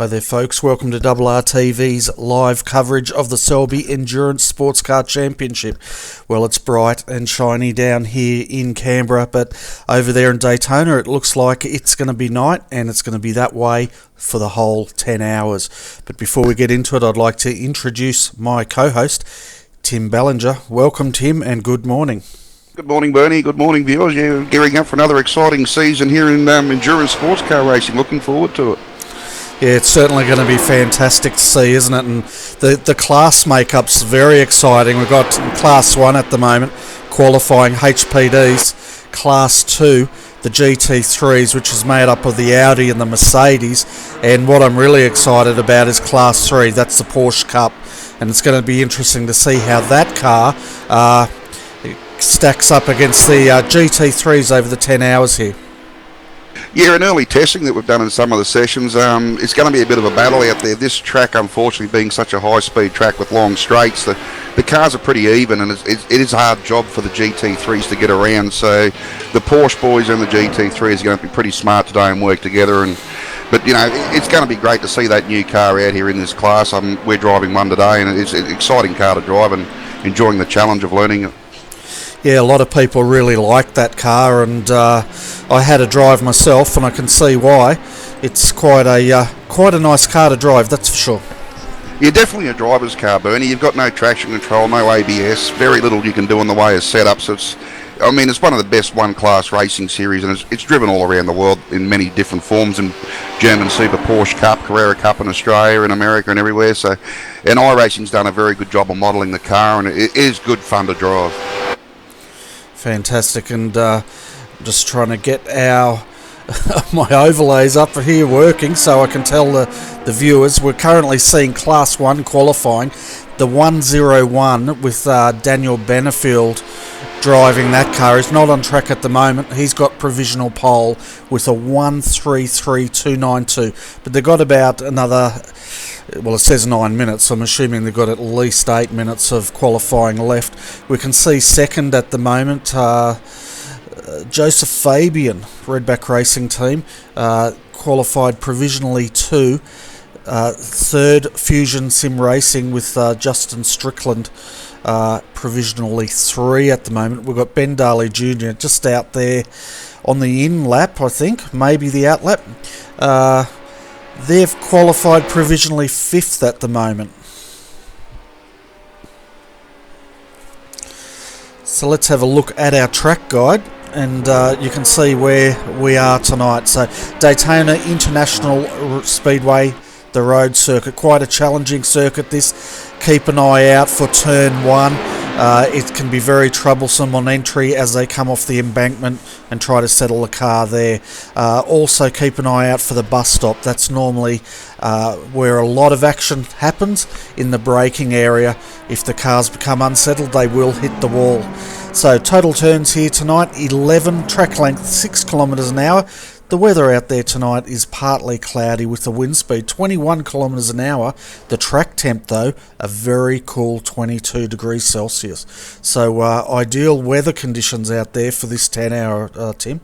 Hi there folks, welcome to RRTV's live coverage of the Selby Endurance Sports Car Championship. Well, it's bright and shiny down here in Canberra, but over there in Daytona it looks like it's going to be night, and it's going to be that way for the whole 10 hours. But before we get into it, I'd like to introduce my co-host, Tim Ballinger. Welcome Tim, and good morning. Good morning, Bernie. Good morning, viewers. You're gearing up for another exciting season here in endurance sports car racing. Looking forward to it. Yeah, it's certainly going to be fantastic to see, isn't it? And the class makeup's very exciting. We've got Class 1 at the moment, qualifying HPDs. Class 2, the GT3s, which is made up of the Audi and the Mercedes. And what I'm really excited about is Class 3, that's the Porsche Cup. And it's going to be interesting to see how that car stacks up against the GT3s over the 10 hours here. Yeah, in early testing that we've done in some of the sessions, it's going to be a bit of a battle out there. This track, unfortunately, being such a high-speed track with long straights, the cars are pretty even, and it is a hard job for the GT3s to get around. So the Porsche boys and the GT3s are going to be pretty smart today and work together. But you know, it's going to be great to see that new car out here in this class. We're driving one today, and it's an exciting car to drive and enjoying the challenge of learning it. Yeah, a lot of people really like that car, and I had a drive myself, and I can see why. It's quite a nice car to drive, that's for sure. Yeah, definitely a driver's car, Bernie. You've got no traction control, no ABS, very little you can do in the way of setup. So it's one of the best one-class racing series, and it's driven all around the world in many different forms, in German Super Porsche Cup, Carrera Cup in Australia, in America, and everywhere. So, and iRacing's done a very good job of modelling the car, and it is good fun to drive. Fantastic, and just trying to get my overlays up here working so I can tell the viewers. We're currently seeing Class 1 qualifying, the 101 with Daniel Benefield driving that car. He's not on track at the moment. He's got provisional pole with a 1:33.292, but they've got about another, well, it says 9 minutes, so I'm assuming they've got at least 8 minutes of qualifying left. We can see second at the moment, Joseph Fabian, Redback Racing Team, qualified provisionally 2. Third, Fusion Sim Racing with Justin Strickland, provisionally 3 at the moment. We've got Ben Daly Jr. just out there on the in lap, I think, maybe the out lap. They've qualified provisionally 5th at the moment. So let's have a look at our track guide, and you can see where we are tonight. So Daytona International Speedway, the road circuit, quite a challenging circuit this. Keep an eye out for turn 1. It can be very troublesome on entry as they come off the embankment and try to settle the car there. Also keep an eye out for the bus stop. That's normally where a lot of action happens, in the braking area. If the cars become unsettled, they will hit the wall. So total turns here tonight, 11, track length 6 kilometres an hour. The weather out there tonight is partly cloudy with the wind speed 21 kilometres an hour. The track temp, though, a very cool 22 degrees Celsius. So ideal weather conditions out there for this 10 hour, Tim.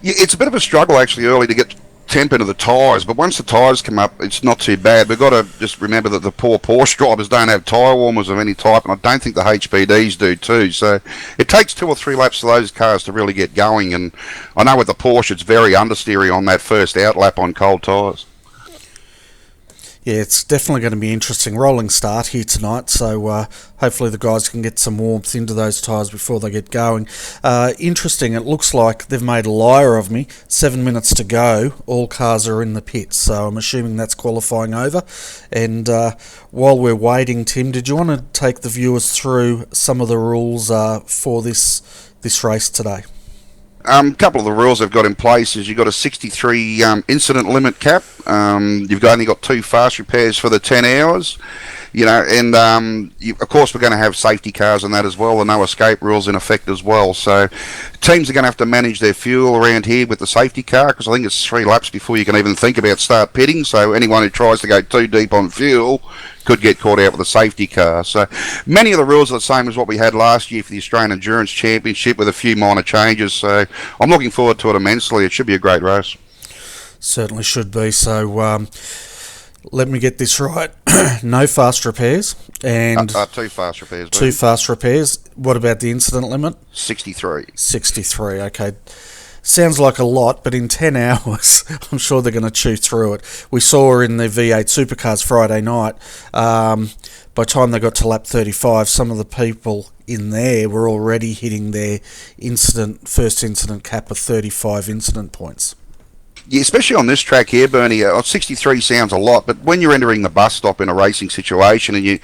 Yeah, it's a bit of a struggle actually early to get temp into the tyres, but once the tyres come up, it's not too bad. We've got to just remember that the poor Porsche drivers don't have tyre warmers of any type, and I don't think the HPDs do too. So it takes 2 or 3 laps for those cars to really get going, and I know with the Porsche it's very understeery on that first out lap on cold tyres. Yeah, it's definitely going to be interesting. Rolling start here tonight, so hopefully the guys can get some warmth into those tyres before they get going. Interesting, it looks like they've made a liar of me. 7 minutes to go, all cars are in the pits, so I'm assuming that's qualifying over. And while we're waiting, Tim, did you want to take the viewers through some of the rules for this race today? A couple of the rules they've got in place is you've got a 63 incident limit cap. You've only got 2 fast repairs for the 10 hours. You know, and of course we're going to have safety cars and that as well. The no escape rules in effect as well. So teams are going to have to manage their fuel around here with the safety car, because I think it's 3 laps before you can even think about start pitting. So anyone who tries to go too deep on fuel could get caught out with a safety car. So many of the rules are the same as what we had last year for the Australian Endurance Championship, with a few minor changes. So I'm looking forward to it immensely. It should be a great race. Certainly should be. So let me get this right. No fast repairs and 2 fast repairs. 2 fast repairs. What about the incident limit? 63. 63, okay. Sounds like a lot, but in 10 hours, I'm sure they're going to chew through it. We saw in the V8 Supercars Friday night, by the time they got to lap 35, some of the people in there were already hitting their first incident cap of 35 incident points. Yeah, especially on this track here, Bernie. 63 sounds a lot, but when you're entering the bus stop in a racing situation, and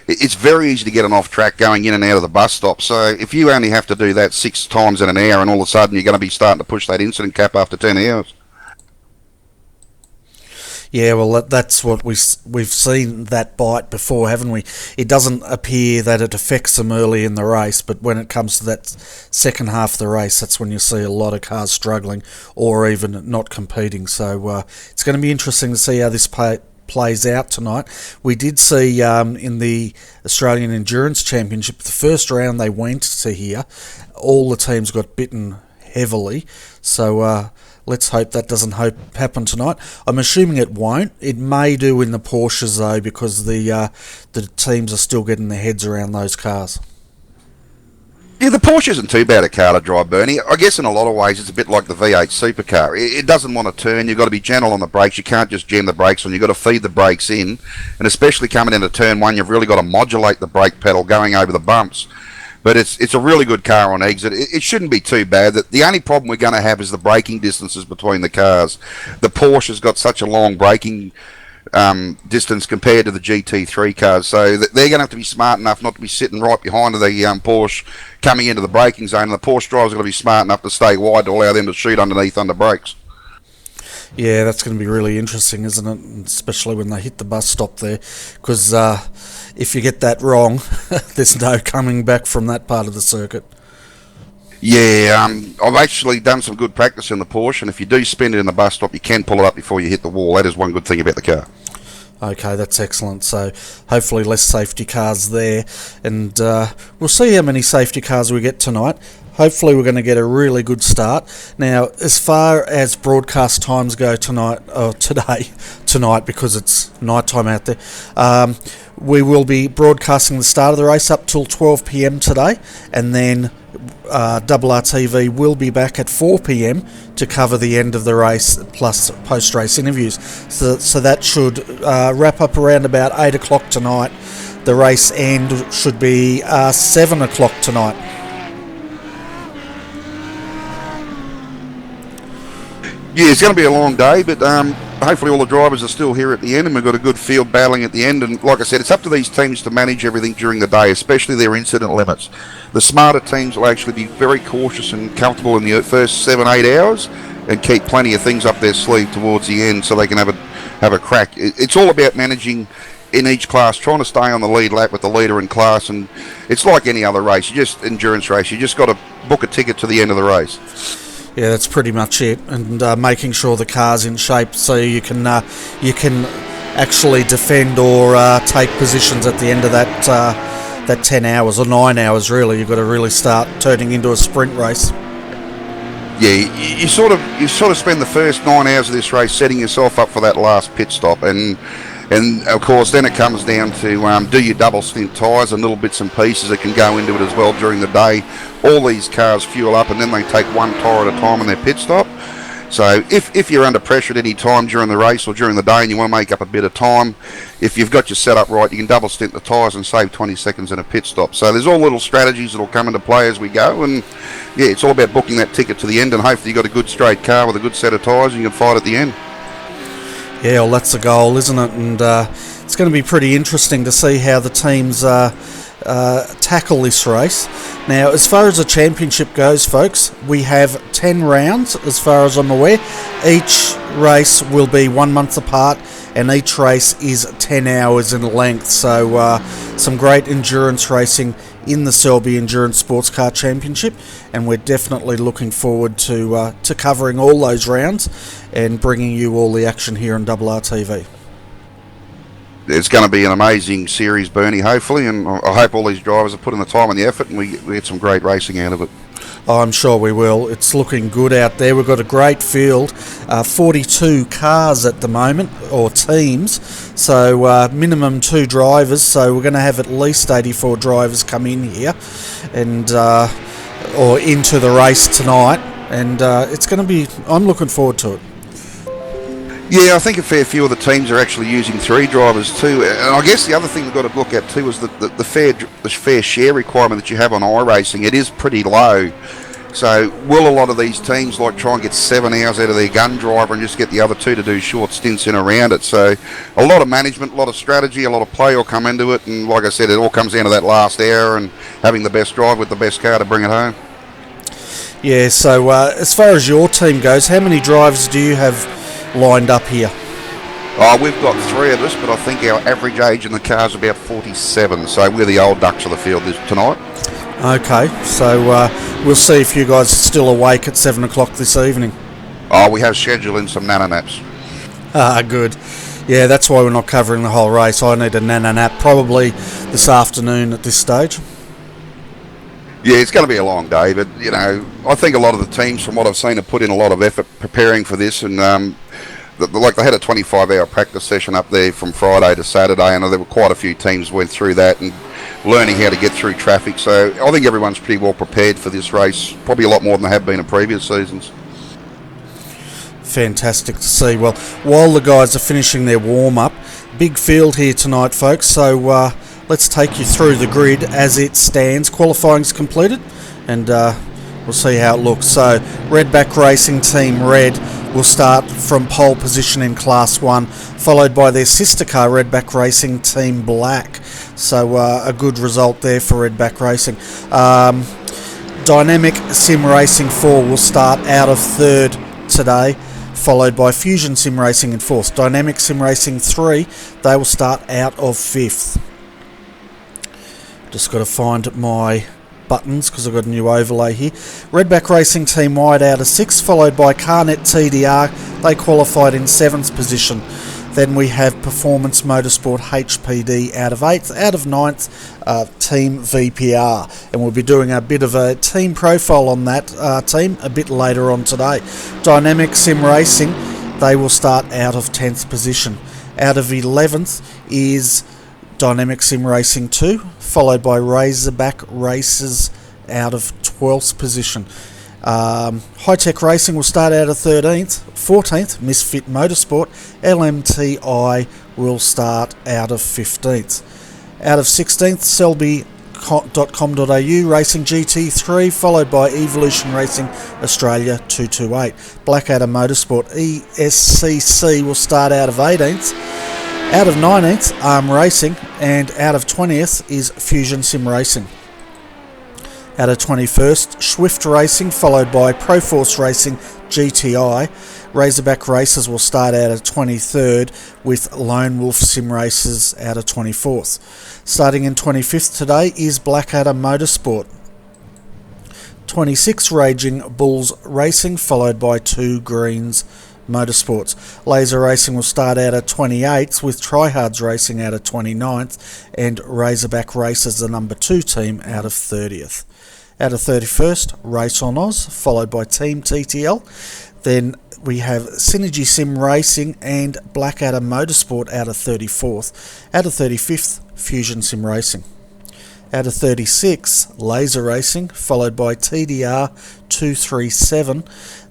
it's very easy to get an off track going in and out of the bus stop. So if you only have to do that 6 times in an hour, and all of a sudden you're going to be starting to push that incident cap after 10 hours. Yeah, well, that's what we've seen that bite before, haven't we? It doesn't appear that it affects them early in the race, but when it comes to that second half of the race, that's when you see a lot of cars struggling or even not competing. So it's going to be interesting to see how this plays out tonight. We did see in the Australian Endurance Championship, the first round they went to here, all the teams got bitten heavily. So let's hope that doesn't happen tonight. I'm assuming it won't. It may do in the Porsches though, because the teams are still getting their heads around those cars. Yeah, the Porsche isn't too bad a car to drive, Bernie. I guess in a lot of ways it's a bit like the V8 supercar. It doesn't want to turn. You've got to be gentle on the brakes. You can't just jam the brakes on. You've got to feed the brakes in. And especially coming into turn 1, you've really got to modulate the brake pedal going over the bumps. But it's a really good car on exit. It shouldn't be too bad. The only problem we're going to have is the braking distances between the cars. The Porsche's got such a long braking distance compared to the GT3 cars, so they're going to have to be smart enough not to be sitting right behind the Porsche coming into the braking zone, and the Porsche drivers are going to be smart enough to stay wide to allow them to shoot underneath under brakes. Yeah, that's going to be really interesting, isn't it? Especially when they hit the bus stop there, because if you get that wrong, there's no coming back from that part of the circuit. Yeah, I've actually done some good practice in the Porsche, and if you do spin it in the bus stop, you can pull it up before you hit the wall. That is one good thing about the car. Okay, that's excellent. So hopefully less safety cars there, and we'll see how many safety cars we get tonight. Hopefully we're going to get a really good start. Now, as far as broadcast times go tonight, because it's night time out there, we will be broadcasting the start of the race up till 12 p.m. today, and then RRTV will be back at 4 p.m. to cover the end of the race plus post-race interviews. So that should wrap up around about 8 o'clock tonight. The race end should be 7 o'clock tonight. Yeah, it's going to be a long day, but hopefully all the drivers are still here at the end, and we've got a good field battling at the end. And like I said, it's up to these teams to manage everything during the day, especially their incident limits. The smarter teams will actually be very cautious and comfortable in the first 7-8 hours and keep plenty of things up their sleeve towards the end so they can have a crack. It's all about managing in each class, trying to stay on the lead lap with the leader in class, and it's like any other race. Endurance race. You just got to book a ticket to the end of the race. Yeah, that's pretty much it, and making sure the car's in shape so you can actually defend or take positions at the end of that 10 hours or 9 hours. Really, you've got to really start turning into a sprint race. Yeah, you sort of spend the first 9 hours of this race setting yourself up for that last pit stop, and of course then it comes down to do your double stint tyres and little bits and pieces that can go into it as well during the day. All these cars fuel up and then they take one tyre at a time on their pit stop. So if you're under pressure at any time during the race or during the day and you want to make up a bit of time, if you've got your setup right, you can double stint the tyres and save 20 seconds in a pit stop. So there's all little strategies that will come into play as we go, and yeah, it's all about booking that ticket to the end, and hopefully you've got a good straight car with a good set of tyres and you can fight at the end. Yeah, well, that's the goal, isn't it? And it's going to be pretty interesting to see how the teams tackle this race. Now, as far as the championship goes, folks, we have 10 rounds, as far as I'm aware. Each race will be 1 month apart, and each race is 10 hours in length. So some great endurance racing in the Selby Endurance Sports Car Championship, and we're definitely looking forward to covering all those rounds and bringing you all the action here on RRTV. It's going to be an amazing series, Bernie, hopefully, and I hope all these drivers are putting the time and the effort, and we get some great racing out of it. I'm sure we will. It's looking good out there. We've got a great field, 42 cars at the moment, or teams, so minimum 2 drivers, so we're going to have at least 84 drivers come in here and or into the race tonight, and it's going to be, I'm looking forward to it. Yeah, I think a fair few of the teams are actually using 3 drivers too, and I guess the other thing we've got to look at too is the fair share requirement that you have on iRacing. It is pretty low, so will a lot of these teams like try and get 7 hours out of their gun driver and just get the other 2 to do short stints in around it? So a lot of management, a lot of strategy, a lot of play will come into it, and like I said, it all comes down to that last hour and having the best drive with the best car to bring it home. Yeah, so as far as your team goes, how many drivers do you have lined up here? We've got 3 of us, but I think our average age in the car is about 47, so we're the old ducks of the field tonight. Okay, so we'll see if you guys are still awake at 7 o'clock this evening. We have scheduled in some nano naps. Good. Yeah, that's why we're not covering the whole race. I need a nano nap probably this afternoon at this stage. Yeah, it's going to be a long day, but you know, I think a lot of the teams, from what I've seen, have put in a lot of effort preparing for this, and like they had a 25-hour practice session up there from Friday to Saturday, and there were quite a few teams went through that and learning how to get through traffic. So I think everyone's pretty well prepared for this race, probably a lot more than they have been in previous seasons. Fantastic to see. Well, while the guys are finishing their warm-up, big field here tonight, folks, so let's take you through the grid as it stands. Qualifying's completed, and we'll see how it looks. So, Redback Racing Team Red will start from pole position in Class 1, followed by their sister car, Redback Racing Team Black. So, a good result there for Redback Racing. Dynamic Sim Racing 4 will start out of 3rd today, followed by Fusion Sim Racing in 4th. Dynamic Sim Racing 3, they will start out of 5th. Just got to find my buttons because I've got a new overlay here. Redback Racing Team Wide out of 6th, followed by Carnet TDR. They qualified in 7th position. Then we have Performance Motorsport HPD out of 8th. Out of 9th, Team VPR. And we'll be doing a bit of a team profile on that team a bit later on today. Dynamic Sim Racing, they will start out of 10th position. Out of 11th is Dynamic Sim Racing 2, followed by Razorback Races out of 12th position. High Tech Racing will start out of 13th. 14th, Misfit Motorsport. LMTI will start out of 15th. Out of 16th, Selby.com.au Racing GT3, followed by Evolution Racing Australia 228. Blackadder Motorsport ESSC will start out of 18th. Out of 19th, Arm Racing, and out of 20th is Fusion Sim Racing. Out of 21st, Swift Racing, followed by Proforce Racing GTI. Razorback Races will start out of 23rd, with Lone Wolf Sim Races out of 24th. Starting in 25th today is Blackadder Motorsport. 26th, Raging Bulls Racing, followed by 2 Greens Motorsports. Laser Racing will start out at 28th, with Tryhards Racing out of 29th, and Razorback Races, the number 2 team, out of 30th. Out of 31st, Race on Oz, followed by Team TTL. Then we have Synergy Sim Racing and Blackadder Motorsport out of 34th. Out of 35th, Fusion Sim Racing. Out of 36, Laser Racing, followed by TDR 237.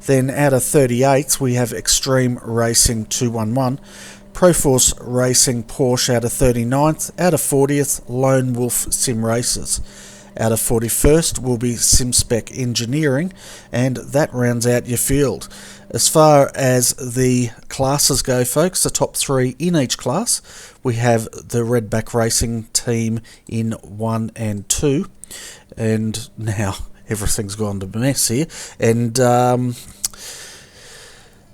Then out of 38th, we have Extreme Racing 211. Proforce Racing Porsche out of 39th. Out of 40th, Lone Wolf Sim Races. Out of 41st will be SimSpec Engineering, and that rounds out your field. As far as the classes go, folks, the top 3 in each class, we have the Redback Racing team in 1 and 2, and now everything's gone to mess here, and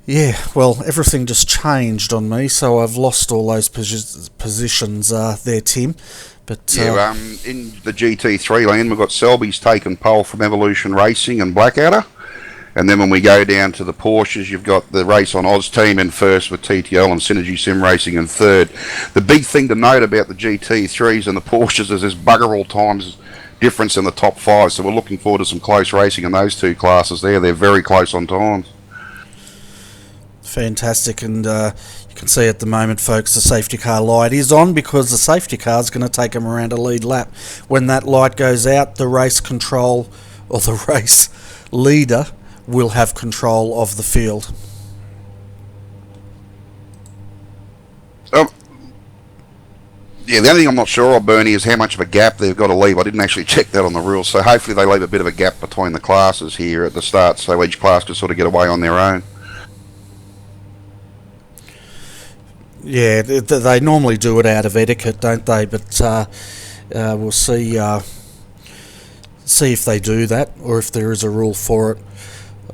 yeah, well, everything just changed on me, so I've lost all those positions there, Tim. But, yeah, in the GT3 lane, we've got Selby's taken pole from Evolution Racing and Blackadder. And then when we go down to the Porsches, you've got the Race on Oz team in first with TTL and Synergy Sim Racing in third. The big thing to note about the GT3s and the Porsches is there's bugger all times difference in the top 5. So we're looking forward to some close racing in those 2 classes there. They're very close on times. Fantastic, and you can see at the moment, folks, the safety car light is on because the safety car is going to take them around a lead lap. When that light goes out, the race control, or the race leader, will have control of the field. Yeah, the only thing I'm not sure of, Bernie, is how much of a gap they've got to leave. I didn't actually check that on the rules, so hopefully they leave a bit of a gap between the classes here at the start, so each class can sort of get away on their own. Yeah, they normally do it out of etiquette, don't they? But we'll see if they do that, or if there is a rule for it.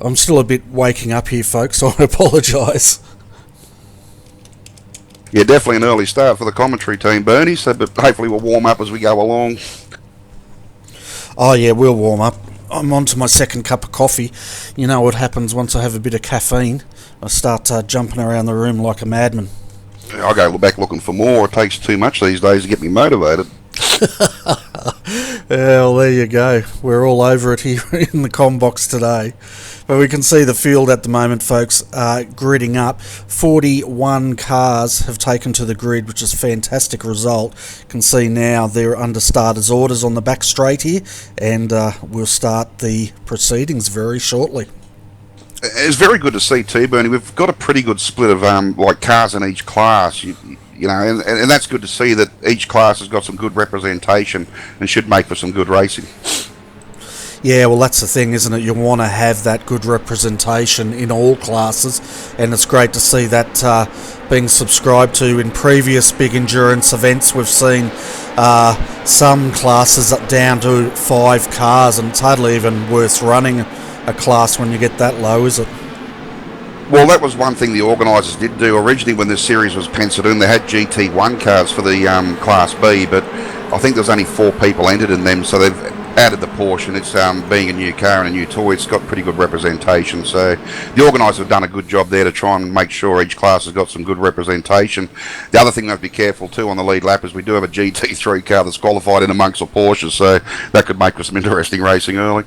I'm still a bit waking up here, folks, so I apologise. Yeah, definitely an early start for the commentary team, Bernie, so but hopefully we'll warm up as we go along. Oh yeah, we'll warm up. I'm on to my second cup of coffee. You know what happens once I have a bit of caffeine? I start jumping around the room like a madman. I go back looking for more. It takes too much these days to get me motivated. Well, there you go. We're all over it here in the comm box today. But we can see the field at the moment, folks, gridding up. 41 cars have taken to the grid, which is a fantastic result. You can see now they're under starters' orders on the back straight here, and we'll start the proceedings very shortly. It's very good to see too, Bernie. We've got a pretty good split of like cars in each class. You know, and that's good to see that each class has got some good representation and should make for some good racing. Yeah, well, that's the thing, isn't it? You want to have that good representation in all classes, and it's great to see that being subscribed to. In previous big endurance events, we've seen some classes up down to 5 cars, and it's hardly even worth running a class when you get that low, is it? Well, that was one thing the organisers did do. Originally, when this series was penciled in, they had GT1 cars for the Class B, but I think there's only 4 people entered in them, so they've added the portion. It's being a new car and a new toy, it's got pretty good representation, so the organisers have done a good job there to try and make sure each class has got some good representation. The other thing we have to be careful too on the lead lap is we do have a GT3 car that's qualified in amongst the Porsches, so that could make for some interesting racing early.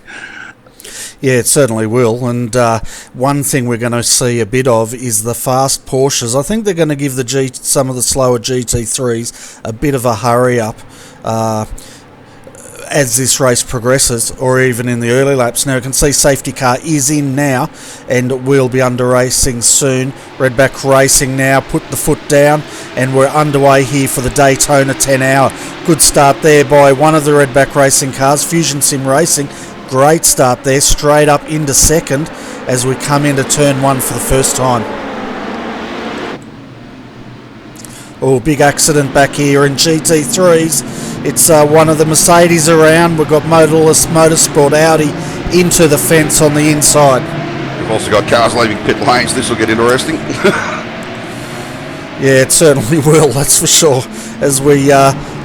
Yeah, it certainly will, and one thing we're going to see a bit of is the fast Porsches. I think they're going to give some of the slower GT3s a bit of a hurry up as this race progresses, or even in the early laps. Now you can see safety car is in now, and we'll be under racing soon. Redback Racing now put the foot down, and we're underway here for the Daytona 10 hour. Good start there by one of the Redback Racing cars, Fusion Sim Racing. Great start there, straight up into second as we come into turn 1 for the first time. Oh, big accident back here in GT3s. It's one of the Mercedes around. We've got Motorless Motorsport Audi into the fence on the inside. We've also got cars leaving pit lanes. This will get interesting. Yeah, it certainly will, that's for sure. As we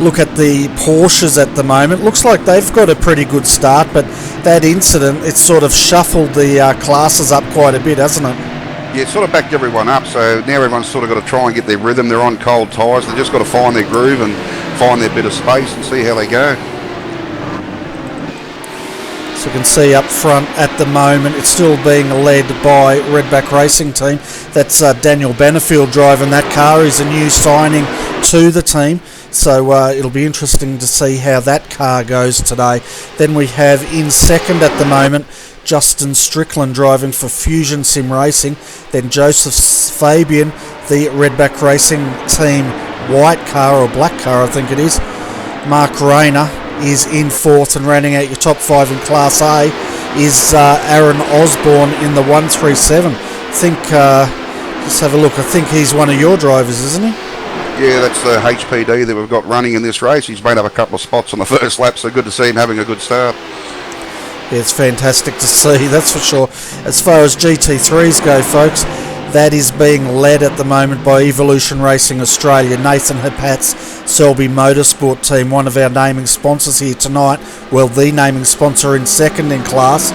look at the Porsches at the moment, looks like they've got a pretty good start, but that incident, it's sort of shuffled the classes up quite a bit, hasn't it? Yeah, it sort of backed everyone up, so now everyone's sort of got to try and get their rhythm. They're on cold tyres, they've just got to find their groove and find their bit of space and see how they go. So you can see up front at the moment, it's still being led by Redback Racing Team. That's Daniel Benefield driving that car. He's a new signing to the team. So it'll be interesting to see how that car goes today. Then we have in second at the moment, Justin Strickland driving for Fusion Sim Racing. Then Joseph Fabian, the Redback Racing Team white car, or black car I think it is. Mark Rayner is in fourth, and rounding out your top 5 in Class A is Aaron Osborne in the 137. Just have a look, I think he's one of your drivers, isn't he? Yeah, that's the HPD that we've got running in this race. He's made up a couple of spots on the first lap, so good to see him having a good start. Yeah, it's fantastic to see, that's for sure. As far as GT3s go, folks, that is being led at the moment by Evolution Racing Australia. Nathan Hapat's Selby Motorsport Team, one of our naming sponsors here tonight. Well, the naming sponsor in second in class,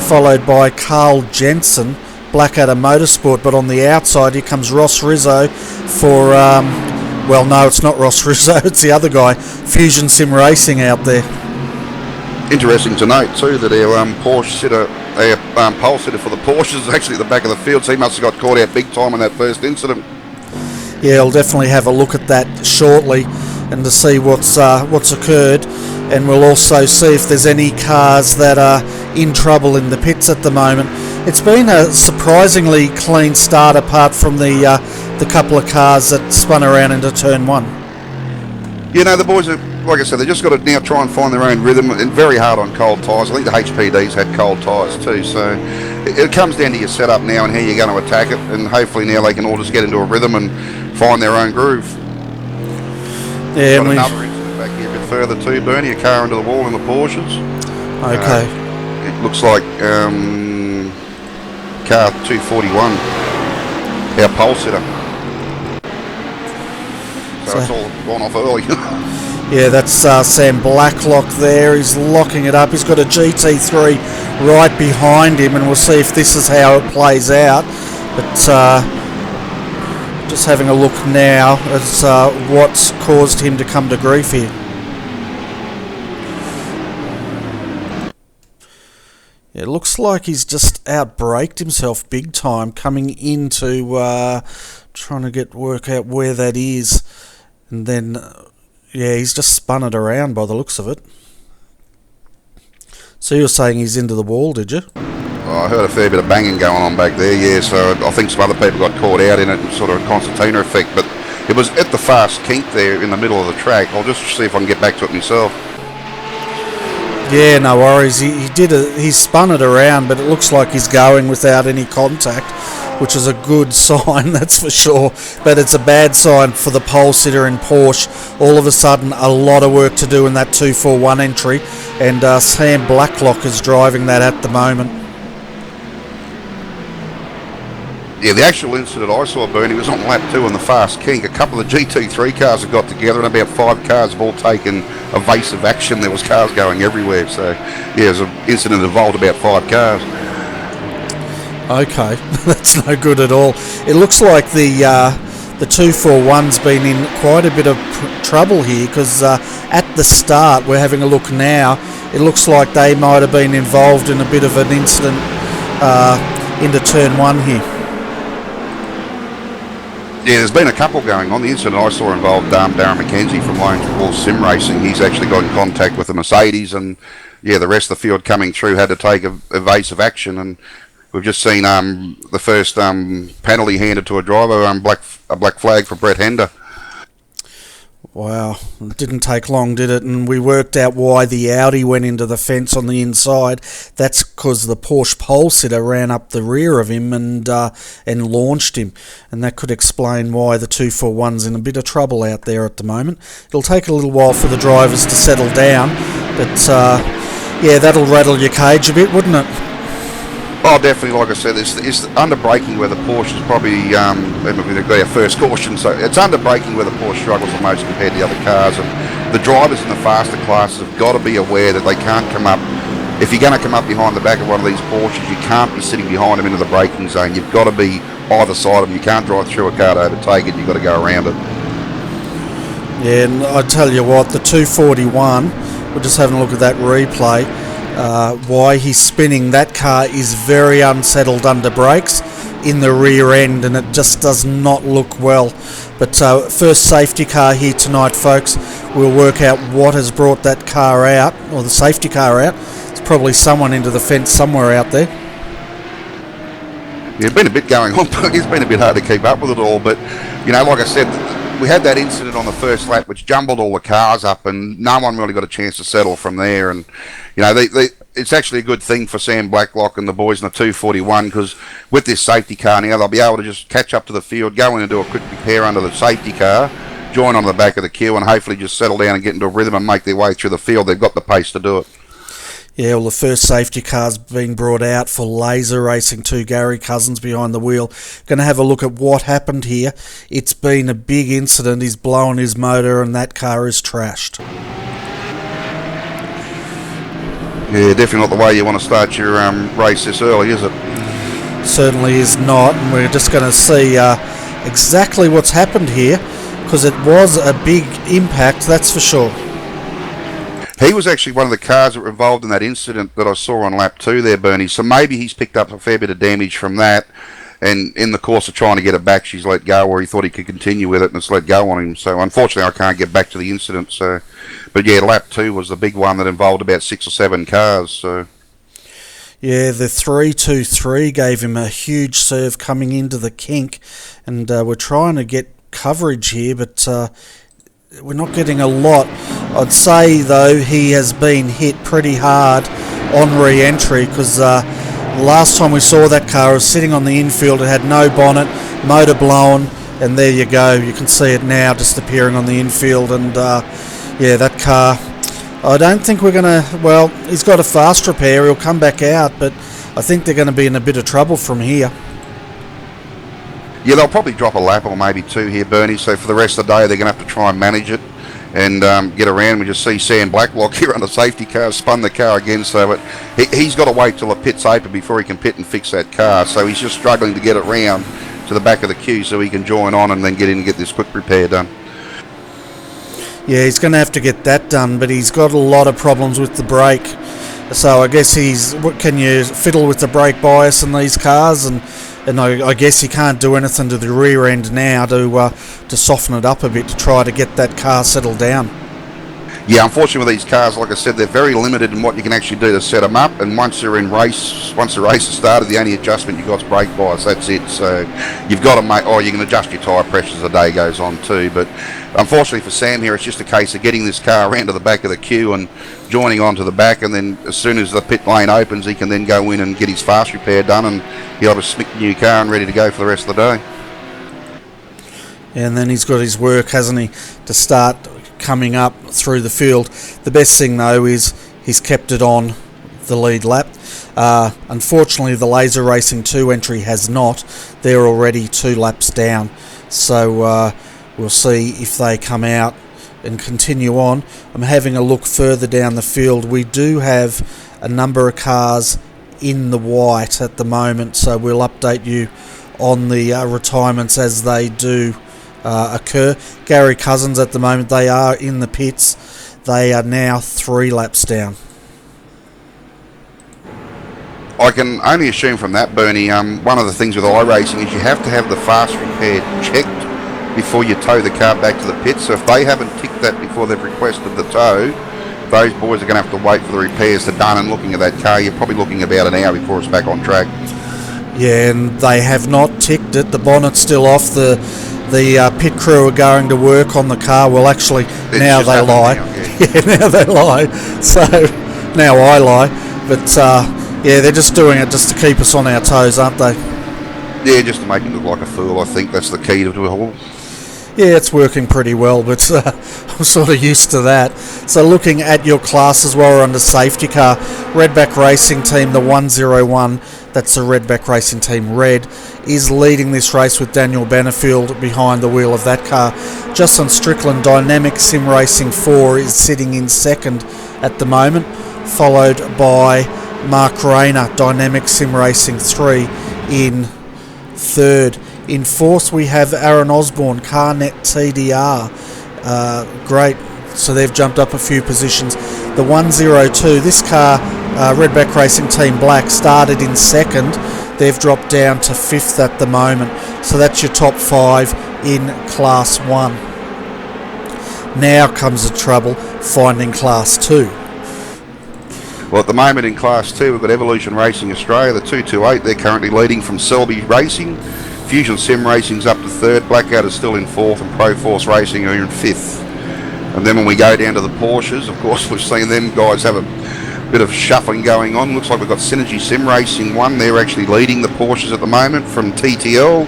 followed by Carl Jensen, Blackadder Motorsport. But on the outside, here comes Ross Rizzo for, well, no, it's not Ross Rizzo, it's the other guy, Fusion Sim Racing out there. Interesting to note too that our Porsche sitter, our pole sitter for the Porsche is actually at the back of the field, so he must have got caught out big time in that first incident. Yeah, I'll definitely have a look at that shortly and to see what's occurred, and we'll also see if there's any cars that are in trouble in the pits at the moment. It's been a surprisingly clean start apart from the couple of cars that spun around into turn one. You know, the boys are, like I said, they just got to now try and find their own rhythm, and very hard on cold tyres. I think the HPD's had cold tyres too, so it comes down to your setup now and how you're going to attack it, and hopefully now they can all just get into a rhythm and find their own groove. Yeah, got another incident back here a bit further too, Bernie, a car into the wall in the Porsches. Okay. It looks like car 241, our pole sitter. So it's all gone off early. Yeah, that's Sam Blacklock there. He's locking it up. He's got a GT3 right behind him, and we'll see if this is how it plays out. But just having a look now at what's caused him to come to grief here. It looks like he's just outbraked himself big time coming into trying to work out where that is, and then yeah, he's just spun it around by the looks of it. So you're saying he's into the wall, did you? Oh, I heard a fair bit of banging going on back there, yeah, so I think some other people got caught out in it, sort of a concertina effect, but it was at the fast kink there in the middle of the track. I'll just see if I can get back to it myself. Yeah, no worries. He spun it around, but it looks like he's going without any contact, which is a good sign, that's for sure. But it's a bad sign for the pole sitter in Porsche. All of a sudden, a lot of work to do in that 241 entry, and Sam Blacklock is driving that at the moment. Yeah, the actual incident I saw, Bernie, was on lap 2 in the fast kink. A couple of GT3 cars have got together, and about 5 cars have all taken evasive action. There was cars going everywhere, so yeah, it was an incident that involved about 5 cars. Okay, that's no good at all. It looks like the 241's been in quite a bit of trouble here, because at the start, we're having a look now, it looks like they might have been involved in a bit of an incident into turn 1 here. Yeah, there's been a couple going on. The incident I saw involved Darren McKenzie from Loans Wolf Sim Racing. He's actually got in contact with the Mercedes, and yeah, the rest of the field coming through had to take evasive action, and we've just seen the first penalty handed to a driver, a black flag for Brett Hender. Wow, it didn't take long, did it? And we worked out why the Audi went into the fence on the inside. That's because the Porsche pole sitter ran up the rear of him and launched him. And that could explain why the 241's in a bit of trouble out there at the moment. It'll take a little while for the drivers to settle down, but yeah, that'll rattle your cage a bit, wouldn't it? Oh, definitely. Like I said, it's under braking where the Porsche is probably they've got our first caution. So it's under braking where the Porsche struggles the most compared to the other cars. And the drivers in the faster classes have got to be aware that they can't come up. If you're going to come up behind the back of one of these Porsches, you can't be sitting behind them into the braking zone. You've got to be either side of them. You can't drive through a car to overtake it. You've got to go around it. Yeah, and I tell you what, the 241. We're just having a look at that replay. Why he's spinning, that car is very unsettled under brakes in the rear end, and it just does not look well. But first safety car here tonight, folks. We'll work out what has brought that car out, or the safety car out. It's probably someone into the fence somewhere out there. Yeah, it's been a bit going on, but it's been a bit hard to keep up with it all. But you know, like I said, we had that incident on the first lap which jumbled all the cars up, and no one really got a chance to settle from there. And you know, it's actually a good thing for Sam Blacklock and the boys in the 241, because with this safety car now, they'll be able to just catch up to the field, go in and do a quick repair under the safety car, join on the back of the queue, and hopefully just settle down and get into a rhythm and make their way through the field. They've got the pace to do it. Yeah, well, the first safety car's been brought out for Laser Racing 2. Gary Cousins behind the wheel. Going to have a look at what happened here. It's been a big incident. He's blown his motor and that car is trashed. Yeah, definitely not the way you want to start your race this early, is it? Certainly is not, and we're just going to see exactly what's happened here, because it was a big impact, that's for sure. He was actually one of the cars that were involved in that incident that I saw on lap 2 there, Bernie. So maybe he's picked up a fair bit of damage from that. And in the course of trying to get it back, she's let go, or he thought he could continue with it, and it's let go on him. So unfortunately, I can't get back to the incident. So, but yeah, lap 2 was the big one that involved about 6 or 7 cars. So. Yeah, the 3-2-3 gave him a huge serve coming into the kink, and we're trying to get coverage here, but we're not getting a lot. I'd say, though, he has been hit pretty hard on re-entry, because last time we saw that car, it was sitting on the infield. It had no bonnet, motor blown, and there you go. You can see it now just appearing on the infield, and yeah, that car, I don't think we're going to... Well, he's got a fast repair. He'll come back out, but I think they're going to be in a bit of trouble from here. Yeah, they'll probably drop a lap or maybe 2 here, Bernie. So for the rest of the day, they're going to have to try and manage it and get around. We just see Sam Blacklock here on the safety car, spun the car again. So he's got to wait till the pit's open before he can pit and fix that car. So he's just struggling to get it round to the back of the queue so he can join on and then get in and get this quick repair done. Yeah, he's going to have to get that done, but he's got a lot of problems with the brake. So I guess can you fiddle with the brake bias in these cars? And I guess he can't do anything to the rear end now to soften it up a bit to try to get that car settled down. Yeah, unfortunately with these cars, like I said, they're very limited in what you can actually do to set them up. And once the race has started, the only adjustment you've got is brake bias. That's it. So you've got to make, you can adjust your tyre pressure as the day goes on too. But unfortunately for Sam here, it's just a case of getting this car around to the back of the queue and joining onto the back. And then as soon as the pit lane opens, he can then go in and get his fast repair done, and he'll have a smick new car and ready to go for the rest of the day. And then he's got his work, hasn't he, to start coming up through the field. The best thing, though, is he's kept it on the lead lap. Unfortunately, the Laser Racing 2 entry has not. They're already 2 laps down. So we'll see if they come out and continue on. I'm having a look further down the field. We do have a number of cars in the white at the moment, so we'll update you on the retirements as they do occur. Gary Cousins at the moment, they are in the pits. They are now 3 laps down. I can only assume from that, Bernie, one of the things with iRacing is you have to have the fast repair checked before you tow the car back to the pit. So if they haven't ticked that before they've requested the tow, those boys are going to have to wait for the repairs to done, and looking at that car, you're probably looking about an hour before it's back on track. Yeah, and they have not ticked it. The bonnet's still off. The pit crew are going to work on the car. Well, actually, now they lie. Yeah, now they lie. So now I lie. But yeah, they're just doing it just to keep us on our toes, aren't they? Yeah, just to make it look like a fool. I think that's the key to it all. Yeah, it's working pretty well, but I'm sort of used to that. So looking at your classes while we're on the safety car, Redback Racing Team, the 101, that's the Redback Racing Team Red, is leading this race with Daniel Benefield behind the wheel of that car. Justin Strickland, Dynamic Sim Racing 4, is sitting in second at the moment, followed by Mark Rayner, Dynamic Sim Racing 3, in third. In fourth, we have Aaron Osborne, CarNet TDR. Great. So they've jumped up a few positions. The 102, this car, Redback Racing Team Black, started in second. They've dropped down to fifth at the moment. So that's your top 5 in Class 1. Now comes the trouble finding Class 2. Well, at the moment in Class 2, we've got Evolution Racing Australia, the 228. They're currently leading from Selby Racing. Fusion Sim Racing's up to third. Blackout is still in fourth, and Proforce Racing are in fifth. And then when we go down to the Porsches, of course, we've seen them guys have a bit of shuffling going on. Looks like we've got Synergy Sim Racing 1. They're actually leading the Porsches at the moment from TTL.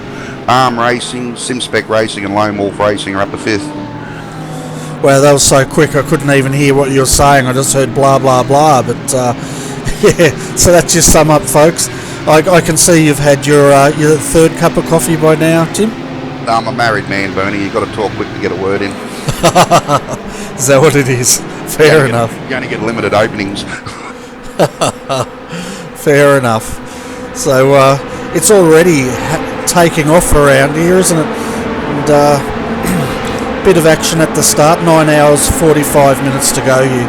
ARM Racing, SimSpec Racing, and Lone Wolf Racing are up to fifth. Well, that was so quick I couldn't even hear what you were saying. I just heard blah, blah, blah. But, yeah, so that's your sum up, folks. I can see you've had your third cup of coffee by now, Tim? I'm a married man, Bernie. You've got to talk quick to get a word in. Is that what it is? Fair enough. You only get limited openings. Fair enough. So it's already taking off around here, isn't it? And bit of action at the start. 9 hours, 45 minutes to go here.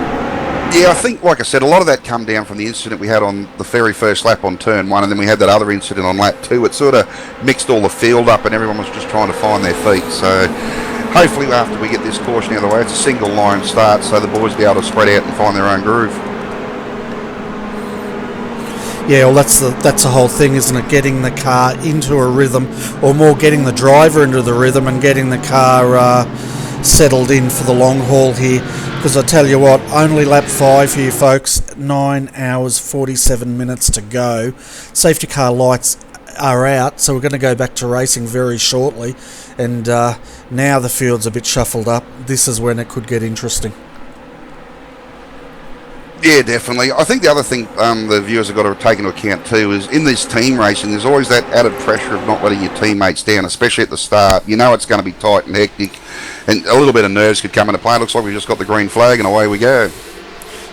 Yeah, I think, like I said, a lot of that come down from the incident we had on the very first lap on turn 1, and then we had that other incident on lap 2. It sort of mixed all the field up and everyone was just trying to find their feet. So hopefully after we get this caution out of the way, it's a single line start so the boys will be able to spread out and find their own groove. Yeah, well, that's the whole thing, isn't it? Getting the car into a rhythm, or more getting the driver into the rhythm and getting the car settled in for the long haul here. Because I tell you what, only lap 5 here, folks. 9 hours 47 minutes to go. Safety car lights are out, so we're going to go back to racing very shortly. And now the field's a bit shuffled up. This is when it could get interesting. Yeah, definitely. I think the other thing the viewers have got to take into account too is in this team racing, there's always that added pressure of not letting your teammates down, especially at the start. You know it's going to be tight and hectic, and a little bit of nerves could come into play. It looks like we've just got the green flag and away we go.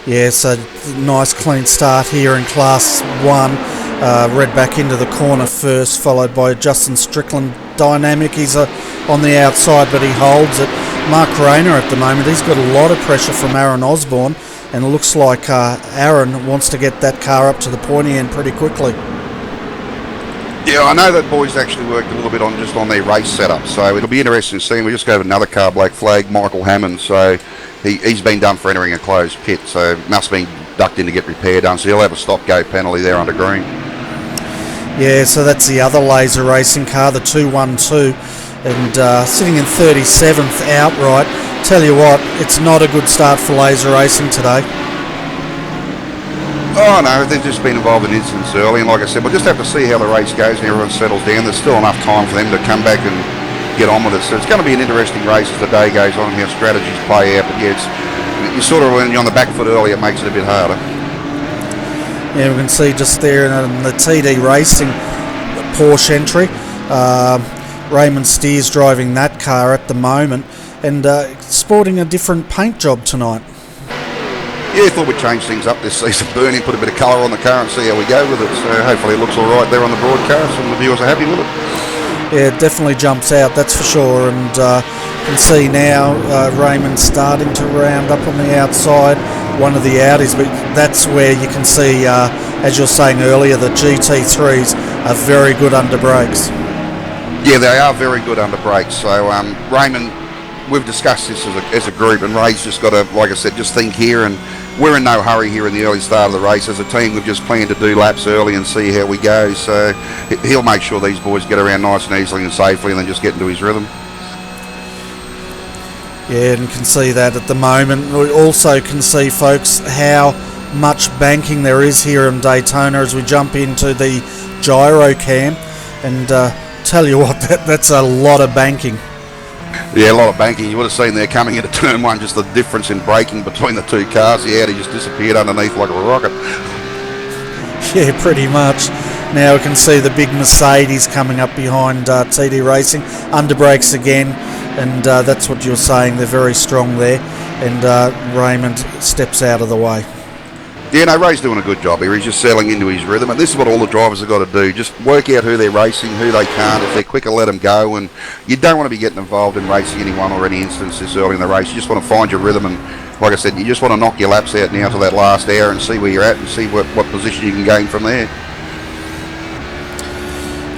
Yeah, so nice clean start here in Class 1. Red back into the corner first, followed by Justin Strickland. Dynamic, he's on the outside, but he holds it. Mark Rayner at the moment, he's got a lot of pressure from Aaron Osborne. And it looks like Aaron wants to get that car up to the pointy end pretty quickly. Yeah, I know that boys actually worked a little bit on their race setup, so it'll be interesting to see. We just got another car black flag, Michael Hammond, so he's been done for entering a closed pit, so must have been ducked in to get repair done, so he'll have a stop-go penalty there under green. Yeah, so that's the other laser racing car, the 212, and sitting in 37th outright. Tell you what, it's not a good start for laser racing today. Oh no, they've just been involved in incidents early, and like I said, we'll just have to see how the race goes and everyone settles down. There's still enough time for them to come back and get on with it, so it's going to be an interesting race as the day goes on and how strategies play out. But yeah, you sort of, when you're on the back foot early, it makes it a bit harder. Yeah, we can see just there in the TD Racing Porsche entry, Raymond Steers driving that car at the moment, and sporting a different paint job tonight. Yeah, I thought we'd change things up this season, Bernie, put a bit of colour on the car and see how we go with it. So hopefully it looks all right there on the broadcast and the viewers are happy with it. Yeah, it definitely jumps out, that's for sure. And you can see now Raymond starting to round up on the outside, one of the Audis, but that's where you can see, as you were saying earlier, the GT3s are very good under brakes. Yeah, they are very good under brakes. So Raymond, we've discussed this as a group, and Ray's just got to, like I said, just think here, and we're in no hurry here in the early start of the race. As a team, we've just planned to do laps early and see how we go. So he'll make sure these boys get around nice and easily and safely, and then just get into his rhythm. Yeah, and you can see that at the moment. We also can see, folks, how much banking there is here in Daytona as we jump into the gyro cam, and tell you what, that's a lot of banking. Yeah, a lot of banking. You would have seen there coming into turn 1, just the difference in braking between the two cars. The Audi just disappeared underneath like a rocket. Yeah, pretty much. Now we can see the big Mercedes coming up behind TD Racing. Under brakes again, and that's what you're saying. They're very strong there, and Raymond steps out of the way. Yeah, no, Ray's doing a good job here. He's just settling into his rhythm, and this is what all the drivers have got to do. Just work out who they're racing, who they can't. If they're quicker, let them go, and you don't want to be getting involved in racing anyone or any instance this early in the race. You just want to find your rhythm, and like I said, you just want to knock your laps out now to that last hour and see where you're at and see what position you can gain from there.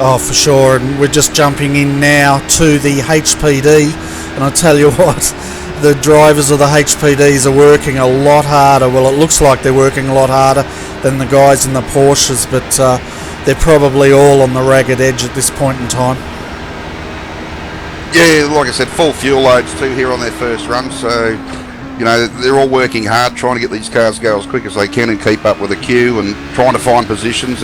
Oh, for sure, and we're just jumping in now to the HPD, and I tell you what, the drivers of the HPDs are working a lot harder. Well, it looks like they're working a lot harder than the guys in the Porsches, but they're probably all on the ragged edge at this point in time. Yeah, like I said, full fuel loads too here on their first run, so you know they're all working hard trying to get these cars to go as quick as they can and keep up with the queue and trying to find positions,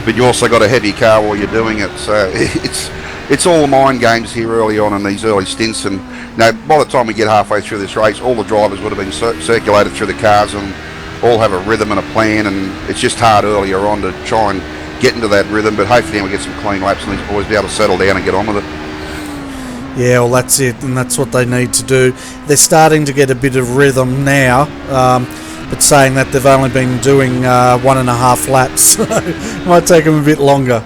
but you also got a heavy car while you're doing it, so it's all mind games here early on in these early stints. And you know, by the time we get halfway through this race, all the drivers would have been circulated through the cars and all have a rhythm and a plan, and it's just hard earlier on to try and get into that rhythm, but hopefully we'll get some clean laps and these boys be able to settle down and get on with it. Yeah, well, that's it, and that's what they need to do. They're starting to get a bit of rhythm now, but saying that they've only been doing 1.5 laps, so it might take them a bit longer.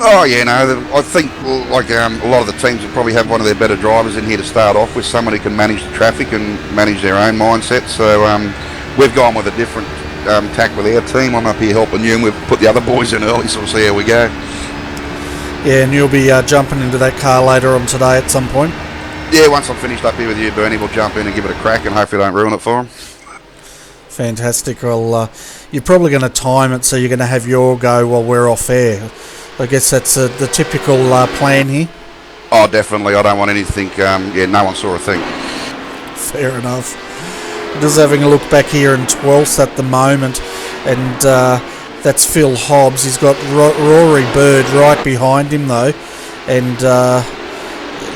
Oh yeah, no. I think like a lot of the teams will probably have one of their better drivers in here to start off with, someone who can manage the traffic and manage their own mindset. So we've gone with a different tack with our team. I'm up here helping you, and we've put the other boys in early, so we'll see how we go. Yeah, and you'll be jumping into that car later on today at some point. Yeah, once I'm finished up here with you, Bernie, we'll jump in and give it a crack, and hopefully don't ruin it for them. Fantastic. Well, you're probably going to time it so you're going to have your go while we're off air. I guess that's the typical plan here. Oh, definitely. I don't want anything. Yeah, no one saw a thing. Fair enough. Just having a look back here in 12th at the moment, and that's Phil Hobbs. He's got Rory Bird right behind him though, and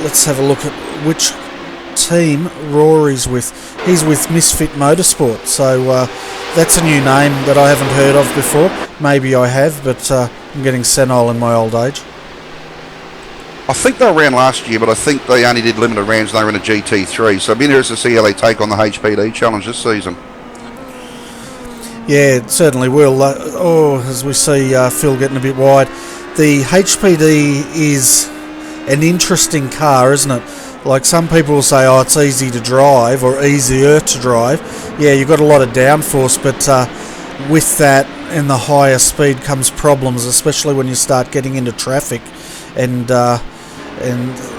let's have a look at which team Rory's with. He's with Misfit Motorsport, so that's a new name that I haven't heard of before. Maybe I have, but I'm getting senile in my old age. I think they ran last year, but I think they only did limited rounds and they were in a GT3, so I'd be interested to see how they take on the HPD challenge this season. Yeah, it certainly will. As we see Phil getting a bit wide. The HPD is an interesting car, isn't it? Like some people will say, oh, it's easy to drive or easier to drive. Yeah, you've got a lot of downforce, but with that and the higher speed comes problems, especially when you start getting into traffic and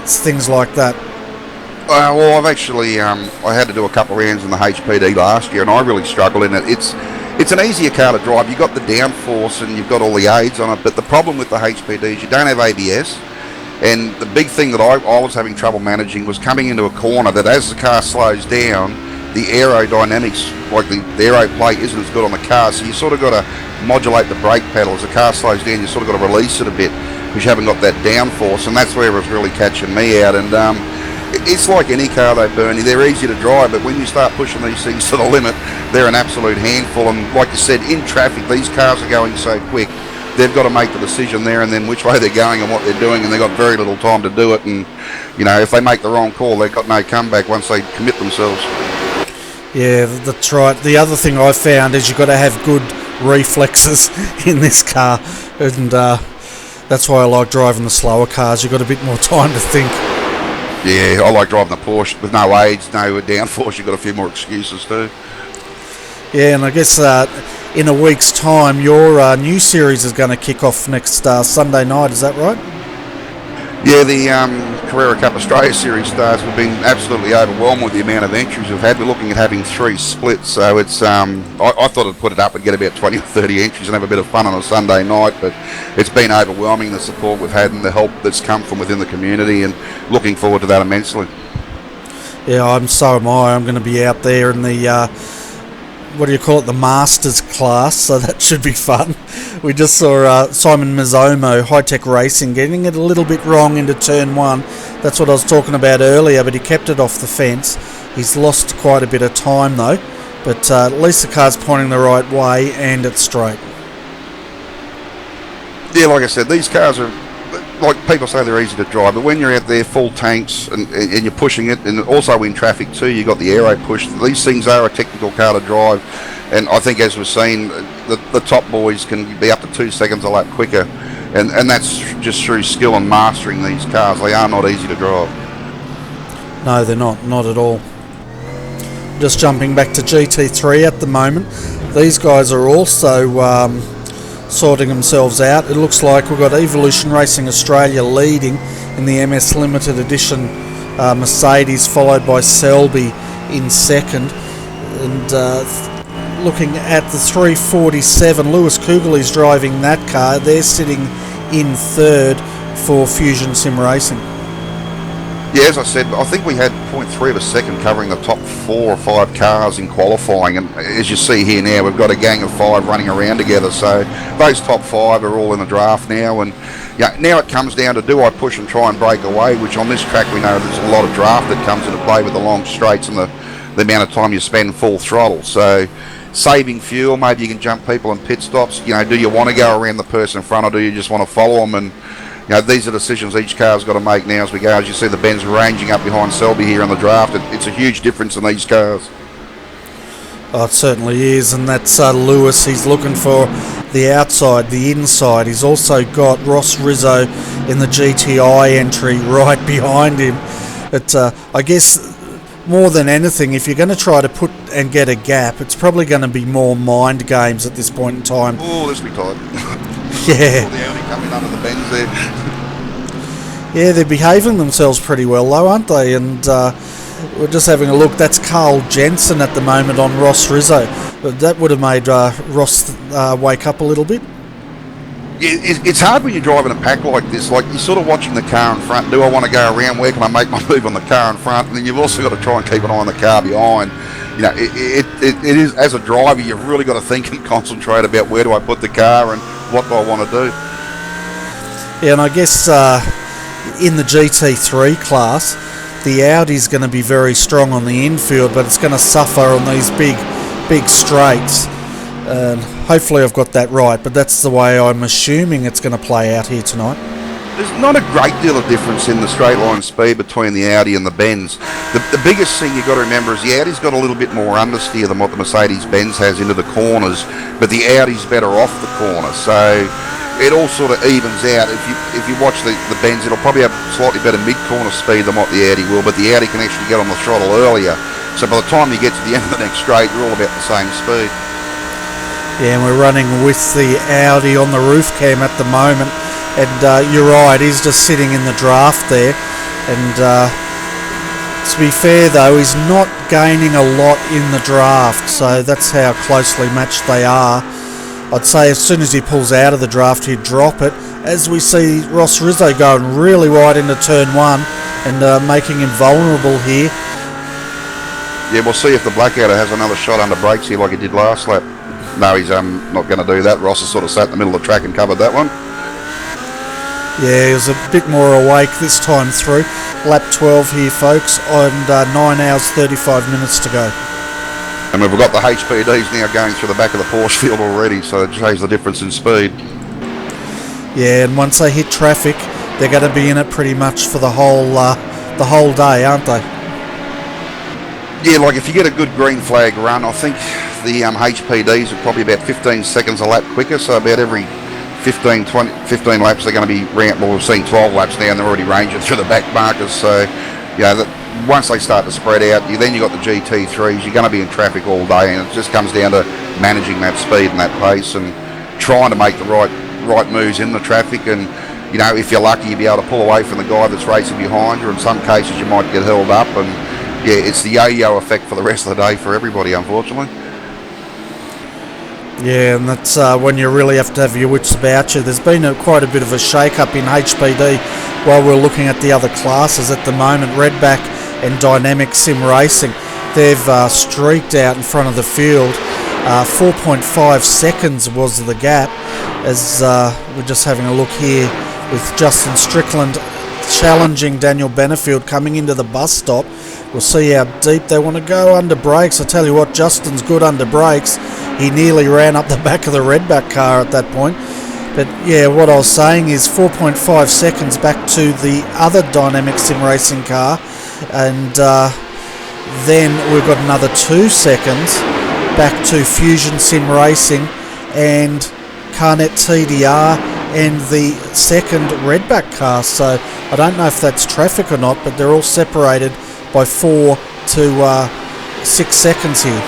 things like that. Well, I've actually I had to do a couple of rounds in the HPD last year, and I really struggled in it. It's an easier car to drive. You've got the downforce and you've got all the aids on it, but the problem with the HPD is you don't have ABS. And the big thing that I was having trouble managing was coming into a corner that as the car slows down, the aerodynamics, like the aero plate isn't as good on the car, so you sort of got to modulate the brake pedal. As the car slows down, you sort of got to release it a bit because you haven't got that downforce, and that's where it was really catching me out. And it's like any car though, Bernie, they're easy to drive, but when you start pushing these things to the limit, they're an absolute handful. And like you said, in traffic, these cars are going so quick, they've got to make the decision there and then which way they're going and what they're doing, and they've got very little time to do it. And you know, if they make the wrong call, they've got no comeback once they commit themselves. Yeah, that's right. The other thing I found is you've got to have good reflexes in this car, and that's why I like driving the slower cars. You've got a bit more time to think. Yeah, I like driving the Porsche with no aids, no downforce. You've got a few more excuses too. Yeah, and I guess in a week's time, your new series is going to kick off next Sunday night. Is that right? Yeah, the Carrera Cup Australia Series starts. We've been absolutely overwhelmed with the amount of entries we've had. We're looking at having 3 splits, so it's I thought I'd put it up and get about 20 or 30 entries and have a bit of fun on a Sunday night, but it's been overwhelming, the support we've had and the help that's come from within the community, and looking forward to that immensely. Yeah, so am I. I'm going to be out there in the the Masters class, so that should be fun. We just saw Simon Mizzomo, High Tech Racing, getting it a little bit wrong into turn 1. That's what I was talking about earlier, but he kept it off the fence. He's lost quite a bit of time though, but at least the car's pointing the right way and it's straight. Yeah, like I said, these cars are, like people say, they're easy to drive, but when you're out there full tanks and you're pushing it, and also in traffic too, you've got the aero push, these things are a technical car to drive. And I think, as we've seen, the top boys can be up to 2 seconds a lap quicker, and that's just through skill and mastering these cars. They are not easy to drive. No, they're not at all. Just jumping back to GT3 at the moment, these guys are also sorting themselves out. It looks like we've got Evolution Racing Australia leading in the MS Limited Edition Mercedes, followed by Selby in second, and looking at the 347, Lewis Kugel's driving that car. They're sitting in third for Fusion Sim Racing. Yeah, as I said, I think we had 0.3 of a second covering the top 4 or 5 cars in qualifying, and as you see here now, we've got a gang of 5 running around together, so those top 5 are all in the draft now. And yeah, now it comes down to, do I push and try and break away, which on this track we know there's a lot of draft that comes into play with the long straights and the amount of time you spend full throttle. So saving fuel, maybe you can jump people in pit stops. You know, do you want to go around the person in front, or do you just want to follow them? And you know, these are decisions each car's got to make now as we go. As you see the Benz ranging up behind Selby here in the draft, it's a huge difference in these cars. Oh, it certainly is, and that's Lewis. He's looking for the outside, the inside. He's also got Ross Rizzo in the GTI entry right behind him. But I guess more than anything, if you're going to try to put and get a gap, it's probably going to be more mind games at this point in time. Oh, this will be tight. Yeah. The Audi coming under the bends there. Yeah, they're behaving themselves pretty well though, aren't they? And we're just having a look. That's Carl Jensen at the moment on Ross Rizzo. But that would have made Ross wake up a little bit. Yeah, it's hard when you're driving a pack like this. Like, you're sort of watching the car in front. Do I want to go around? Where can I make my move on the car in front? And then you've also got to try and keep an eye on the car behind. You know, it is, as a driver, you've really got to think and concentrate about where do I put the car and what do I want to do. Yeah, and I guess in the GT3 class, the Audi's going to be very strong on the infield, but it's going to suffer on these big straights. Hopefully I've got that right, but that's the way I'm assuming it's going to play out here tonight. There's not a great deal of difference in the straight line speed between the Audi and the Benz. The biggest thing you've got to remember is the Audi's got a little bit more understeer than what the Mercedes-Benz has into the corners, but the Audi's better off the corner, so it all sort of evens out. If you watch the Benz, it'll probably have slightly better mid-corner speed than what the Audi will, but the Audi can actually get on the throttle earlier, so by the time you get to the end of the next straight, you're all about the same speed. Yeah, and we're running with the Audi on the roof cam at the moment, and you're right, he's just sitting in the draft there, and to be fair though, he's not gaining a lot in the draft, so that's how closely matched they are. I'd say as soon as he pulls out of the draft, he'd drop it, as we see Ross Rizzo going really wide into turn one and making him vulnerable here. Yeah, we'll see if the Blackouter has another shot under brakes here like he did last lap. No, he's not going to do that. Ross has sort of sat in the middle of the track and covered that one. Yeah, he was a bit more awake this time through. Lap 12 here, folks, and 9 hours 35 minutes to go. And we've got the HPDs now going through the back of the Porsche field already, so it shows the difference in speed. Yeah, and once they hit traffic, they're going to be in it pretty much for the whole day, aren't they? Yeah, like if you get a good green flag run, I think the HPDs are probably about 15 seconds a lap quicker, so about every 15 laps they're going to be round. Well, we've seen 12 laps now and they're already ranging through the back markers, so once they start to spread out, then you've got the GT3s, you're going to be in traffic all day, and it just comes down to managing that speed and that pace and trying to make the right moves in the traffic. And you know, if you're lucky, you'll be able to pull away from the guy that's racing behind you. In some cases you might get held up, and yeah, it's the yo-yo effect for the rest of the day for everybody, unfortunately. Yeah, and that's when you really have to have your wits about you. There's been quite a bit of a shake-up in HPD while we're looking at the other classes at the moment. Redback and Dynamic Sim Racing, they've streaked out in front of the field. 4.5 seconds was the gap, as we're just having a look here with Justin Strickland challenging Daniel Benefield coming into the bus stop. We'll see how deep they want to go under brakes. I tell you what, Justin's good under brakes. He nearly ran up the back of the Redback car at that point. But yeah, what I was saying is 4.5 seconds back to the other Dynamic Sim Racing car, and then we've got another 2 seconds back to Fusion Sim Racing and Carnet TDR and the second Redback car. So I don't know if that's traffic or not, but they're all separated by 4 to 6 seconds here.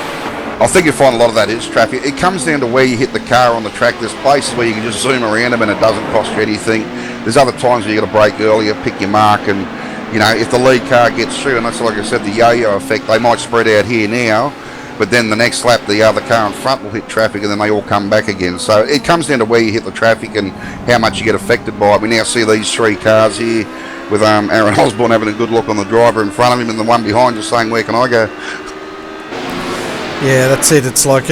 I think you'll find a lot of that is traffic. It comes down to where you hit the car on the track. There's places where you can just zoom around them and it doesn't cost you anything. There's other times where you got to brake earlier, pick your mark, and you know, if the lead car gets through, and that's like I said, the yo-yo effect, they might spread out here now, but then the next lap the other car in front will hit traffic and then they all come back again. So it comes down to where you hit the traffic and how much you get affected by it. We now see these 3 cars here with Aaron Osborne having a good look on the driver in front of him and the one behind just saying, where can I go? Yeah, that's it. It's like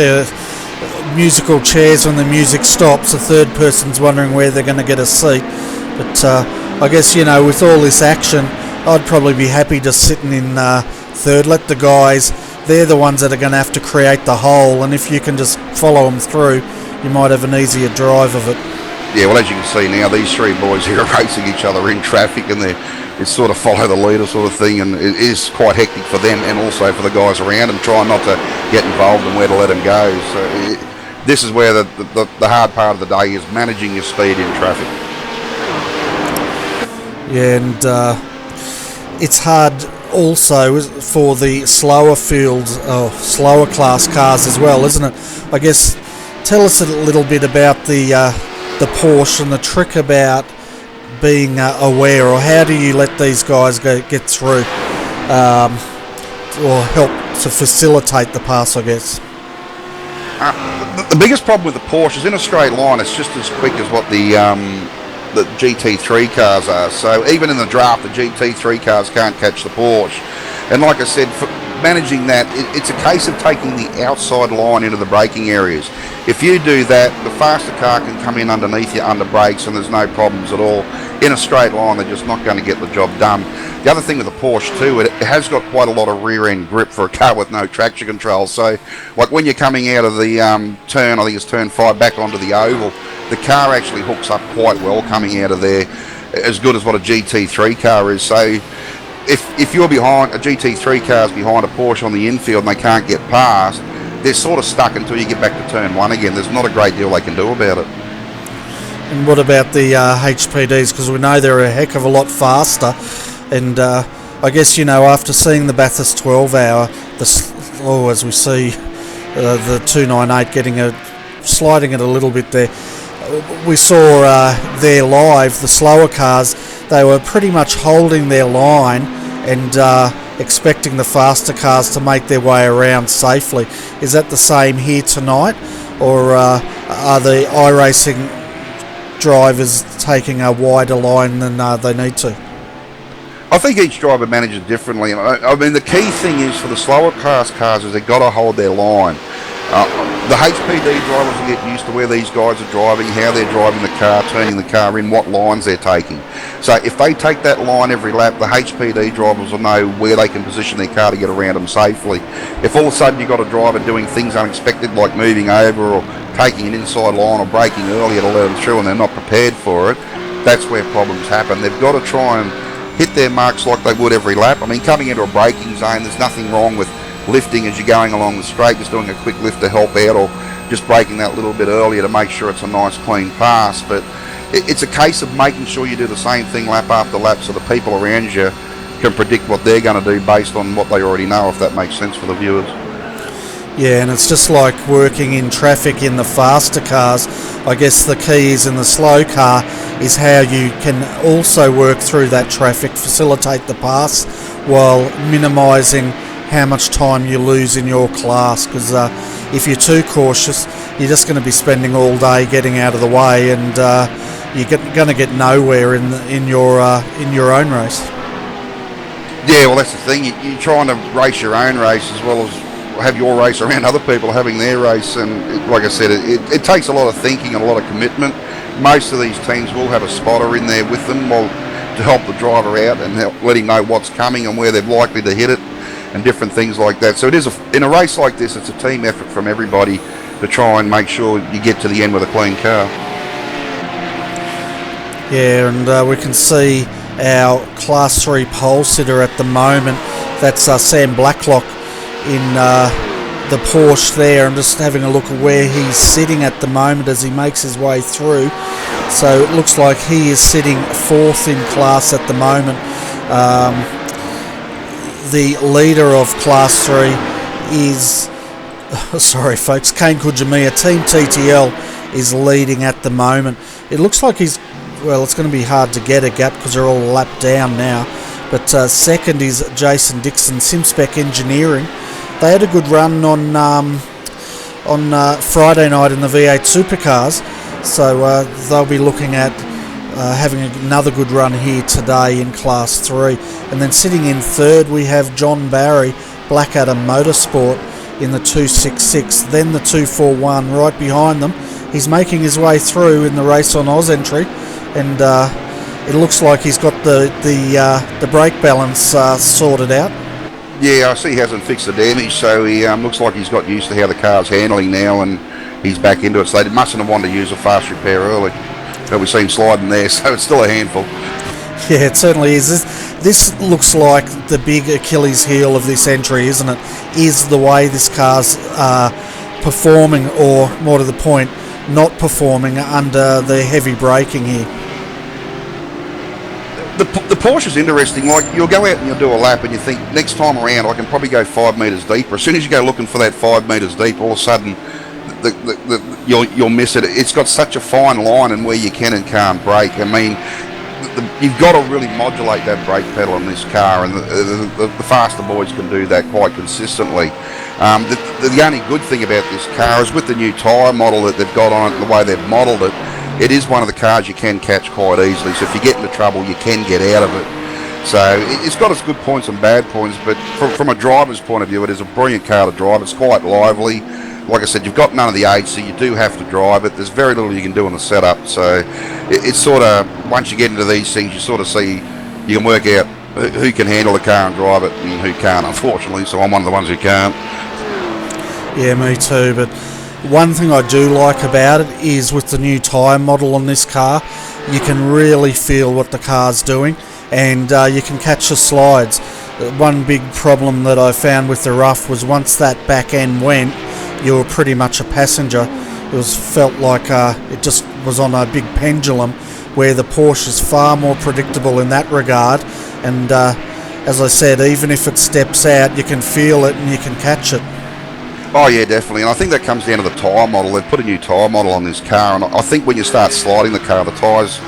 musical chairs when the music stops. The third person's wondering where they're going to get a seat. But I guess, you know, with all this action, I'd probably be happy just sitting in third. Let the guys, they're the ones that are going to have to create the hole, and if you can just follow them through, you might have an easier drive of it. Yeah, well, as you can see now, these 3 boys here are racing each other in traffic, and it's sort of follow the leader sort of thing, and it is quite hectic for them and also for the guys around them, trying not to get involved and where to let them go. So this is where the hard part of the day is, managing your speed in traffic. Yeah, and it's hard also for the slower fields, slower class cars as well, isn't it? I guess, tell us a little bit about the Porsche and the trick about being aware, or how do you let these guys get through, or help to facilitate the pass, I guess? The biggest problem with the Porsche is, in a straight line, it's just as quick as what the GT3 cars are. So even in the draft, the GT3 cars can't catch the Porsche. And like I said, for managing that, it's a case of taking the outside line into the braking areas. If you do that, the faster car can come in underneath you under brakes and there's no problems at all. In a straight line, they're just not going to get the job done. The other thing with the Porsche too, it has got quite a lot of rear end grip for a car with no traction control. So like when you're coming out of the turn, I think it's turn 5, back onto the oval, the car actually hooks up quite well coming out of there, as good as what a GT3 car is. So if you're behind, a GT3 car's behind a Porsche on the infield and they can't get past, they're sort of stuck until you get back to turn 1 again. There's not a great deal they can do about it. And what about the HPDs? Because we know they're a heck of a lot faster. And I guess, after seeing the Bathurst 12 hour, as we see the 298 sliding it a little bit there, we saw there live, the slower cars, they were pretty much holding their line and expecting the faster cars to make their way around safely. Is that the same here tonight, or are the iRacing drivers taking a wider line than they need to? I think each driver manages differently. I mean, the key thing is for the slower class cars is they've got to hold their line. The HPD drivers will get used to where these guys are driving, how they're driving the car, turning the car in, what lines they're taking. So if they take that line every lap, the HPD drivers will know where they can position their car to get around them safely. If all of a sudden you've got a driver doing things unexpected, like moving over or taking an inside line or braking earlier to let them through and they're not prepared for it, that's where problems happen. They've got to try and hit their marks like they would every lap. I mean, coming into a braking zone, there's nothing wrong with lifting as you're going along the straight, just doing a quick lift to help out, or just braking that little bit earlier to make sure it's a nice clean pass. But it's a case of making sure you do the same thing lap after lap so the people around you can predict what they're going to do based on what they already know, if that makes sense for the viewers. Yeah, and it's just like working in traffic in the faster cars. I guess the key is in the slow car is how you can also work through that traffic, facilitate the pass while minimising how much time you lose in your class, because if you're too cautious, you're just going to be spending all day getting out of the way, and you're going to get nowhere in your own race. Yeah, well, that's the thing. You're trying to race your own race as well as have your race around other people having their race, and like I said, it takes a lot of thinking and a lot of commitment. Most of these teams will have a spotter in there with them to help the driver out and let him know what's coming and where they're likely to hit it and different things like that. So it is in a race like this, it's a team effort from everybody to try and make sure you get to the end with a clean car. Yeah, and we can see our Class 3 pole sitter at the moment. That's Sam Blacklock in the Porsche there. I'm just having a look at where he's sitting at the moment as he makes his way through. So it looks like he is sitting 4th in class at the moment. The leader of Class 3 is, sorry folks, Kane Kujimiya. Team TTL is leading at the moment. It looks like it's going to be hard to get a gap because they're all lapped down now. But second is Jason Dixon, SimSpec Engineering. They had a good run on Friday night in the V8 Supercars, so they'll be looking at having another good run here today in Class 3. And then sitting in third we have John Barry, Blackadder Motorsport, in the 266, then the 241 right behind them. He's making his way through in the Race on Oz entry, and it looks like he's got the brake balance sorted out. Yeah, I see he hasn't fixed the damage, so he looks like he's got used to how the car's handling now, and he's back into it. So they mustn't have wanted to use a fast repair early. But we see him sliding there, so it's still a handful. Yeah, it certainly is. This looks like the big Achilles heel of this entry, isn't it? Is the way this car's performing, or more to the point, not performing under the heavy braking here. The Porsche's interesting. Like, you'll go out and you'll do a lap and you think, next time around I can probably go 5 metres deeper. As soon as you go looking for that 5 metres deep, all of a sudden you'll miss it. It's got such a fine line in where you can and can't brake. I mean, you've got to really modulate that brake pedal in this car, and the faster boys can do that quite consistently. The only good thing about this car is with the new tyre model that they've got on it, the way they've modelled it, it is one of the cars you can catch quite easily. So if you get into trouble, you can get out of it. So it's got its good points and bad points, but from a driver's point of view, it is a brilliant car to drive. It's quite lively. Like I said, you've got none of the aids, so you do have to drive it. There's very little you can do on the setup. So it's sort of, once you get into these things, you sort of see, you can work out who can handle the car and drive it and who can't, unfortunately. So I'm one of the ones who can't. Yeah, me too. But one thing I do like about it is with the new tyre model on this car, you can really feel what the car's doing, and you can catch the slides. One big problem that I found with the rough was once that back end went, you were pretty much a passenger. It felt like it just was on a big pendulum, where the Porsche is far more predictable in that regard. And as I said, even if it steps out, you can feel it and you can catch it. Oh yeah, definitely, and I think that comes down to the tyre model. They've put a new tyre model on this car, and I think when you start sliding the car, the tyres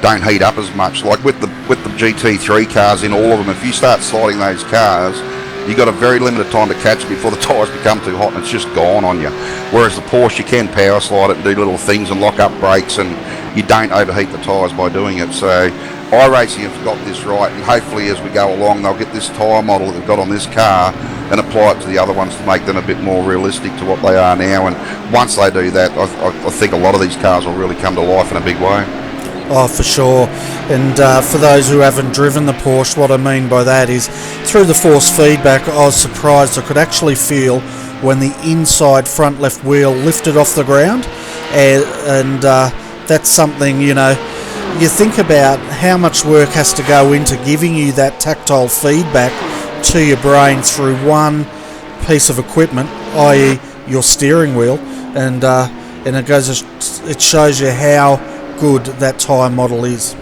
don't heat up as much. Like with the GT3 cars in all of them, if you start sliding those cars, you've got a very limited time to catch it before the tyres become too hot and it's just gone on you. Whereas the Porsche, you can power slide it and do little things and lock up brakes, and you don't overheat the tyres by doing it. So iRacing have got this right, and hopefully as we go along they'll get this tyre model that they've got on this car and apply it to the other ones to make them a bit more realistic to what they are now. And once they do that, I think a lot of these cars will really come to life in a big way. Oh, for sure. And for those who haven't driven the Porsche, what I mean by that is through the force feedback, I was surprised. I could actually feel when the inside front left wheel lifted off the ground, and that's something, you know, you think about how much work has to go into giving you that tactile feedback to your brain through one piece of equipment, i.e. your steering wheel, and it shows you how good that tyre model is.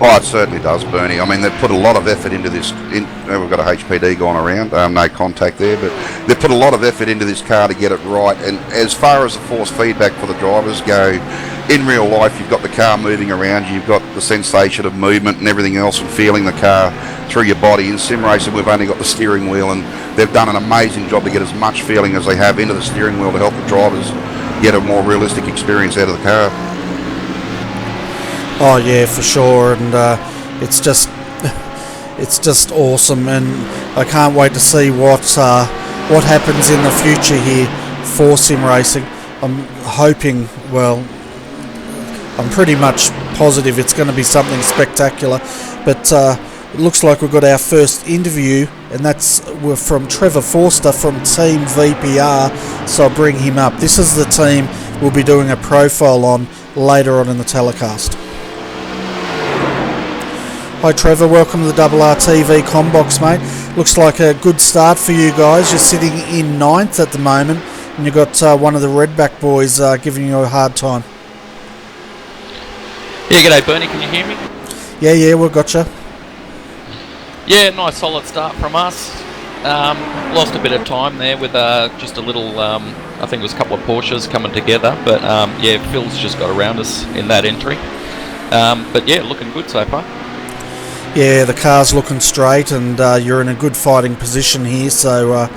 Oh, it certainly does, Bernie. I mean, they've put a lot of effort into this. We've got a HPD going around, no contact there, but they've put a lot of effort into this car to get it right. And as far as the force feedback for the drivers go, in real life, you've got the car moving around you, you've got the sensation of movement and everything else, and feeling the car through your body. In sim racing, we've only got the steering wheel, and they've done an amazing job to get as much feeling as they have into the steering wheel to help the drivers get a more realistic experience out of the car. Oh yeah, for sure, and it's just awesome, and I can't wait to see what happens in the future here for sim racing. I'm hoping, well, I'm pretty much positive it's going to be something spectacular, but it looks like we've got our first interview, and we're from Trevor Forster from Team VPR, so I'll bring him up. This is the team we'll be doing a profile on later on in the telecast. Hi Trevor, welcome to the RRTV Combox, mate. Looks like a good start for you guys. You're sitting in 9th at the moment, and you've got one of the Redback boys giving you a hard time. Yeah, g'day Bernie, can you hear me? Yeah, we've got you. Yeah, nice solid start from us. Lost a bit of time there with just a little, I think it was a couple of Porsches coming together, but yeah, Phil's just got around us in that entry. But yeah, looking good so far. Yeah, the car's looking straight, and you're in a good fighting position here, so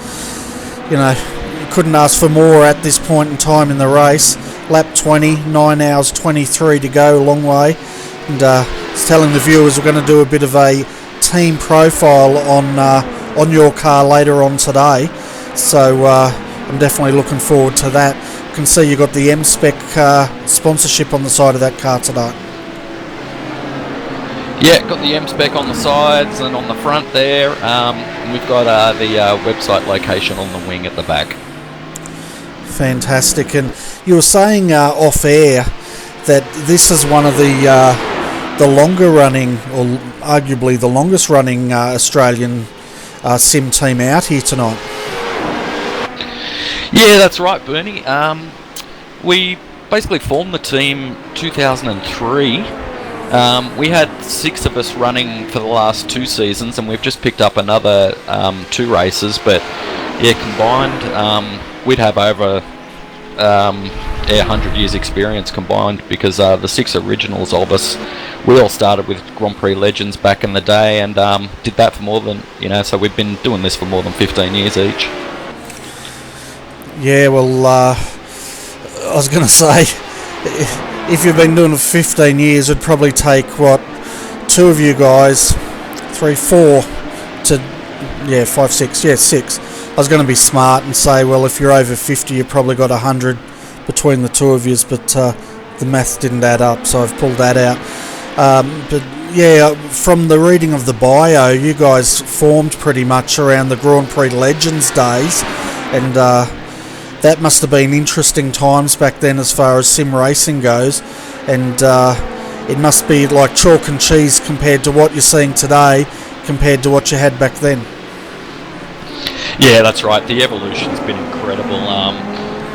you know, you couldn't ask for more at this point in time in the race. Lap 20, 9 hours 23 to go, a long way, and it's telling the viewers we're going to do a bit of a team profile on your car later on today, so I'm definitely looking forward to that. You can see you got the M-Spec sponsorship on the side of that car today. Yeah, got the M-Spec on the sides and on the front there. And we've got the website location on the wing at the back. Fantastic. And you were saying off air that this is one of the longer running, or arguably the longest running Australian sim team out here tonight. Yeah, that's right, Bernie. We basically formed the team 2003. We had 6 of us running for the last 2 seasons, and we've just picked up another 2 races. But yeah, combined, we'd have over 100 years experience combined, because the 6 originals of us, we all started with Grand Prix Legends back in the day, and did that for more than, so we've been doing this for more than 15 years each. Yeah, well, I was going to say, if you've been doing it for 15 years, it'd probably take, 2 of you guys, 3, 4, to, 5, 6, 6. I was going to be smart and say, well, if you're over 50, you've probably got 100 between the 2 of you, but the math didn't add up, so I've pulled that out. But yeah, from the reading of the bio, you guys formed pretty much around the Grand Prix Legends days, and that must have been interesting times back then as far as sim racing goes, and it must be like chalk and cheese compared to what you're seeing today compared to what you had back then. Yeah, that's right. The evolution's been incredible.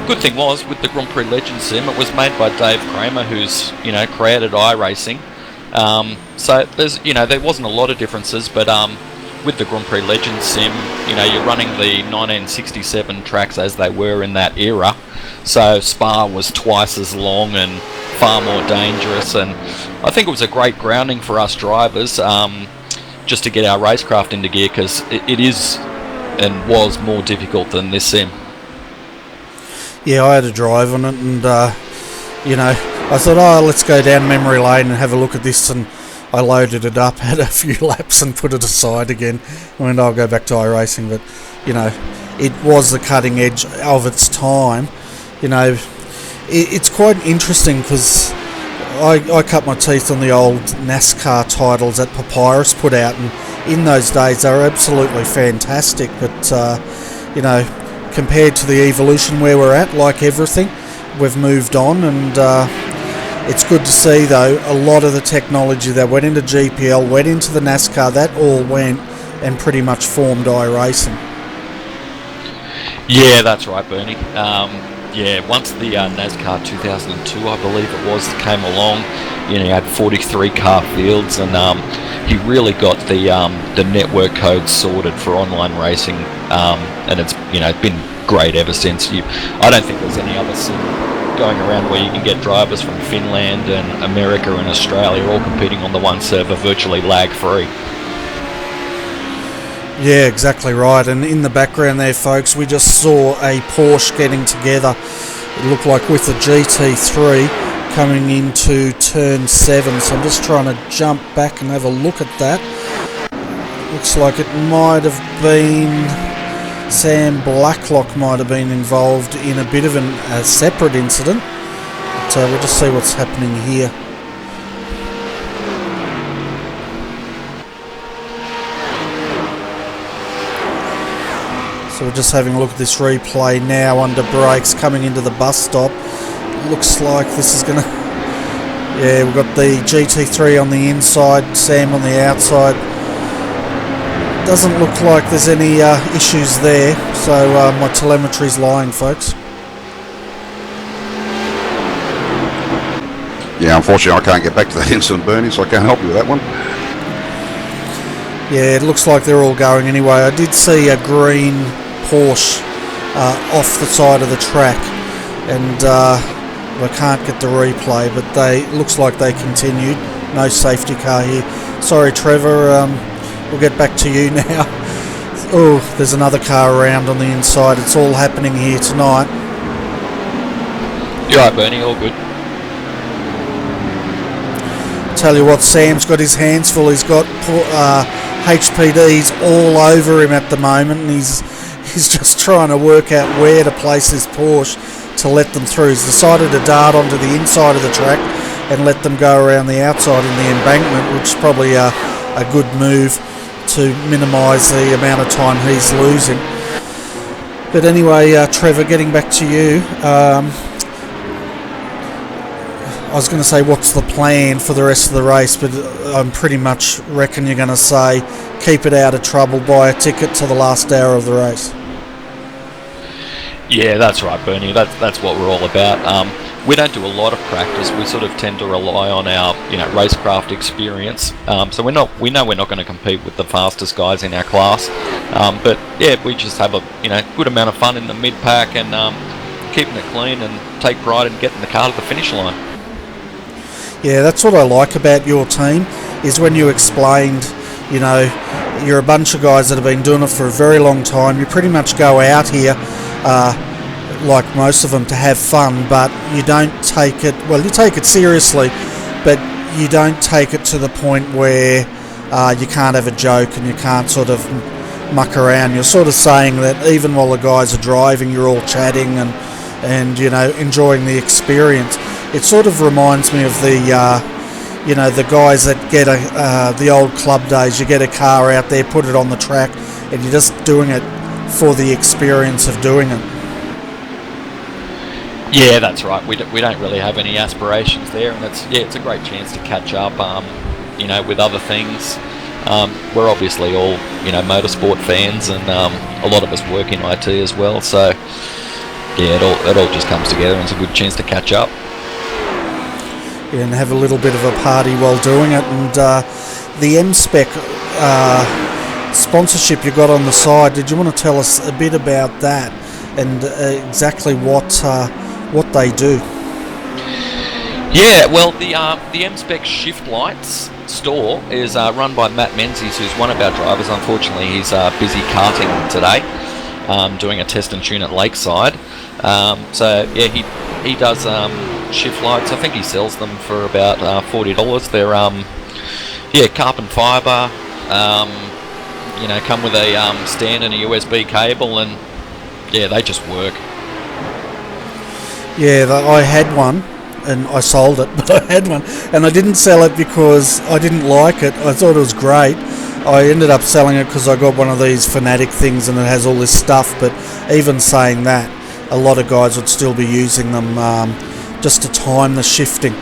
Good thing was, with the Grand Prix Legends sim, it was made by Dave Kramer, who's created iRacing. So there's there wasn't a lot of differences, but with the Grand Prix Legends sim, you're running the 1967 tracks as they were in that era. So Spa was twice as long and far more dangerous, and I think it was a great grounding for us drivers, just to get our racecraft into gear, because it is and was more difficult than this sim. Yeah, I had a drive on it, and I thought, let's go down memory lane and have a look at this, and I loaded it up, had a few laps and put it aside again, and I'll go back to iRacing. But it was the cutting edge of its time. It's quite interesting, because I cut my teeth on the old NASCAR titles that Papyrus put out, and in those days they were absolutely fantastic, but compared to the evolution where we're at, like everything, we've moved on, and it's good to see, though, a lot of the technology that went into GPL, went into the NASCAR, that all went and pretty much formed iRacing. Yeah, that's right, Bernie. Once the NASCAR 2002, I believe it was, came along, you had 43 car fields, and he really got the network code sorted for online racing, and it's been great ever since. I don't think there's any other sim going around where you can get drivers from Finland and America and Australia all competing on the one server virtually lag free. Yeah, exactly right. And in the background there, folks, we just saw a Porsche getting together. It looked like with the GT3 coming into turn 7. So I'm just trying to jump back and have a look at that. Looks like it might have been Sam Blacklock might have been involved in a bit of a separate incident. But we'll just see what's happening here. So we're just having a look at this replay now under brakes coming into the bus stop. Looks like this is going to... Yeah, we've got the GT3 on the inside, Sam on the outside. Doesn't look like there's any issues there, so my telemetry's lying, folks. Yeah, unfortunately I can't get back to that incident, Bernie, so I can't help you with that one. Yeah, it looks like they're all going anyway. I did see a green Porsche off the side of the track, and I can't get the replay, but looks like they continued. No safety car here. Sorry, Trevor, we'll get back to you now. Oh, there's another car around on the inside. It's all happening here tonight. You're right, Bernie, all good. Tell you what, Sam's got his hands full. He's got HPDs all over him at the moment, and he's just trying to work out where to place this Porsche to let them through. He's decided to dart onto the inside of the track and let them go around the outside in the embankment, which is probably a good move to minimise the amount of time he's losing. But anyway, Trevor, getting back to you. I was going to say, what's the plan for the rest of the race, but I'm pretty much reckon you're going to say keep it out of trouble, buy a ticket to the last hour of the race. Yeah, that's right, Bernie. That's what we're all about. We don't do a lot of practice. We sort of tend to rely on our racecraft experience. So we know we're not going to compete with the fastest guys in our class. But yeah, we just have a good amount of fun in the mid pack and keeping it clean and take pride in getting the car to the finish line. Yeah, that's what I like about your team, is when you explained, you're a bunch of guys that have been doing it for a very long time. You pretty much go out here, like most of them, to have fun, but you don't take it, you take it seriously, but you don't take it to the point where you can't have a joke and you can't sort of muck around. You're sort of saying that even while the guys are driving, you're all chatting and enjoying the experience. It sort of reminds me of the the guys that get the old club days. You get a car out there, put it on the track, and you're just doing it for the experience of doing it. Yeah, that's right. We don't really have any aspirations there, and it's a great chance to catch up, with other things. We're obviously all motorsport fans, and a lot of us work in IT as well. So yeah, it all just comes together, and it's a good chance to catch up. Yeah, and have a little bit of a party while doing it. And the M-Spec sponsorship you got on the side, did you want to tell us a bit about that and exactly what they do? Yeah, well, the M-Spec Shift Lights store is run by Matt Menzies, who's one of our drivers. Unfortunately, he's busy karting today, doing a test and tune at Lakeside. So yeah, he does shift lights. I think he sells them for about $40. They're carbon fibre. Come with a stand and a USB cable, and yeah, they just work. Yeah, I had one and I sold it, but I had one and I didn't sell it because I didn't like it. I thought it was great. I ended up selling it because I got one of these Fanatic things and it has all this stuff, but even saying that, a lot of guys would still be using them just to time the shifting.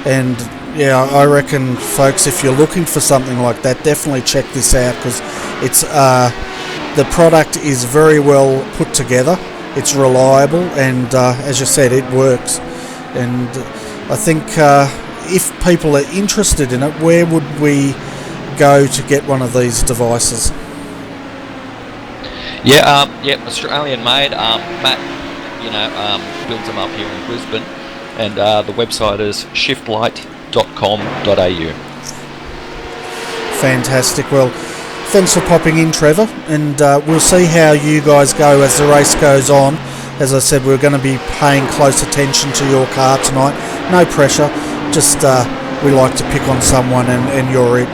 And yeah, I reckon, folks, if you're looking for something like that, definitely check this out, because it's the product is very well put together. It's reliable, and as you said, it works. And I think if people are interested in it, where would we go to get one of these devices? Yeah, Australian made. Matt, builds them up here in Brisbane, and the website is shiftlight.com.au. Fantastic. Well, thanks for popping in, Trevor, and we'll see how you guys go as the race goes on. As I said, we're going to be paying close attention to your car tonight. No pressure, just we like to pick on someone, and you're it.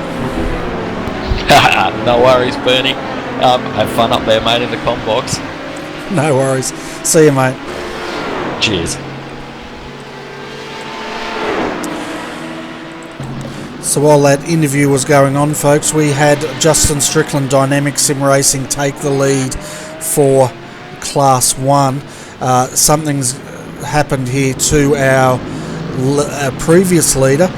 No worries, Bernie. Have fun up there, mate, in the comm box. No worries. See you, mate. Cheers. So while that interview was going on, folks, we had Justin Strickland, Dynamic Sim Racing, take the lead for Class 1. Something's happened here to our previous leader,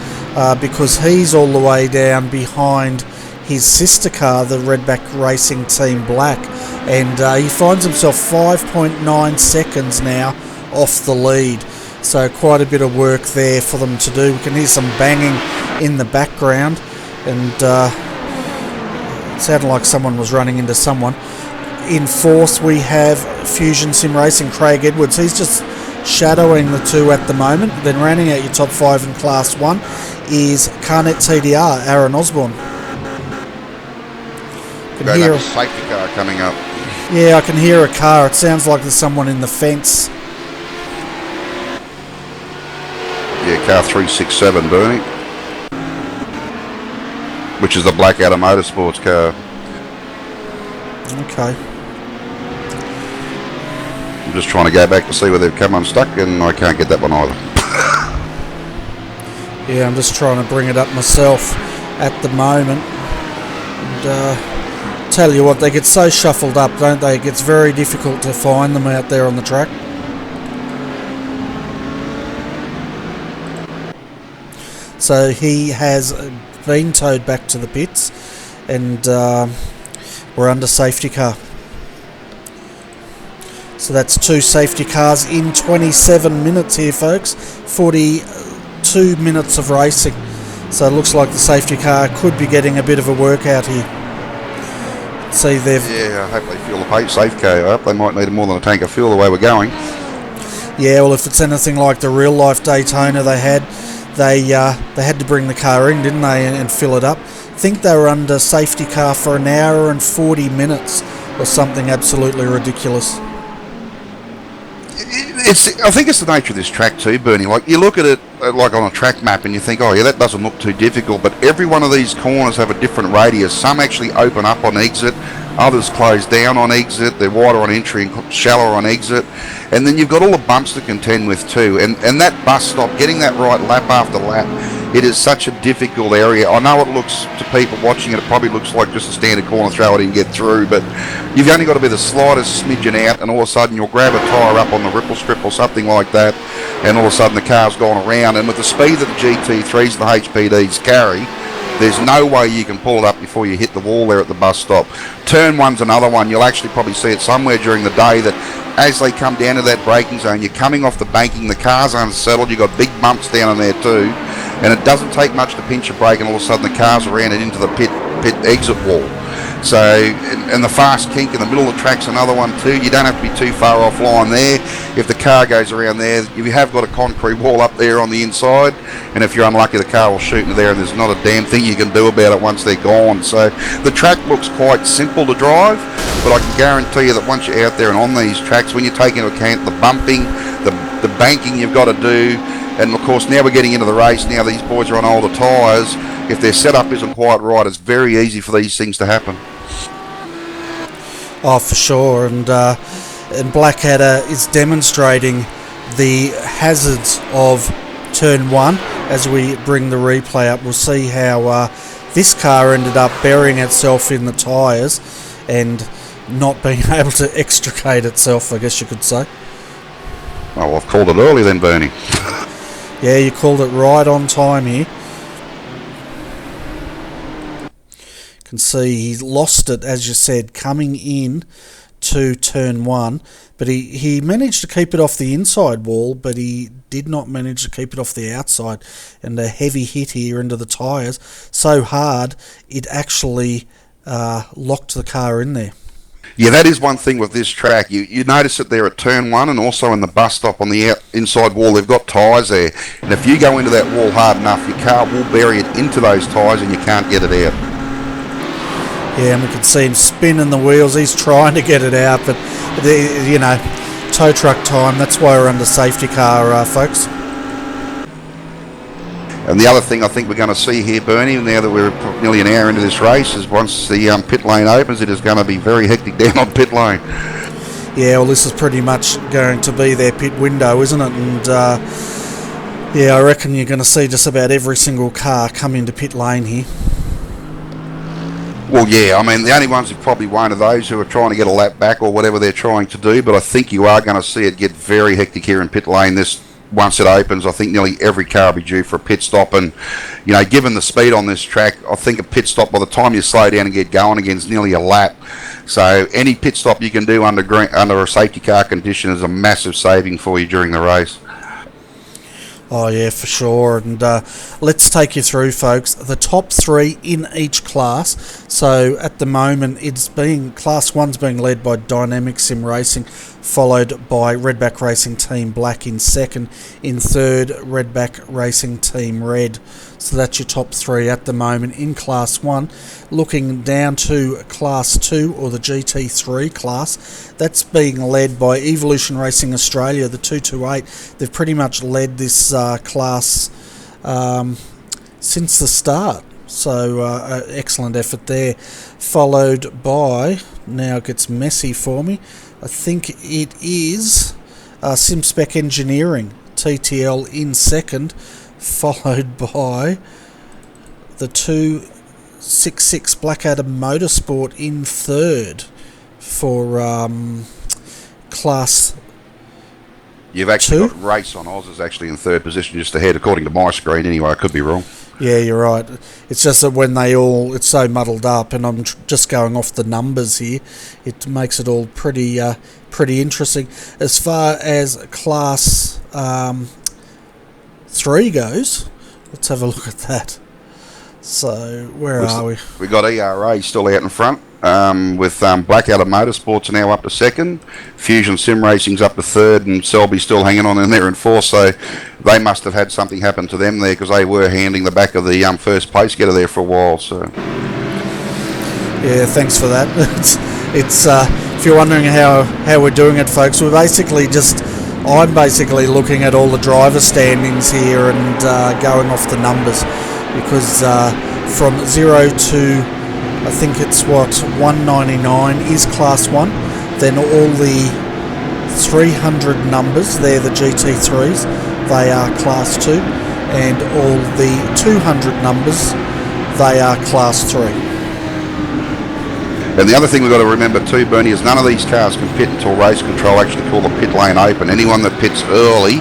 because he's all the way down behind his sister car, the Redback Racing Team Black, and he finds himself 5.9 seconds now off the lead. So quite a bit of work there for them to do. We can hear some banging in the background, and it sounded like someone was running into someone. In fourth, we have Fusion Sim Racing, Craig Edwards. He's just shadowing the two at the moment. Then rounding out your top 5 in Class 1 is Carnet TDR, Aaron Osborne. Can hear a safety car coming up. Yeah, I can hear a car. It sounds like there's someone in the fence. Yeah, car 367, Bernie. Which is the Blackadder Motorsports car. Okay. I'm just trying to go back to see where they've come unstuck, and I can't get that one either. Yeah, I'm just trying to bring it up myself at the moment. And tell you what, they get so shuffled up, don't they? It gets very difficult to find them out there on the track. So he has been towed back to the pits, and we're under safety car. So that's 2 safety cars in 27 minutes here, folks. 42 minutes of racing. So it looks like the safety car could be getting a bit of a workout here. See, I hope they fuel the safe car up. They might need more than a tank of fuel the way we're going. Yeah, well, if it's anything like the real-life Daytona they had to bring the car in, didn't they, and fill it up. I think they were under safety car for an hour and 40 minutes or something absolutely ridiculous. I think it's the nature of this track too, Bernie. Like, you look at it like on a track map and you think, oh yeah, that doesn't look too difficult, but every one of these corners have a different radius. Some actually open up on exit, others close down on exit, they're wider on entry and shallower on exit, and then you've got all the bumps to contend with too, and that bus stop, getting that right lap after lap, it is such a difficult area. I know it looks, to people watching it, it probably looks like just a standard corner, throw it in, get through, but you've only got to be the slightest smidgen out, and all of a sudden you'll grab a tyre up on the ripple strip or something like that, and all of a sudden the car's gone around, and with the speed that the GT3s and the HPDs carry, there's no way you can pull it up before you hit the wall there at the bus stop. Turn 1's another one. You'll actually probably see it somewhere during the day that as they come down to that braking zone, you're coming off the banking, the car's unsettled, you've got big bumps down in there too, and it doesn't take much to pinch a brake, and all of a sudden the car's around it into the pit exit wall. So, and the fast kink in the middle of the track's another one too. You don't have to be too far offline there. If the car goes around there, you have got a concrete wall up there on the inside, and if you're unlucky, the car will shoot into there, and there's not a damn thing you can do about it once they're gone. So the track looks quite simple to drive, but I can guarantee you that once you're out there and on these tracks, when you take into account the bumping, the banking you've got to do, and of course now we're getting into the race, now these boys are on older tyres, if their setup isn't quite right, it's very easy for these things to happen. Oh, for sure, and Blackadder is demonstrating the hazards of Turn 1 as we bring the replay up. We'll see how this car ended up burying itself in the tyres and not being able to extricate itself, I guess you could say. Oh, well, I've called it early then, Bernie. Yeah, you called it right on time here. Can see he lost it, as you said, coming in to Turn 1, but he managed to keep it off the inside wall, but he did not manage to keep it off the outside, and a heavy hit here into the tyres, so hard it actually locked the car in there. Yeah, that is one thing with this track. You notice it there at Turn 1 and also in the bus stop on the inside wall, they've got tyres there, and if you go into that wall hard enough, your car will bury it into those tyres and you can't get it out. Yeah, and we can see him spinning the wheels. He's trying to get it out, but, you know, tow truck time. That's why we're under safety car, folks. And the other thing I think we're going to see here, Bernie, now that we're nearly an hour into this race, is once the pit lane opens, it is going to be very hectic down on pit lane. Yeah, well, this is pretty much going to be their pit window, isn't it? And, yeah, I reckon you're going to see just about every single car come into pit lane here. Well, yeah, I mean, the only ones who probably won't are those who are trying to get a lap back or whatever they're trying to do, but I think you are going to see it get very hectic here in pit lane once it opens. I think nearly every car will be due for a pit stop, and, you know, given the speed on this track, I think a pit stop, by the time you slow down and get going again, is nearly a lap. So any pit stop you can do under a safety car condition is a massive saving for you during the race. Oh yeah, for sure. And let's take you through, folks, the top 3 in each class. So at the moment, Class 1's being led by Dynamic Sim Racing, followed by Redback Racing Team Black in second. In third, Redback Racing Team Red. So that's your top 3 at the moment in Class 1. Looking down to Class 2, or the GT3 class, that's being led by Evolution Racing Australia, the 228. They've pretty much led this class since the start. So excellent effort there. Followed by, now it gets messy for me, I think it is SimSpec Engineering, TTL in second, followed by the 266 Blackadder Motorsport in third for Class You've actually 2. got Race on Oz is actually in third position, just ahead, according to my screen anyway. I could be wrong. Yeah, you're right. It's just that when it's so muddled up, and I'm just going off the numbers here, it makes it all pretty interesting. As far as Class 3 goes, let's have a look at that. So, where are we? We got ERA still out in front, with Blackadder Motorsports now up to second, Fusion Sim Racing's up to third, and Selby still hanging on in there in fourth. So they must have had something happen to them there, because they were handing the back of the first place getter there for a while. So yeah, thanks for that. It's if you're wondering how we're doing it, folks, I'm basically looking at all the driver standings here and going off the numbers, because from 0 to, I think it's 199 is Class 1, then all the 300 numbers, they're the GT3s, they are Class 2, and all the 200 numbers, they are Class 3. And the other thing we've got to remember too, Bernie, is none of these cars can pit until race control actually call the pit lane open. Anyone that pits early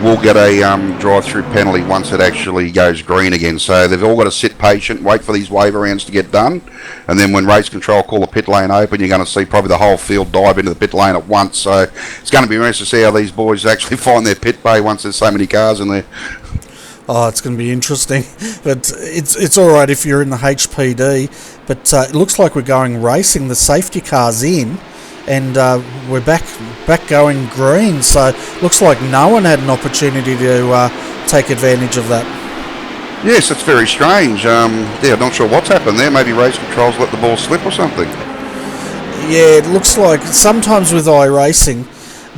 will get a drive-through penalty once it actually goes green again. So they've all got to sit patient, wait for these waiver rounds to get done, and then when race control call the pit lane open, you're going to see probably the whole field dive into the pit lane at once. So it's going to be interesting to see how these boys actually find their pit bay once there's so many cars in there. Oh, it's going to be interesting, but it's all right if you're in the HPD. But it looks like we're going racing. The safety car's in, and we're back going green. So looks like no one had an opportunity to take advantage of that. Yes, it's very strange. I'm not sure what's happened there. Maybe race controls let the ball slip or something. Yeah, it looks like sometimes with iRacing,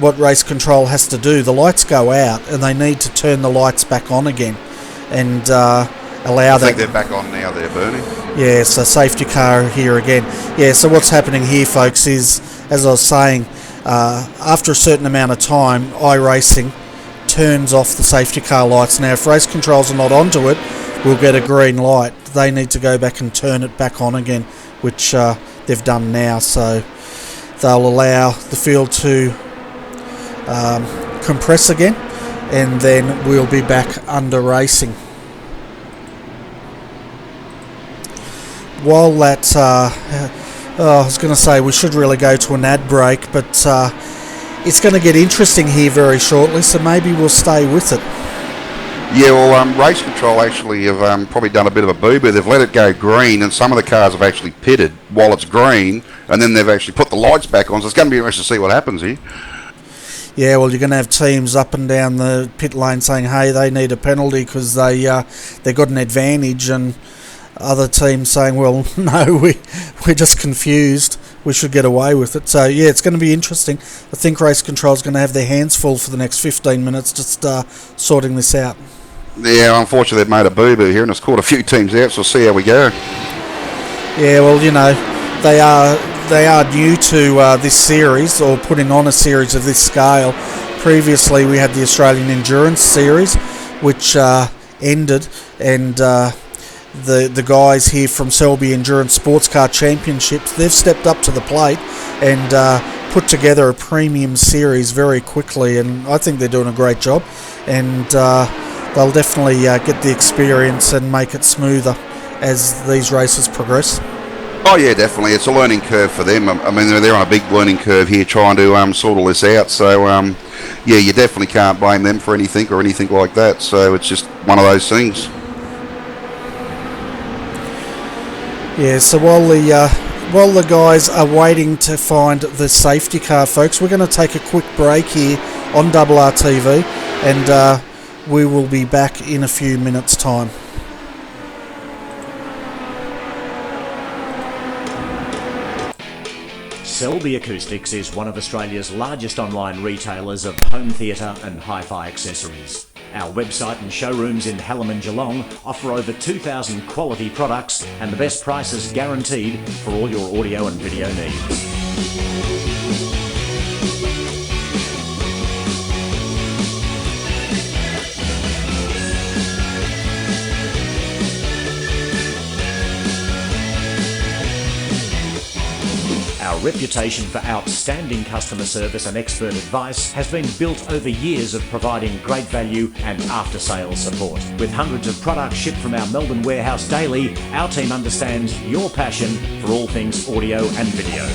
what race control has to do, the lights go out and they need to turn the lights back on again and allow that. I think they're back on now there, Bernie. Yeah, so safety car here again. Yeah, so what's happening here, folks, is, as I was saying, after a certain amount of time, iRacing turns off the safety car lights. Now, if race controls are not onto it, we'll get a green light. They need to go back and turn it back on again, which they've done now. So they'll allow the field to compress again, and then we'll be back under racing. While that, I was going to say we should really go to an ad break, but it's going to get interesting here very shortly, so maybe we'll stay with it. Yeah, well, race control actually have probably done a bit of a boo-boo. They've let it go green, and some of the cars have actually pitted while it's green, and then they've actually put the lights back on, so it's going to be interesting to see what happens here. Yeah, well, you're going to have teams up and down the pit lane saying, hey, they need a penalty because they got an advantage, and other teams saying, well, no, we're just confused. We should get away with it. So, yeah, it's going to be interesting. I think race control is going to have their hands full for the next 15 minutes just sorting this out. Yeah, unfortunately, they've made a boo-boo here, and it's caught a few teams out, so we'll see how we go. Yeah, well, you know, they are new to this series, or putting on a series of this scale. Previously, we had the Australian Endurance Series, which ended, and the guys here from Selby Endurance Sports Car Championships, they've stepped up to the plate and put together a premium series very quickly, and I think they're doing a great job, and they'll definitely get the experience and make it smoother as these races progress. Oh yeah, definitely. It's a learning curve for them. I mean, they're on a big learning curve here trying to sort all this out. So, yeah, you definitely can't blame them for anything or anything like that. So it's just one of those things. Yeah, so while the guys are waiting to find the safety car, folks, we're going to take a quick break here on RRTV, and we will be back in a few minutes' time. Selby Acoustics is one of Australia's largest online retailers of home theatre and hi-fi accessories. Our website and showrooms in Hallam and Geelong offer over 2,000 quality products and the best prices guaranteed for all your audio and video needs. Our Our reputation for outstanding customer service and expert advice has been built over years of providing great value and after-sales support. With hundreds of products shipped from our Melbourne warehouse daily, our team understands your passion for all things audio and video.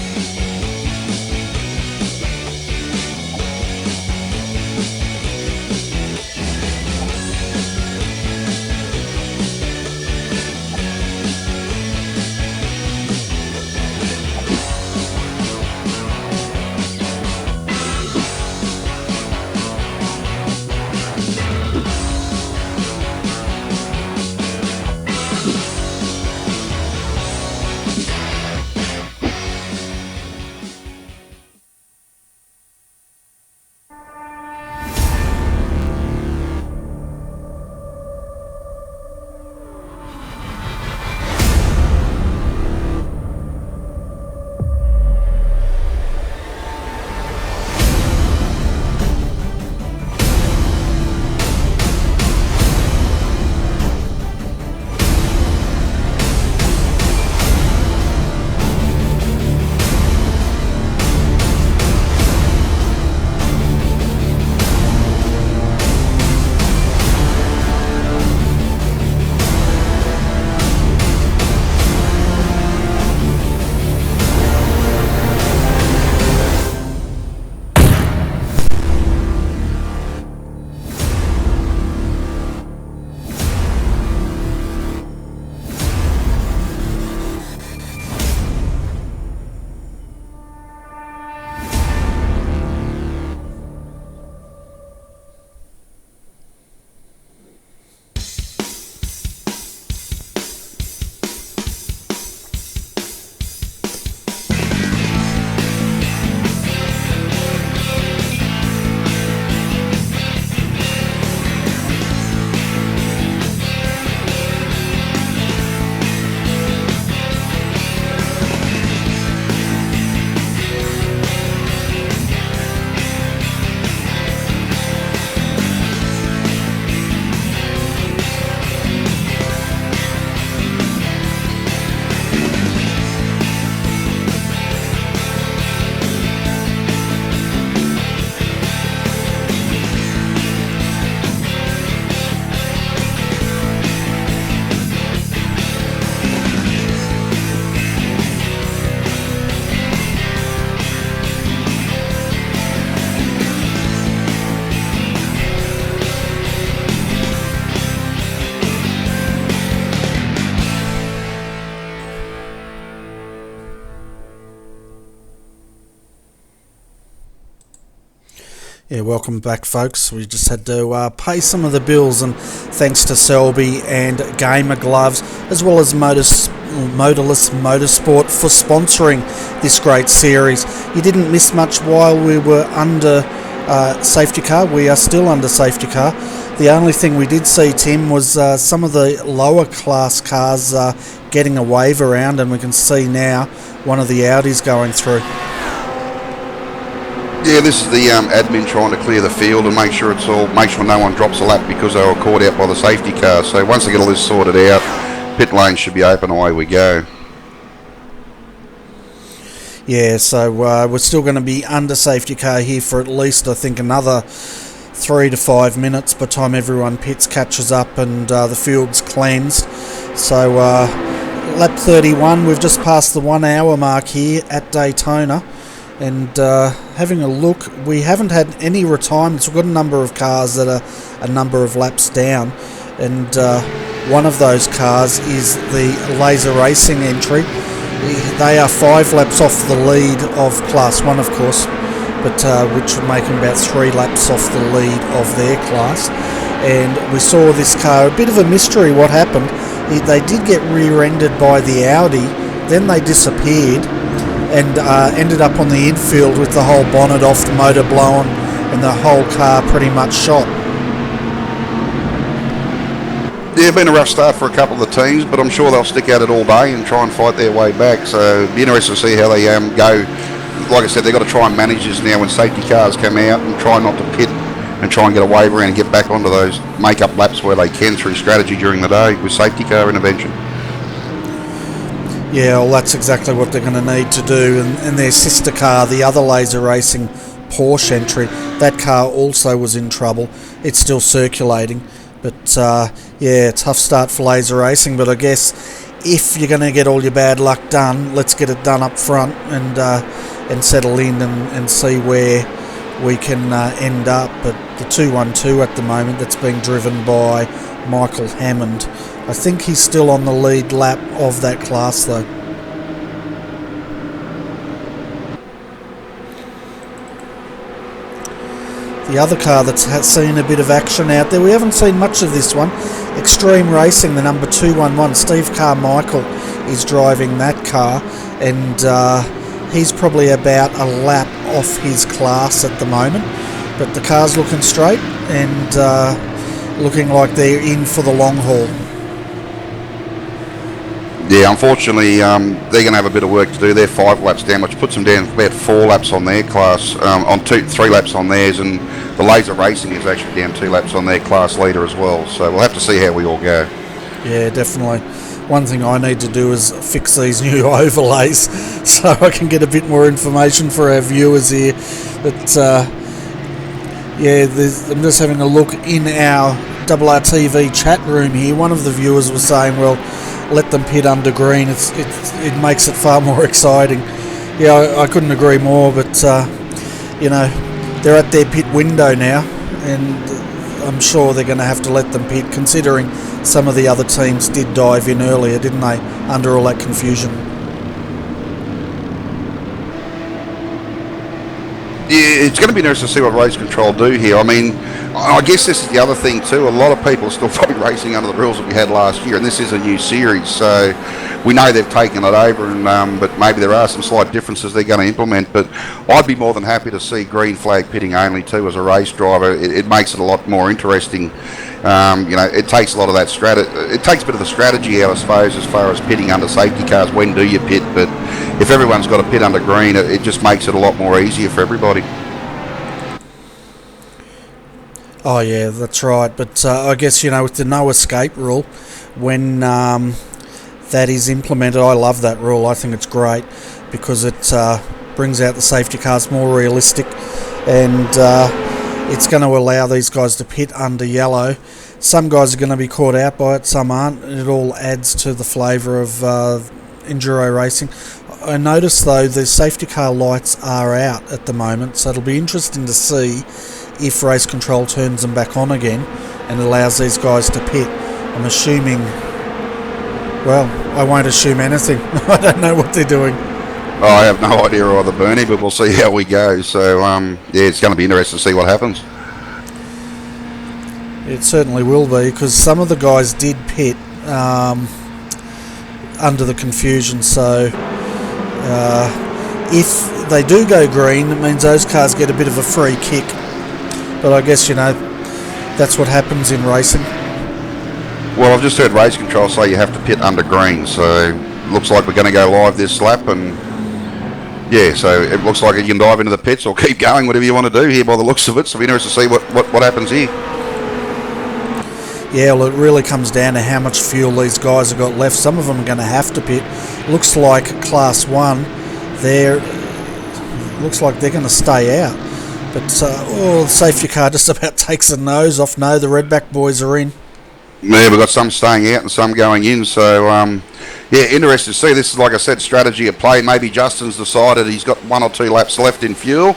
Yeah, welcome back, folks. We just had to pay some of the bills, and thanks to Selby and Gamer Gloves, as well as Motorless Motorsport for sponsoring this great series. You didn't miss much while we were under safety car. We are still under safety car. The only thing we did see, Tim, was some of the lower class cars getting a wave around, and we can see now one of the Audis going through. Yeah, this is the admin trying to clear the field and make sure no one drops a lap because they were caught out by the safety car. So once they get all this sorted out, pit lane should be open, away we go. Yeah, so we're still going to be under safety car here for at least, I think, another 3 to 5 minutes by the time everyone pits, catches up, and the field's cleansed. So lap 31, we've just passed the 1 hour mark here at Daytona. And having a look, we haven't had any retirements. We've got a number of cars that are a number of laps down, and one of those cars is the Laser Racing entry. They are 5 laps off the lead of Class 1, of course, but which would make them about 3 laps off the lead of their class. And we saw this car, a bit of a mystery what happened. They did get rear-ended by the Audi, then they disappeared, and ended up on the infield with the whole bonnet off, the motor blown, and the whole car pretty much shot. Yeah, been a rough start for a couple of the teams, but I'm sure they'll stick at it all day and try and fight their way back. So it'll be interesting to see how they go. Like I said, they've got to try and manage this now when safety cars come out, and try not to pit and try and get a wave around and get back onto those make-up laps where they can through strategy during the day with safety car intervention. Yeah, well, that's exactly what they're going to need to do. And their sister car, the other Laser Racing Porsche entry, that car also was in trouble. It's still circulating. But, yeah, tough start for Laser Racing. But I guess if you're going to get all your bad luck done, let's get it done up front and settle in and see where we can end up. But the 212 at the moment, that's being driven by Michael Hammond. I think he's still on the lead lap of that class though. The other car that's seen a bit of action out there, we haven't seen much of this one. Extreme Racing, the number 211, Steve Carmichael is driving that car, and he's probably about a lap off his class at the moment. But the car's looking straight and looking like they're in for the long haul. Yeah, unfortunately, they're going to have a bit of work to do. They're 5 laps down, which puts them down about 4 laps on their class, on 3 laps on theirs, and the Laser Racing is actually down 2 laps on their class leader as well. So we'll have to see how we all go. Yeah, definitely. One thing I need to do is fix these new overlays so I can get a bit more information for our viewers here. But yeah, I'm just having a look in our RRTV chat room here. One of the viewers was saying, well, let them pit under green. It makes it far more exciting. Yeah, I couldn't agree more. But you know, they're at their pit window now, and I'm sure they're going to have to let them pit, considering some of the other teams did dive in earlier, didn't they? Under all that confusion. Yeah, it's going to be interesting to see what race control do here. I mean, I guess this is the other thing too. A lot of people are still probably racing under the rules that we had last year, and this is a new series, so we know they've taken it over, and but maybe there are some slight differences they're going to implement. But I'd be more than happy to see green flag pitting only too as a race driver. It makes it a lot more interesting. You know, it takes a lot of that it takes a bit of the strategy out, I suppose, as far as pitting under safety cars. When do you pit? But if everyone's got to pit under green, it just makes it a lot more easier for everybody. Oh yeah, that's right. But I guess, you know, with the no escape rule, when that is implemented, I love that rule. I think it's great because it brings out the safety cars more realistic, and it's going to allow these guys to pit under yellow. Some guys are going to be caught out by it, some aren't. It all adds to the flavour of enduro racing. I noticed though the safety car lights are out at the moment, so it'll be interesting to see if race control turns them back on again and allows these guys to pit. I'm assuming, well, I won't assume anything. I don't know what they're doing. I have no idea either, Bernie, but we'll see how we go. So, yeah, it's going to be interesting to see what happens. It certainly will be, because some of the guys did pit under the confusion. So, if they do go green, it means those cars get a bit of a free kick. But I guess, you know, that's what happens in racing. Well, I've just heard race control say you have to pit under green, so looks like we're going to go live this lap, and yeah, so it looks like you can dive into the pits or keep going, whatever you want to do here by the looks of it. So it'll be interesting to see what happens here. Yeah, well, it really comes down to how much fuel these guys have got left. Some of them are going to have to pit. Looks like Class 1, looks like they're going to stay out. But, the safety car just about takes the nose off. No, the Redback boys are in. Yeah, we've got some staying out and some going in. So, yeah, interesting to see. This is, like I said, strategy at play. Maybe Justin's decided he's got 1 or 2 laps left in fuel.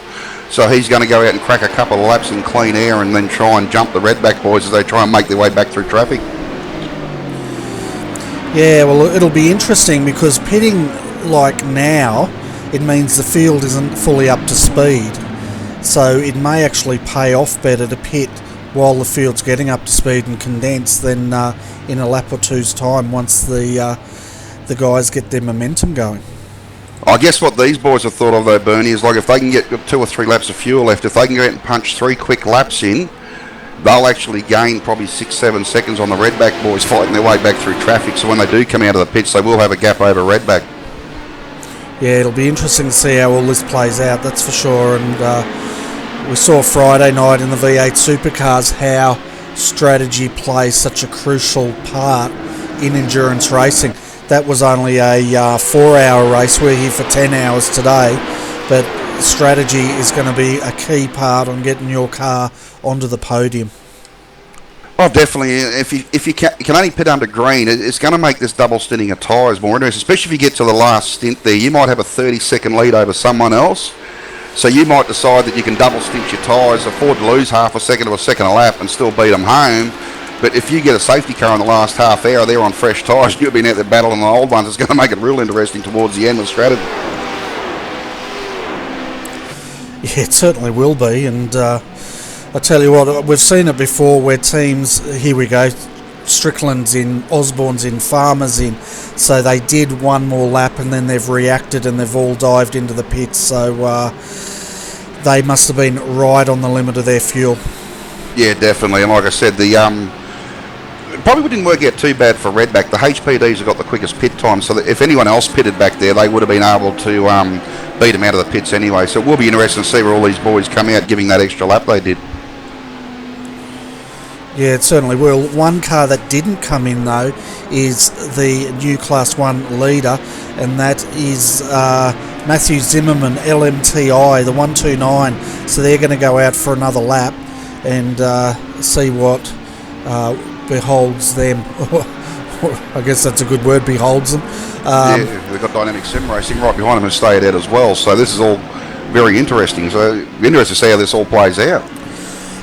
So he's going to go out and crack a couple of laps in clean air and then try and jump the Redback boys as they try and make their way back through traffic. Yeah, well, it'll be interesting because pitting like now, it means the field isn't fully up to speed. So it may actually pay off better to pit while the field's getting up to speed and condense than in a lap or two's time once the guys get their momentum going. I guess what these boys have thought of though, Bernie, is like if they can get 2 or 3 laps of fuel left, if they can go out and punch 3 quick laps in, they'll actually gain probably 6-7 seconds on the Redback boys fighting their way back through traffic. So when they do come out of the pits, they will have a gap over Redback. Yeah, it'll be interesting to see how all this plays out, that's for sure. And we saw Friday night in the V8 Supercars how strategy plays such a crucial part in endurance racing. that was only a 4-hour race. We're here for 10 hours today, but strategy is going to be a key part on getting your car onto the podium. Oh, definitely. If you can only pit under green, it's going to make this double stinting of tyres more interesting, especially if you get to the last stint there. You might have a 30-second lead over someone else, so you might decide that you can double stint your tyres, afford to lose half a second to a second a lap and still beat them home. But if you get a safety car in the last half hour, they're on fresh tyres, and you've been out there battling the old ones, it's going to make it real interesting towards the end with strategy. Yeah, it certainly will be, and I tell you what, we've seen it before where teams, here we go, Strickland's in, Osborne's in, Farmer's in, so they did one more lap and then they've reacted and they've all dived into the pits, so they must have been right on the limit of their fuel. Yeah, definitely, and like I said, the it probably didn't work out too bad for Redback. The HPDs have got the quickest pit time, so that if anyone else pitted back there, they would have been able to beat them out of the pits anyway, so it will be interesting to see where all these boys come out giving that extra lap they did. Yeah, it certainly will. One car that didn't come in, though, is the new Class 1 leader, and that is Matthew Zimmerman, LMTI, the 129. So they're going to go out for another lap and see what beholds them. I guess that's a good word, beholds them. Yeah, they've got Dynamic Sim Racing right behind them and stayed out as well, so this is all very interesting. So interesting to see how this all plays out.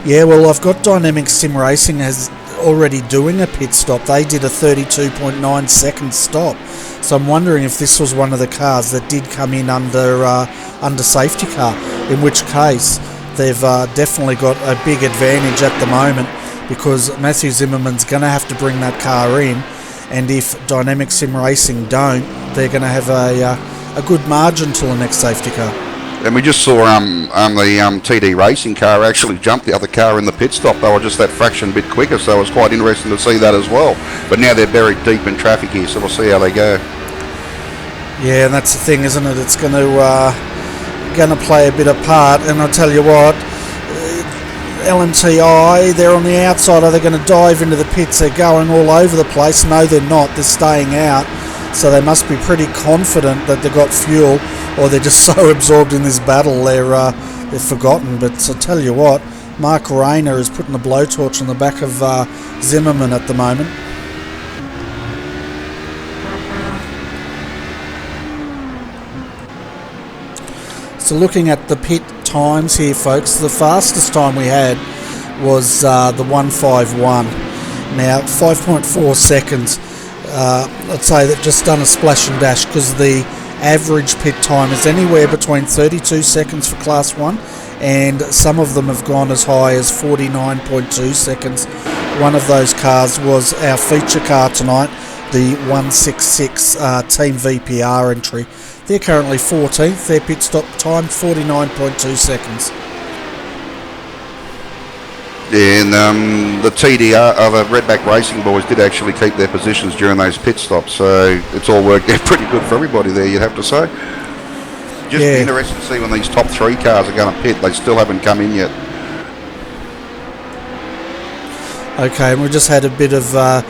Yeah, well, I've got Dynamic Sim Racing as already doing a pit stop. They did a 32.9 second stop. So I'm wondering if this was one of the cars that did come in under safety car, in which case they've definitely got a big advantage at the moment, because Matthew Zimmerman's going to have to bring that car in, and if Dynamic Sim Racing don't, they're going to have a good margin till the next safety car. And we just saw the TD Racing car actually jump the other car in the pit stop. They were just that fraction a bit quicker, so it was quite interesting to see that as well. But now they're buried deep in traffic here, so we'll see how they go. Yeah, and that's the thing, isn't it? It's going to play a bit of part. And I'll tell you what, LMTI, they're on the outside. Are they going to dive into the pits? They're going all over the place. No, they're not. They're staying out. So they must be pretty confident that they've got fuel, or they're just so absorbed in this battle they've forgotten. But I tell you what, Mark Rayner is putting a blowtorch on the back of Zimmerman at the moment. So looking at the pit times here, folks, the fastest time we had was the 151. Now 5.4 seconds. I'd say that just done a splash and dash, because the average pit time is anywhere between 32 seconds for Class 1, and some of them have gone as high as 49.2 seconds. One of those cars was our feature car tonight, the 166 Team VPR entry. They're currently 14th. Their pit stop time 49.2 seconds. Yeah, and the TDR, the Redback Racing boys did actually keep their positions during those pit stops, so it's all worked out pretty good for everybody there, you'd have to say. Just interesting to see when these top three cars are going to pit. They still haven't come in yet. Okay, and we just had a bit of a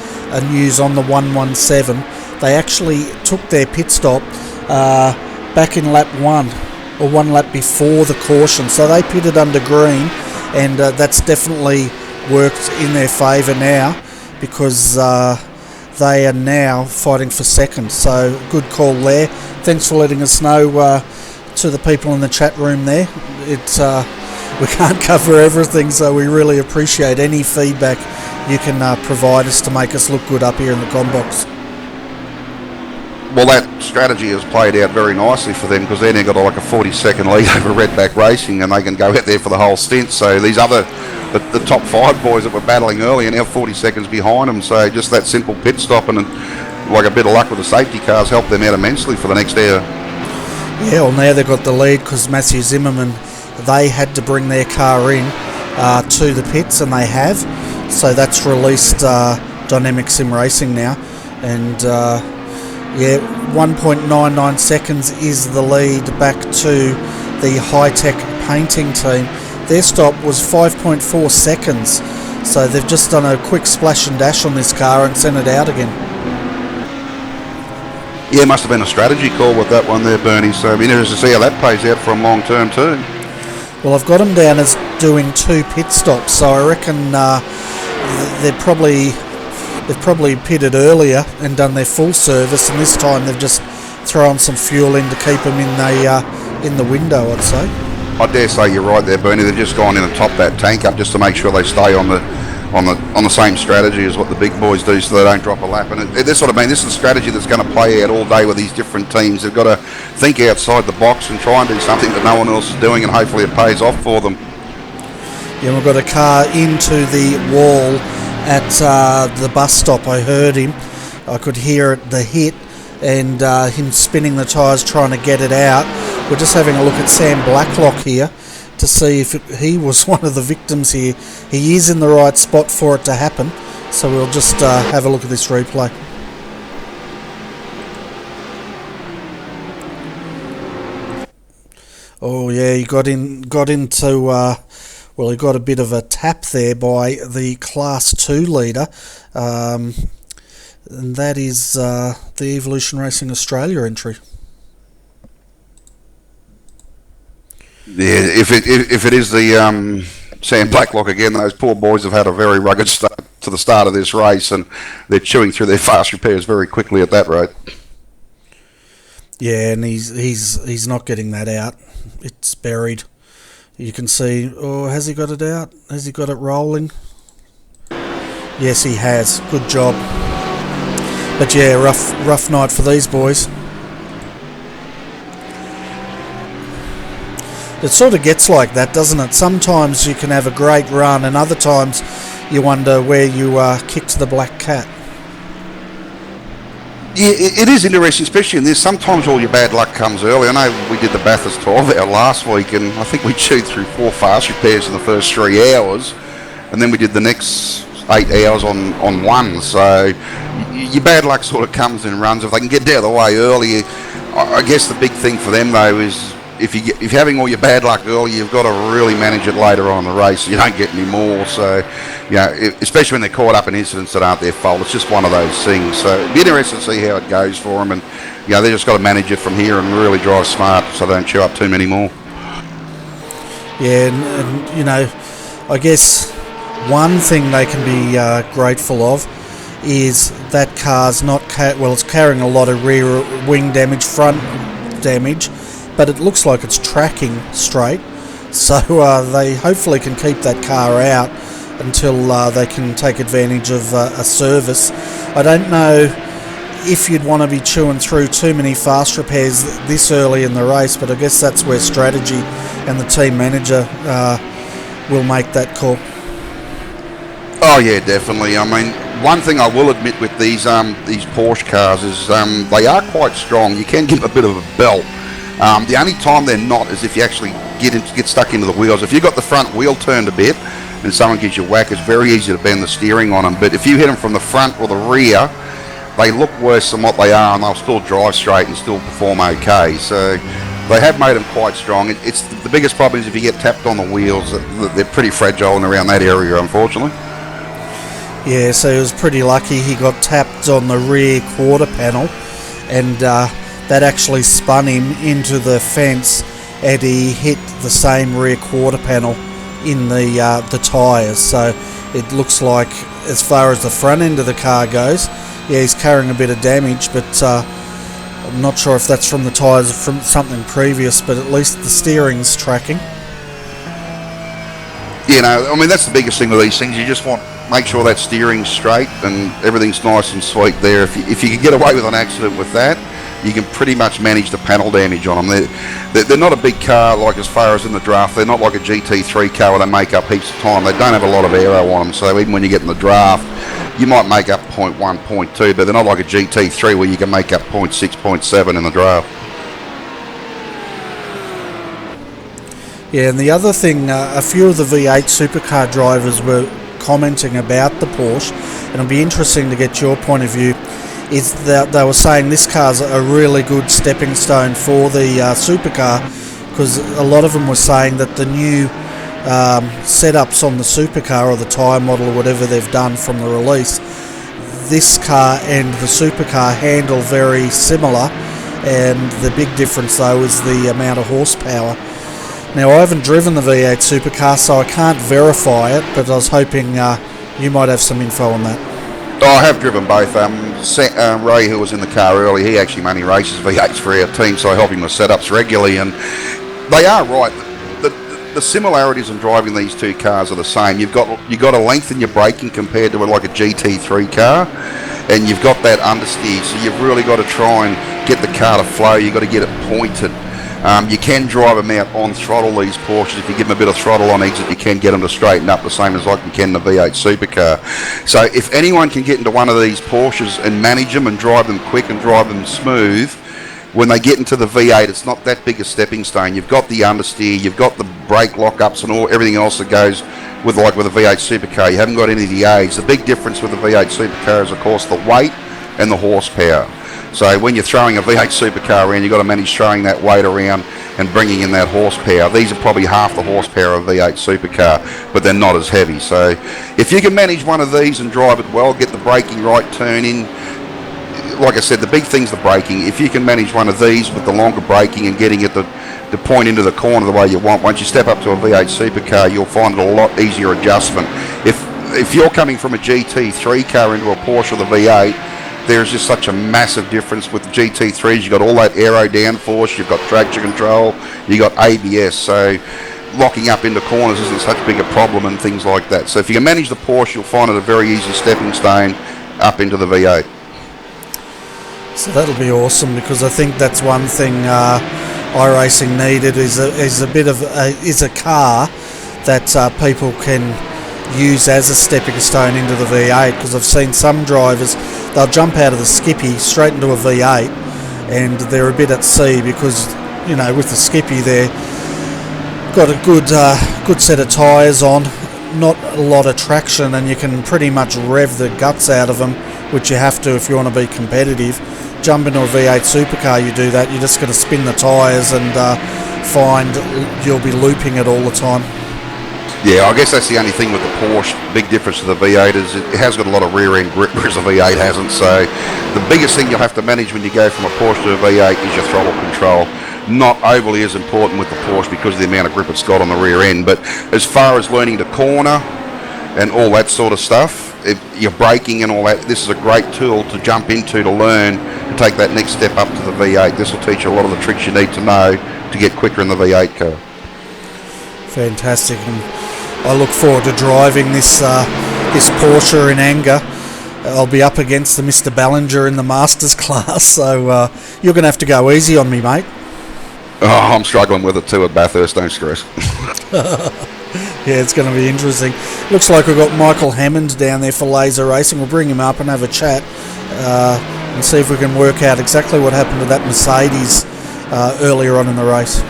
news on the 117. They actually took their pit stop back in lap 1, or one lap before the caution, so they pitted under green. And that's definitely worked in their favour now, because they are now fighting for second. So good call there. Thanks for letting us know to the people in the chat room there. It's we can't cover everything, so we really appreciate any feedback you can provide us to make us look good up here in the comm box. Well, that strategy has played out very nicely for them, because they've now got like a 40-second lead over Redback Racing, and they can go out there for the whole stint. So these other, the top five boys that were battling early are now 40 seconds behind them. So just that simple pit stop and like a bit of luck with the safety cars helped them out immensely for the next hour. Yeah, well, now they've got the lead because Matthew Zimmerman, they had to bring their car in to the pits, and they have. So that's released Dynamic Sim Racing now, and yeah, 1.99 seconds is the lead back to the high-tech painting team. Their stop was 5.4 seconds, so they've just done a quick splash and dash on this car and sent it out again. Yeah, it must have been a strategy call with that one there, Bernie. So it'll be interesting to see how that pays out for them long term too. Well, I've got them down as doing 2 pit stops, so I reckon they've probably pitted earlier and done their full service, and this time they've just thrown some fuel in to keep them in the window, I'd say. I dare say you're right there, Bernie. They've just gone in and topped that tank up just to make sure they stay on the same strategy as what the big boys do, so they don't drop a lap. And this is a strategy that's going to play out all day with these different teams. They've got to think outside the box and try and do something that no one else is doing, and hopefully it pays off for them. Yeah, we've got a car into the wall at the bus stop. I heard him. I could hear the hit and him spinning the tyres trying to get it out. We're just having a look at Sam Blacklock here to see if he was one of the victims here. He is in the right spot for it to happen, so we'll just have a look at this replay. Oh yeah, he got into well, he got a bit of a tap there by the Class 2 leader, and that is the Evolution Racing Australia entry. Yeah, if it is the Sam Blacklock again, those poor boys have had a very rugged start to the start of this race, and they're chewing through their fast repairs very quickly at that rate. Yeah, and he's not getting that out. It's buried. You can see. Oh, has he got it out? Has he got it rolling? Yes, he has. Good job. But yeah, rough night for these boys. It sort of gets like that, doesn't it? Sometimes you can have a great run, and other times you wonder where you kicked the black cat. Yeah, it is interesting, especially in this. Sometimes all your bad luck comes early. I know we did the Bathurst 12 hour last week, and I think we chewed through 4 fast repairs in the first 3 hours, and then we did the next 8 hours on one. So your bad luck sort of comes and runs. If they can get out of the way early, I guess the big thing for them though is if you're having all your bad luck early, you've got to really manage it later on in the race so you don't get any more. So, especially when they're caught up in incidents that aren't their fault, it's just one of those things. So it'd be interesting to see how it goes for them, and they just got to manage it from here and really drive smart so they don't chew up too many more. Yeah, and I guess one thing they can be grateful of is that car's not it's carrying a lot of rear wing damage, front damage, but it looks like it's tracking straight, so they hopefully can keep that car out until they can take advantage of a service. I don't know if you'd want to be chewing through too many fast repairs this early in the race, but I guess that's where strategy and the team manager will make that call. Oh yeah, definitely. I mean, one thing I will admit with these Porsche cars is they are quite strong. You can give them a bit of a belt. The only time they're not is if you actually get stuck into the wheels. If you've got the front wheel turned a bit and someone gives you a whack, it's very easy to bend the steering on them. But if you hit them from the front or the rear, they look worse than what they are, and they'll still drive straight and still perform okay. So they have made them quite strong. It's the biggest problem is if you get tapped on the wheels, they're pretty fragile and around that area, unfortunately. Yeah, so he was pretty lucky. He got tapped on the rear quarter panel, and that actually spun him into the fence, and he hit the same rear quarter panel in the tyres. So it looks like, as far as the front end of the car goes, yeah, he's carrying a bit of damage, but I'm not sure if that's from the tyres or from something previous, but at least the steering's tracking. I mean, that's the biggest thing with these things. You just want make sure that steering's straight and everything's nice and sweet there. If you can get away with an accident with that, you can pretty much manage the panel damage on them. They're not a big car, like as far as in the draft. They're not like a GT3 car where they make up heaps of time. They don't have a lot of aero on them, so even when you get in the draft, you might make up 0.1, 0.2, but they're not like a GT3 where you can make up 0.6, 0.7 in the draft. Yeah, and the other thing, a few of the V8 supercar drivers were commenting about the Porsche, and it'll be interesting to get your point of view, is that they were saying this car's a really good stepping stone for the supercar, because a lot of them were saying that the new setups on the supercar or the tyre model or whatever they've done from the release, this car and the supercar handle very similar, and the big difference though is the amount of horsepower. Now, I haven't driven the V8 supercar, so I can't verify it, but I was hoping you might have some info on that. Oh, I have driven both. Ray, who was in the car earlier, he actually mainly races V8s for our team, so I help him with setups regularly, and they are right. The similarities in driving these two cars are the same. You've got to lengthen your braking compared to like a GT3 car, and you've got that understeer, so you've really got to try and get the car to flow. You've got to get it pointed. You can drive them out on throttle, these Porsches. If you give them a bit of throttle on exit, you can get them to straighten up the same as like you can the V8 supercar. So if anyone can get into one of these Porsches and manage them and drive them quick and drive them smooth, when they get into the V8, it's not that big a stepping stone. You've got the understeer, you've got the brake lockups and everything else that goes with a V8 supercar. You haven't got any of the aids. The big difference with the V8 supercar is, of course, the weight and the horsepower. So when you're throwing a V8 supercar around, you've got to manage throwing that weight around and bringing in that horsepower. These are probably half the horsepower of a V8 supercar, but they're not as heavy. So if you can manage one of these and drive it well, get the braking right, turn in, like I said, the big thing's the braking. If you can manage one of these with the longer braking and getting it to point into the corner the way you want, once you step up to a V8 supercar, you'll find it a lot easier adjustment. If you're coming from a GT3 car into a Porsche with a V8, there's just such a massive difference. With the GT3s. You've got all that aero downforce, you've got traction control, you've got ABS, so locking up into corners isn't such a big a problem and things like that. So if you can manage the Porsche, you'll find it a very easy stepping stone up into the V8. So that'll be awesome, because I think that's one thing iRacing needed is a car that people can use as a stepping stone into the V8, because I've seen some drivers, they'll jump out of the Skippy straight into a V8 and they're a bit at sea, because with the Skippy they've got a good set of tyres on, not a lot of traction, and you can pretty much rev the guts out of them, which you have to if you want to be competitive. Jump into a V8 supercar, you do that, you're just going to spin the tyres and find you'll be looping it all the time. Yeah, I guess that's the only thing with the Porsche. Big difference to the V8 is it has got a lot of rear end grip, whereas the V8 hasn't. So the biggest thing you'll have to manage when you go from a Porsche to a V8 is your throttle control. Not overly as important with the Porsche because of the amount of grip it's got on the rear end, but as far as learning to corner and all that sort of stuff, your braking and all that, this is a great tool to jump into to learn to take that next step up to the V8. This will teach you a lot of the tricks you need to know to get quicker in the V8 car. Fantastic, and I look forward to driving this Porsche in anger. I'll be up against the Mr. Ballinger in the Masters class, so you're going to have to go easy on me, mate. Oh, I'm struggling with it too at Bathurst, don't stress. Yeah, it's going to be interesting. Looks like we've got Michael Hammond down there for laser racing. We'll bring him up and have a chat and see if we can work out exactly what happened to that Mercedes earlier on in the race.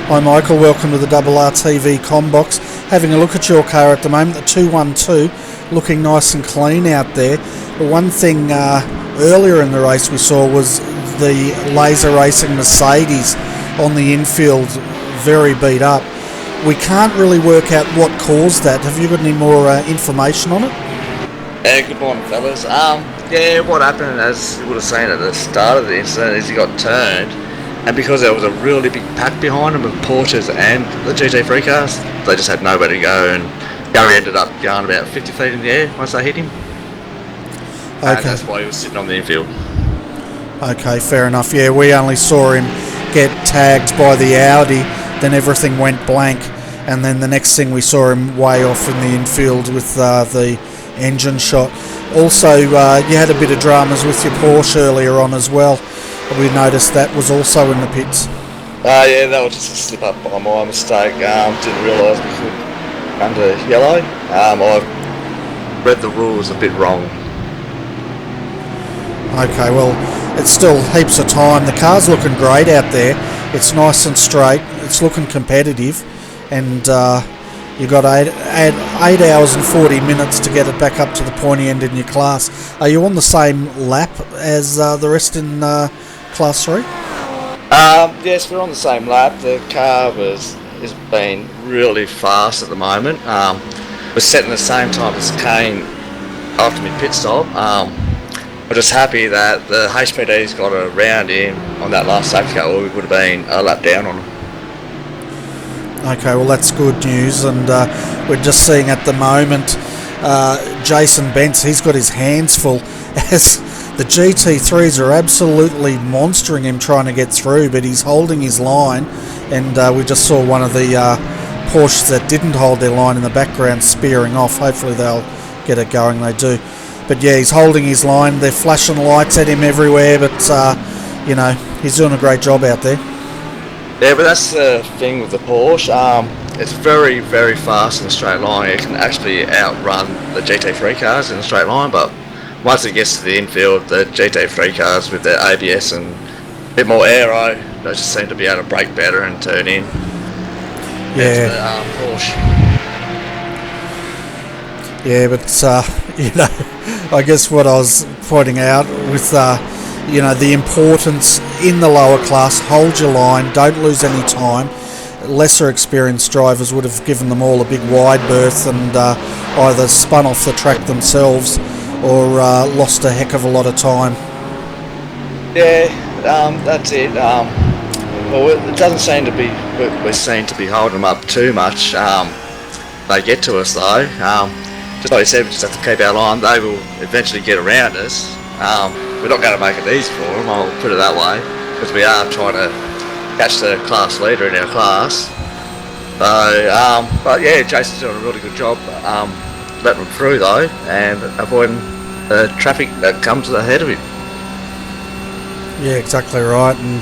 Hi Michael, welcome to the RRTV Combox. Having a look at your car at the moment, the 212, looking nice and clean out there. The one thing earlier in the race we saw was the laser racing Mercedes on the infield, very beat up. We can't really work out what caused that. Have you got any more information on it? Yeah, good morning fellas. What happened, as you would have seen at the start of the incident, is he got turned, and because there was a really big pack behind him of Porsches and the GT3 cars, they just had nowhere to go, and Gary ended up going about 50 feet in the air once they hit him. Okay. And that's why he was sitting on the infield. Okay, fair enough. Yeah, we only saw him get tagged by the Audi, then everything went blank, and then the next thing we saw him way off in the infield with the engine shot. Also, you had a bit of dramas with your Porsche earlier on as well. We noticed that was also in the pits. Yeah, that was just a slip up by my mistake. Didn't realise we could under yellow. I read the rules a bit wrong. Okay, well, it's still heaps of time. The car's looking great out there. It's nice and straight. It's looking competitive, and you've got 8 hours and 40 minutes to get it back up to the pointy end in your class. Are you on the same lap as the rest in Class 3? Yes, we're on the same lap. The car has been really fast at the moment. We're was setting the same time as Kane after my pit stop. I'm just happy that the HPD's got a round in on that last safety car, or we would have been a lap down on them. Okay, well that's good news, and we're just seeing at the moment Jason Bentz, he's got his hands full as the GT3s are absolutely monstering him trying to get through, but he's holding his line, and we just saw one of the Porsches that didn't hold their line in the background spearing off. Hopefully they'll get it going, they do. But yeah, he's holding his line, they're flashing lights at him everywhere, but you know, he's doing a great job out there. Yeah, but that's the thing with the Porsche. It's very, very fast in a straight line. It can actually outrun the GT3 cars in a straight line, but once it gets to the infield, the GT3 cars with their ABS and a bit more aero, they just seem to be able to brake better and turn in. Yeah. The Porsche. Yeah, but you know, I guess what I was pointing out with you know, the importance in the lower class, hold your line, don't lose any time. Lesser experienced drivers would have given them all a big wide berth and either spun off the track themselves or lost a heck of a lot of time. Yeah, that's it. Well, it doesn't seem to be, we seem to be holding them up too much. They get to us though. Just like you said, we just have to keep our line. They will eventually get around us. We're not going to make it easy for them, I'll put it that way, because we are trying to catch the class leader in our class. So, but yeah, Jason's doing a really good job letting them through though, and avoiding the traffic that comes ahead of him. Yeah, exactly right. And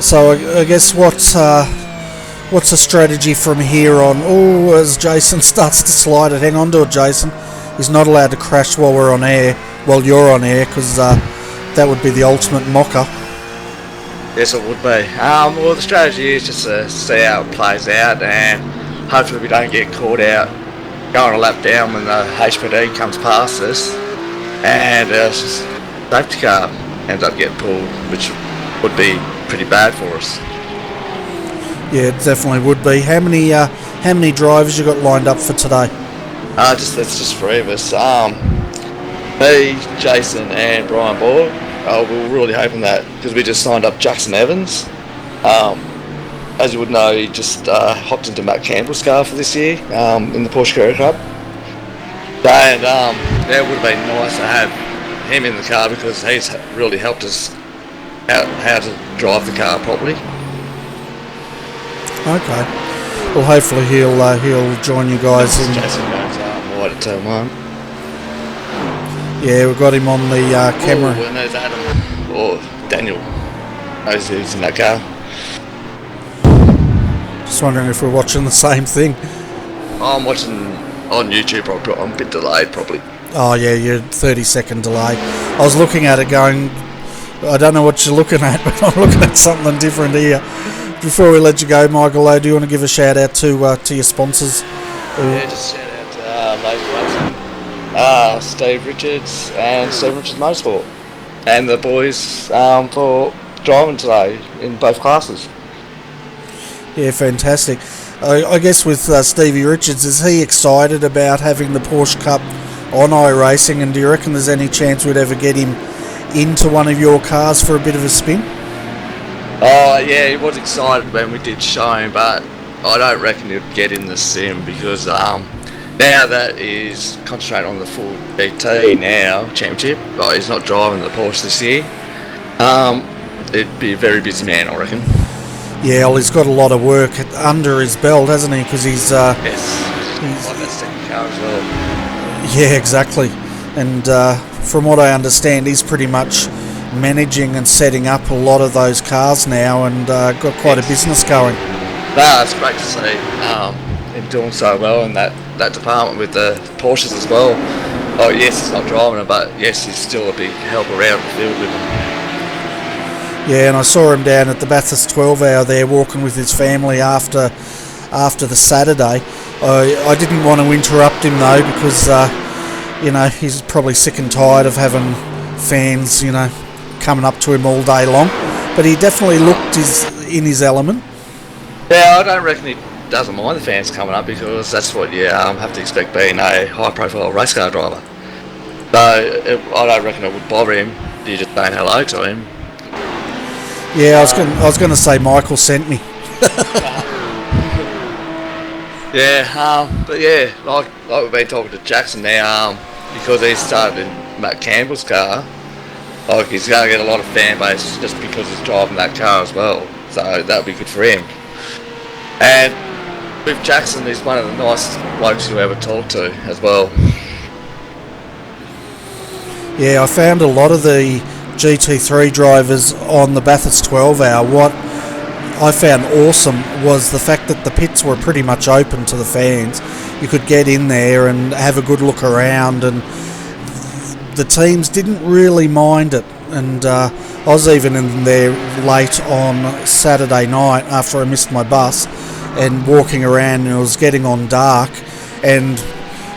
so I guess what's the strategy from here on? Oh, as Jason starts to slide it, hang on to it, Jason. He's not allowed to crash while we're on air, while you're on air, because that would be the ultimate mocker. Yes, it would be. Well, the strategy is just to see how it plays out, and hopefully we don't get caught out going a lap down when the HPD comes past us, and safety car ends up getting pulled, which would be pretty bad for us. Yeah, it definitely would be. How many drivers you got lined up for today? That's just three of us. Me, Jason, and Brian Boyle. We're really hoping that, because we just signed up Jackson Evans. As you would know, he just hopped into Matt Campbell's car for this year in the Porsche Career Cup. And yeah, it would have been nice to have him in the car, because he's really helped us out how to drive the car properly. Okay. Well, hopefully he'll join you guys. Jason goes wide at turn one. Yeah, we've got him on the camera. Oh, and there's Adam or Daniel. Those who's in that car. Just wondering if we're watching the same thing. I'm watching on YouTube. I'm a bit delayed, probably. Oh yeah, you're 30-second delay. I was looking at it going, I don't know what you're looking at, but I'm looking at something different here. Before we let you go, Michael, do you want to give a shout out to your sponsors? Yeah, just shout out to Lazy Racing, Steve Richards and Steve Richards Motorsport, and the boys for driving today in both classes. Yeah, fantastic. I guess with Stevie Richards, is he excited about having the Porsche Cup on iRacing, and do you reckon there's any chance we'd ever get him into one of your cars for a bit of a spin? Oh yeah, he was excited when we did show him, but I don't reckon he'll get in the sim, because now that he's concentrating on the full GT now championship, he's not driving the Porsche this year. It'd be a very busy man, I reckon. Yeah, well, he's got a lot of work under his belt, hasn't he? Because he's yes, like that second car as well. Yeah, exactly. And from what I understand, he's pretty much managing and setting up a lot of those cars now, and got quite a business going. It's great to see him doing so well in that department with the Porsches as well. Oh yes, he's not driving them, but yes, he's still a big help around the field with them. Yeah, and I saw him down at the Bathurst 12 hour there walking with his family after the Saturday. I didn't want to interrupt him though, because you know, he's probably sick and tired of having fans, you know, coming up to him all day long. But he definitely looked in his element. Yeah, I don't reckon he doesn't mind the fans coming up because that's what you have to expect being a high-profile race car driver. So I don't reckon it would bother him. You just saying hello to him. Yeah, I was going to say Michael sent me. Yeah, but yeah, like we've been talking to Jackson now, because he's started in Matt Campbell's car. Like he's going to get a lot of fan base just because he's driving that car as well. So that would be good for him. And with Jackson, he's one of the nicest blokes you ever talk to as well. Yeah, I found a lot of the GT3 drivers on the Bathurst 12 hour. What I found awesome was the fact that the pits were pretty much open to the fans. You could get in there and have a good look around, and the teams didn't really mind it. And I was even in there late on Saturday night after I missed my bus and walking around, and it was getting on dark, and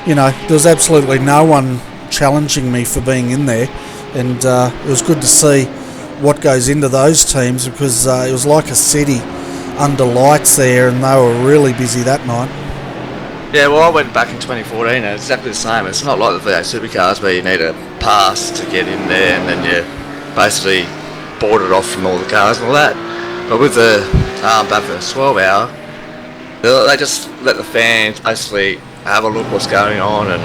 you know, there was absolutely no one challenging me for being in there, and it was good to see what goes into those teams, because it was like a city under lights there, and they were really busy that night. Yeah, well, I went back in 2014 and it's exactly the same. It's not like the V8 supercars where you need a pass to get in there and then you basically boarded off from all the cars and all that. But with the Bathurst 12 hour, they just let the fans basically have a look what's going on and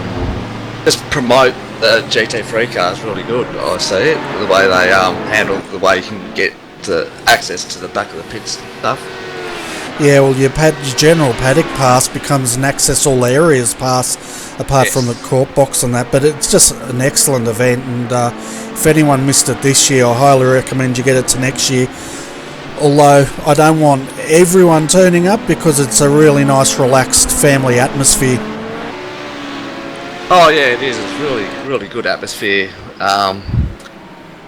just promote the GT3 cars really good. I see it, the way they handle, the way you can get the access to the back of the pits and stuff. Yeah, well, your general paddock pass becomes an access all areas pass, apart from the court box and that. But it's just an excellent event, and if anyone missed it this year, I highly recommend you get it to next year. Although I don't want everyone turning up, because it's a really nice, relaxed family atmosphere. Oh yeah, it is. It's really good atmosphere.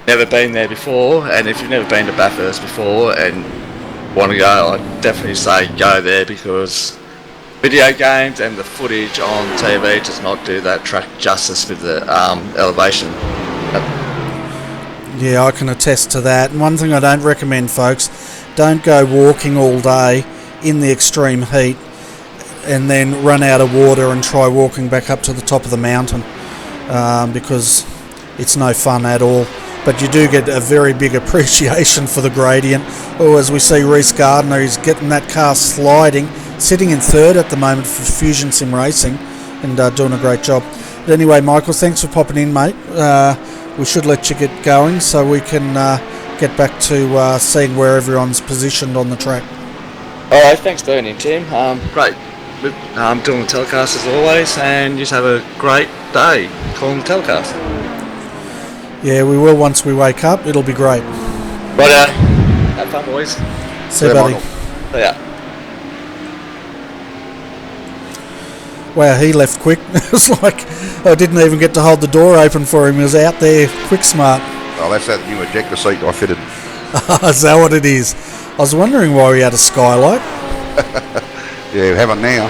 Never been there before, and if you've never been to Bathurst before and want to go, I'd definitely say go there, because video games and the footage on TV does not do that track justice with the elevation. Yeah, I can attest to that. And one thing I don't recommend, folks, don't go walking all day in the extreme heat and then run out of water and try walking back up to the top of the mountain, because it's no fun at all. But you do get a very big appreciation for the gradient. Or as we see Reece Gardner, he's getting that car sliding, sitting in third at the moment for Fusion Sim Racing, and doing a great job. But anyway, Michael, thanks for popping in, mate. We should let you get going so we can get back to seeing where everyone's positioned on the track. Alright, thanks for tuning in, Tim. Great. I'm doing the telecast as always, and just have a great day calling the telecast. Yeah, we will once we wake up. It'll be great. Right, have fun, boys. See you, buddy. See ya. Wow, he left quick. It was like I didn't even get to hold the door open for him. He was out there quick smart. Oh, that's that new ejector seat I fitted. Is that what it is? I was wondering why he had a skylight. Yeah, we have it now.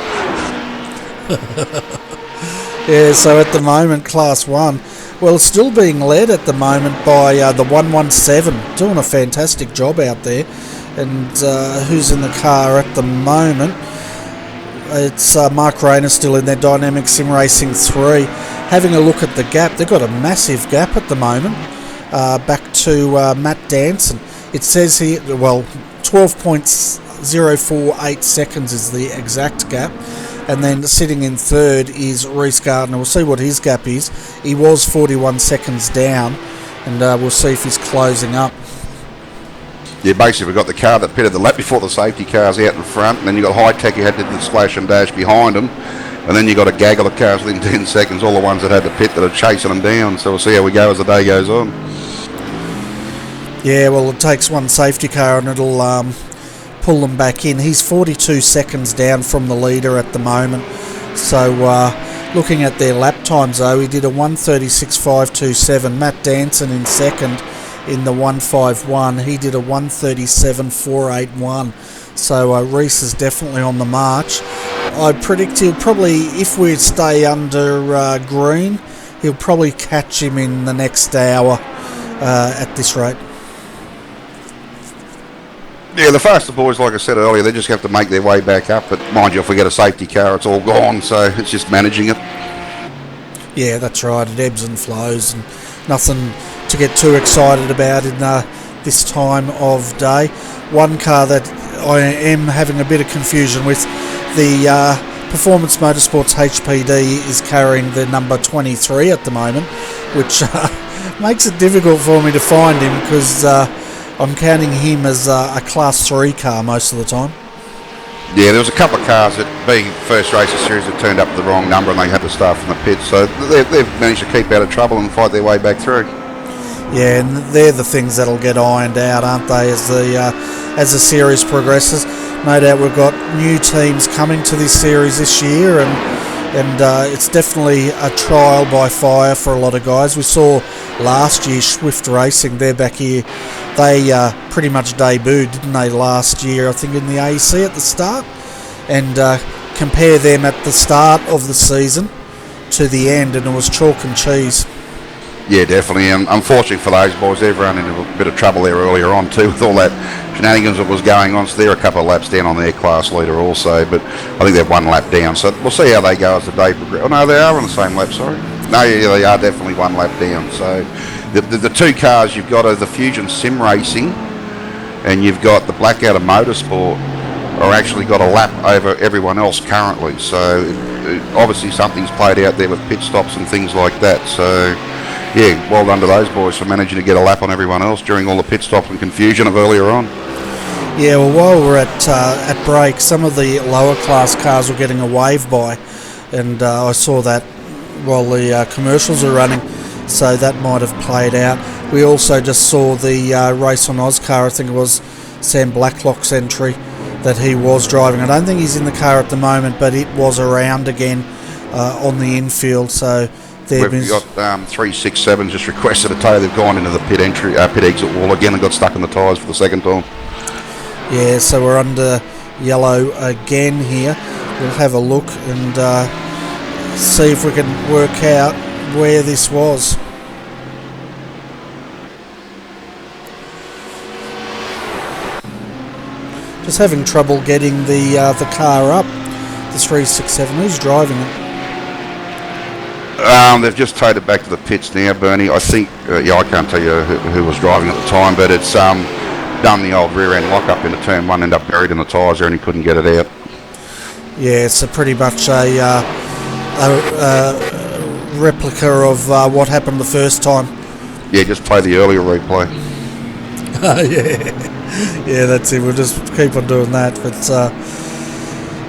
Yeah, so at the moment, Class 1, well, it's still being led at the moment by the 117, doing a fantastic job out there. And who's in the car at the moment? It's Mark Rayner still in there, Dynamic Sim Racing 3. Having a look at the gap, they've got a massive gap at the moment, back to Matt Danson. It says here, well, 12.048 seconds is the exact gap. And then sitting in third is Reece Gardner. We'll see what his gap is. He was 41 seconds down, and we'll see if he's closing up. Yeah, basically we've got the car that pitted the lap before the safety cars out in front, and then you've got High Tech who had to do the splash and dash behind them, and then you've got a gaggle of cars within 10 seconds, all the ones that had to pit that are chasing them down. So we'll see how we go as the day goes on. Yeah, well, it takes one safety car and it'll pull them back in. He's 42 seconds down from the leader at the moment. So looking at their lap times though, he did a 1:36.527. Matt Danson in second in the 1:51. He did a 1:37.481. So Reece is definitely on the march. I predict he'll probably, if we stay under green, he'll probably catch him in the next hour at this rate. Yeah, the faster boys, like I said earlier, they just have to make their way back up. But mind you, if we get a safety car, it's all gone. So it's just managing it. Yeah, that's right. It ebbs and flows, and nothing to get too excited about in this time of day. One car that I am having a bit of confusion with, the Performance Motorsports HPD is carrying the number 23 at the moment, which makes it difficult for me to find him because I'm counting him as a Class 3 car most of the time. Yeah, there was a couple of cars that, being first race of series, that turned up the wrong number and they had to start from the pit. So they've managed to keep out of trouble and fight their way back through. Yeah, and they're the things that'll get ironed out, aren't they, as the series progresses. No doubt we've got new teams coming to this series this year, and it's definitely a trial by fire for a lot of guys. We saw last year Swift Racing, they're back here. They pretty much debuted, didn't they, last year, I think in the AC at the start, and compare them at the start of the season to the end, and it was chalk and cheese. Yeah, definitely, and unfortunately for those boys, they've run into a bit of trouble there earlier on too with all that shenanigans that was going on. So they're a couple of laps down on their class leader also, but I think they're 1 lap down. So we'll see how they go as the day progresses. Oh no, they are on the same lap. Sorry, no, yeah, they are definitely 1 lap down. So the two cars you've got are the Fusion Sim Racing, and you've got the Blackout of Motorsport, are actually got a lap over everyone else currently. So obviously something's played out there with pit stops and things like that. So. Yeah, well done to those boys for managing to get a lap on everyone else during all the pit stops and confusion of earlier on. Yeah, well, while we're at break, some of the lower class cars were getting a wave by, and I saw that while the commercials were running, so that might have played out. We also just saw the Race on Oscar, I think it was Sam Blacklock's entry that he was driving. I don't think he's in the car at the moment, but it was around again on the infield, so... We've got 367 just requested a tow. They've gone into the pit exit wall again and got stuck in the tyres for the second time. Yeah, so we're under yellow again here. We'll have a look and see if we can work out where this was. Just having trouble getting the car up. The 367. Who's driving it? They've just towed it back to the pits now, Bernie. I think, I can't tell you who was driving at the time, but it's done the old rear end lock up into turn 1, ended up buried in the tyres there and he couldn't get it out. Yeah, it's pretty much a replica of what happened the first time. Yeah, just play the earlier replay. Yeah, that's it. We'll just keep on doing that. But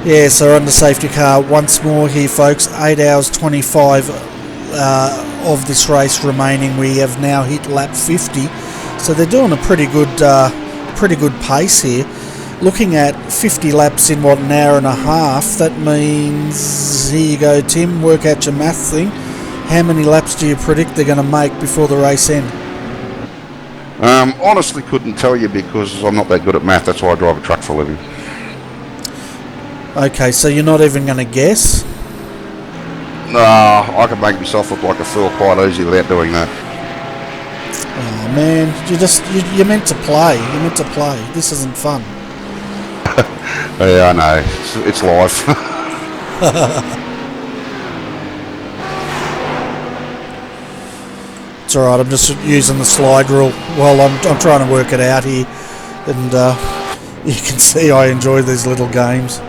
yeah, so under safety car once more here, folks. 8 hours 25 of this race remaining. We have now hit lap 50, so they're doing a pretty good pace here. Looking at 50 laps in an hour and a half, that means, here you go, Tim, work out your math thing. How many laps do you predict they're going to make before the race end? Honestly couldn't tell you because I'm not that good at math. That's why I drive a truck for a living. Okay, so you're not even going to guess? No, I can make myself look like a fool quite easy without doing that. Oh man, you're meant to play. You're meant to play. This isn't fun. Yeah, I know. It's life. It's alright, I'm just using the slide rule while I'm trying to work it out here. And you can see I enjoy these little games.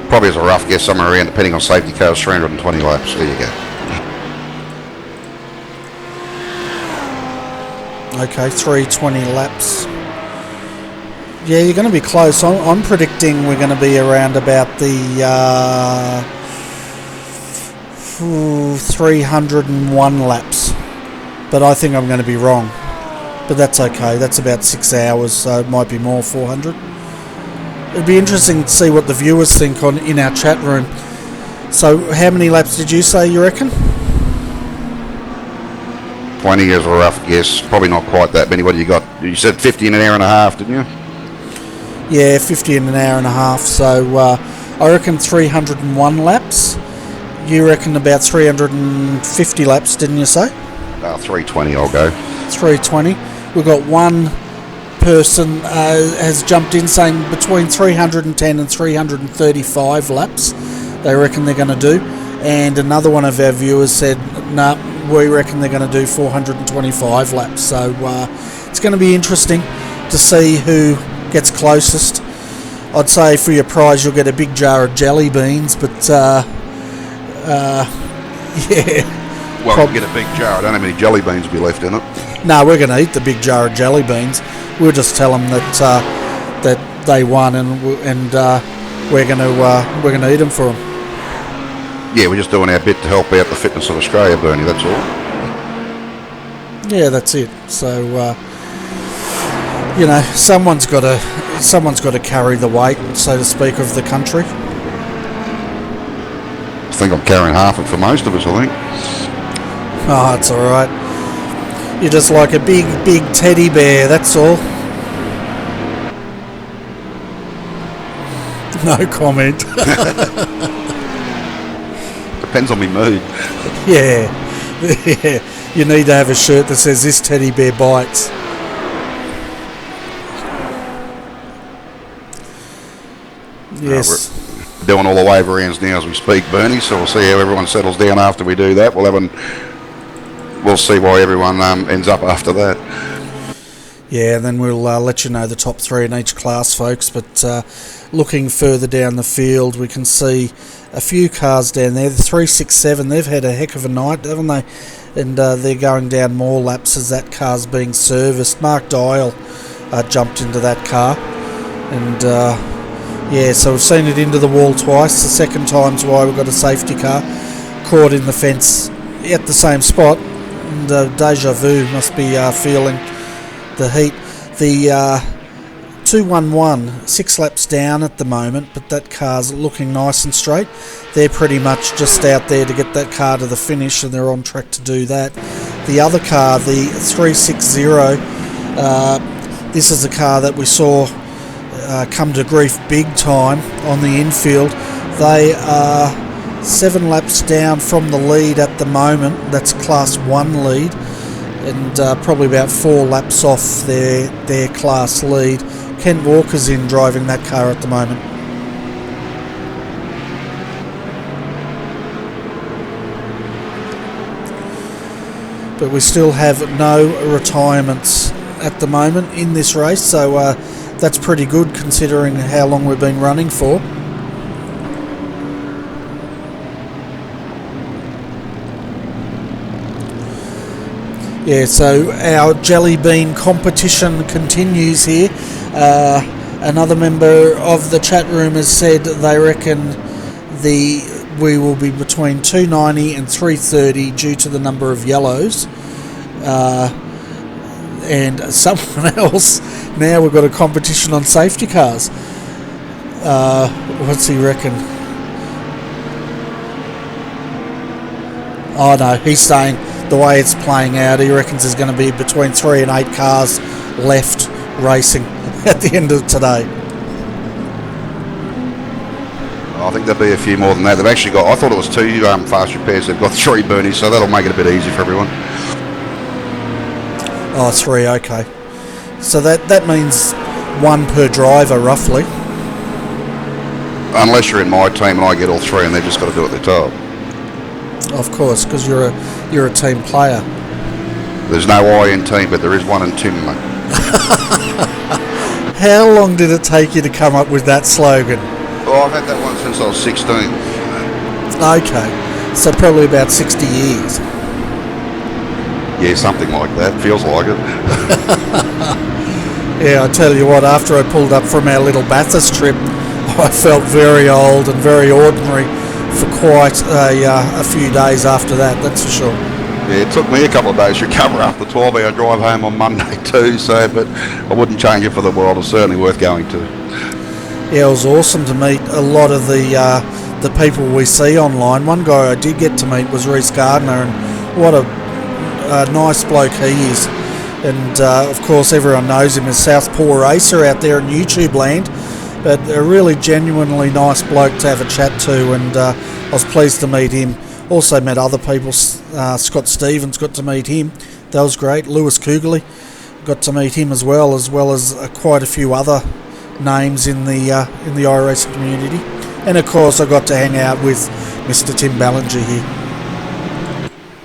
Probably as a rough guess, somewhere around, depending on safety cars, 320 laps. There you go. Okay, 320 laps. Yeah, you're going to be close. I'm predicting we're going to be around about the 301 laps. But I think I'm going to be wrong. But that's okay. That's about 6 hours, so it might be more, 400. It'd be interesting to see what the viewers think in our chat room. So, how many laps did you say, you reckon? 20 as a rough guess. Probably not quite that many. What you got? You said 50 in an hour and a half, didn't you? Yeah, 50 in an hour and a half. So, I reckon 301 laps. You reckon about 350 laps, didn't you say? 320 I'll go. 320. We've got one person has jumped in saying between 310 and 335 laps they reckon they're going to do. And another one of our viewers said, no, we reckon they're going to do 425 laps. So it's going to be interesting to see who gets closest. I'd say for your prize you'll get a big jar of jelly beans, but yeah. Well, we'll get a big jar. I don't have any jelly beans to be left in it. No, we're going to eat the big jar of jelly beans. We'll just tell them that they won, and we're going to eat them for them. Yeah, we're just doing our bit to help out the fitness of Australia, Bernie. That's all. Yeah, that's it. So someone's got to carry the weight, so to speak, of the country. I think I'm carrying half it for most of us. I think. Oh, it's all right. You're just like a big teddy bear. That's all. No comment. Depends on my mood. Yeah. You need to have a shirt that says "This teddy bear bites." Yes. We're doing all the wave rounds now as we speak, Bernie. So we'll see how everyone settles down after we do that. We'll see why everyone ends up after that. Yeah, then we'll let you know the top three in each class, folks. But looking further down the field, we can see a few cars down there. The 367, they've had a heck of a night, haven't they? And they're going down more laps as that car's being serviced. Mark Dial jumped into that car. And yeah, so we've seen it into the wall twice. The second time's why we've got a safety car caught in the fence at the same spot. And Deja Vu must be feeling the heat. The 211, 6 laps down at the moment, but that car's looking nice and straight. They're pretty much just out there to get that car to the finish, and they're on track to do that. The other car, the 360, this is a car that we saw come to grief big time on the infield. They are 7 laps down from the lead at the moment. That's Class 1 lead, and probably about 4 laps off their Class lead. Kent Walker's in driving that car at the moment. But we still have no retirements at the moment in this race, so that's pretty good considering how long we've been running for. Yeah, so our jelly bean competition continues here. Another member of the chat room has said they reckon we will be between 290 and 330 due to the number of yellows. And someone else, now we've got a competition on safety cars. What's he reckon? Oh no, he's saying the way it's playing out, he reckons there's going to be between 3 and 8 cars left racing at the end of today. I think there'll be a few more than that. They've actually got, I thought it was 2 fast repairs. They've got 3 Bernies, so that'll make it a bit easier for everyone. Oh, 3, okay. So that means 1 per driver, roughly. Unless you're in my team and I get all 3 and they've just got to do what they're told. Of course, because you're a team player. There's no I in team, but there is one in Tim, mate. How long did it take you to come up with that slogan? Oh, I've had that one since I was 16. Okay, so probably about 60 years. Yeah, something like that. Feels like it. Yeah, I tell you what, after I pulled up from our little Bathurst trip, I felt very old and very ordinary for quite a few days after that, that's for sure. Yeah, it took me a couple of days to recover after the 12-hour drive home on Monday too, so, but I wouldn't change it for the world. It's certainly worth going to. Yeah, it was awesome to meet a lot of the people we see online. One guy I did get to meet was Reece Gardner, and what a nice bloke he is. And of course everyone knows him as Southpaw Racer out there in YouTube land. but a really genuinely nice bloke to have a chat to, and I was pleased to meet him. Also met other people. Scott Stevens, got to meet him. That was great. Lewis Kugeley, got to meet him as well as quite a few other names in the iRacing community. And of course I got to hang out with Mr. Tim Ballinger here.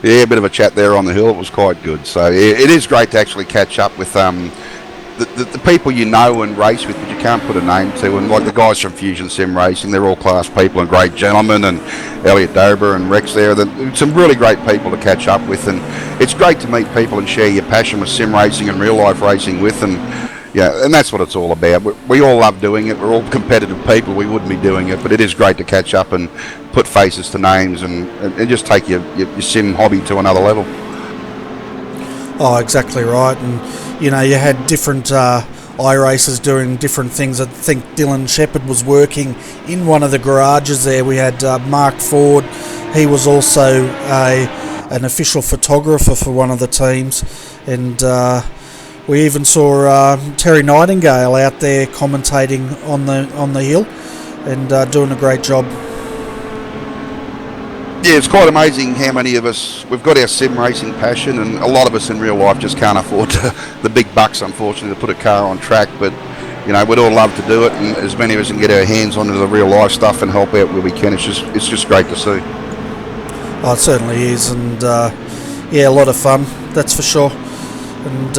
Yeah, a bit of a chat there on the hill. It was quite good. So it is great to actually catch up with the people you know and race with, but you can't put a name to. And like the guys from Fusion Sim Racing, they're all class people and great gentlemen. And Elliot Dober and Rex there, some really great people to catch up with. And it's great to meet people and share your passion with sim racing and real life racing with. And yeah, and that's what it's all about. We all love doing it. We're all competitive people. We wouldn't be doing it, but it is great to catch up and put faces to names and just take your sim hobby to another level. Oh, exactly right. And you know, you had different iRacers doing different things. I think Dylan Shepherd was working in one of the garages there. We had Mark Ford. He was also an official photographer for one of the teams, and we even saw Terry Nightingale out there commentating on the hill and doing a great job. Yeah, it's quite amazing how many of us, we've got our sim racing passion, and a lot of us in real life just can't afford the big bucks, unfortunately, to put a car on track. But you know, we'd all love to do it, and as many of us can get our hands onto the real life stuff and help out where we can, it's just great to see. Oh, it certainly is, and yeah, a lot of fun, that's for sure. And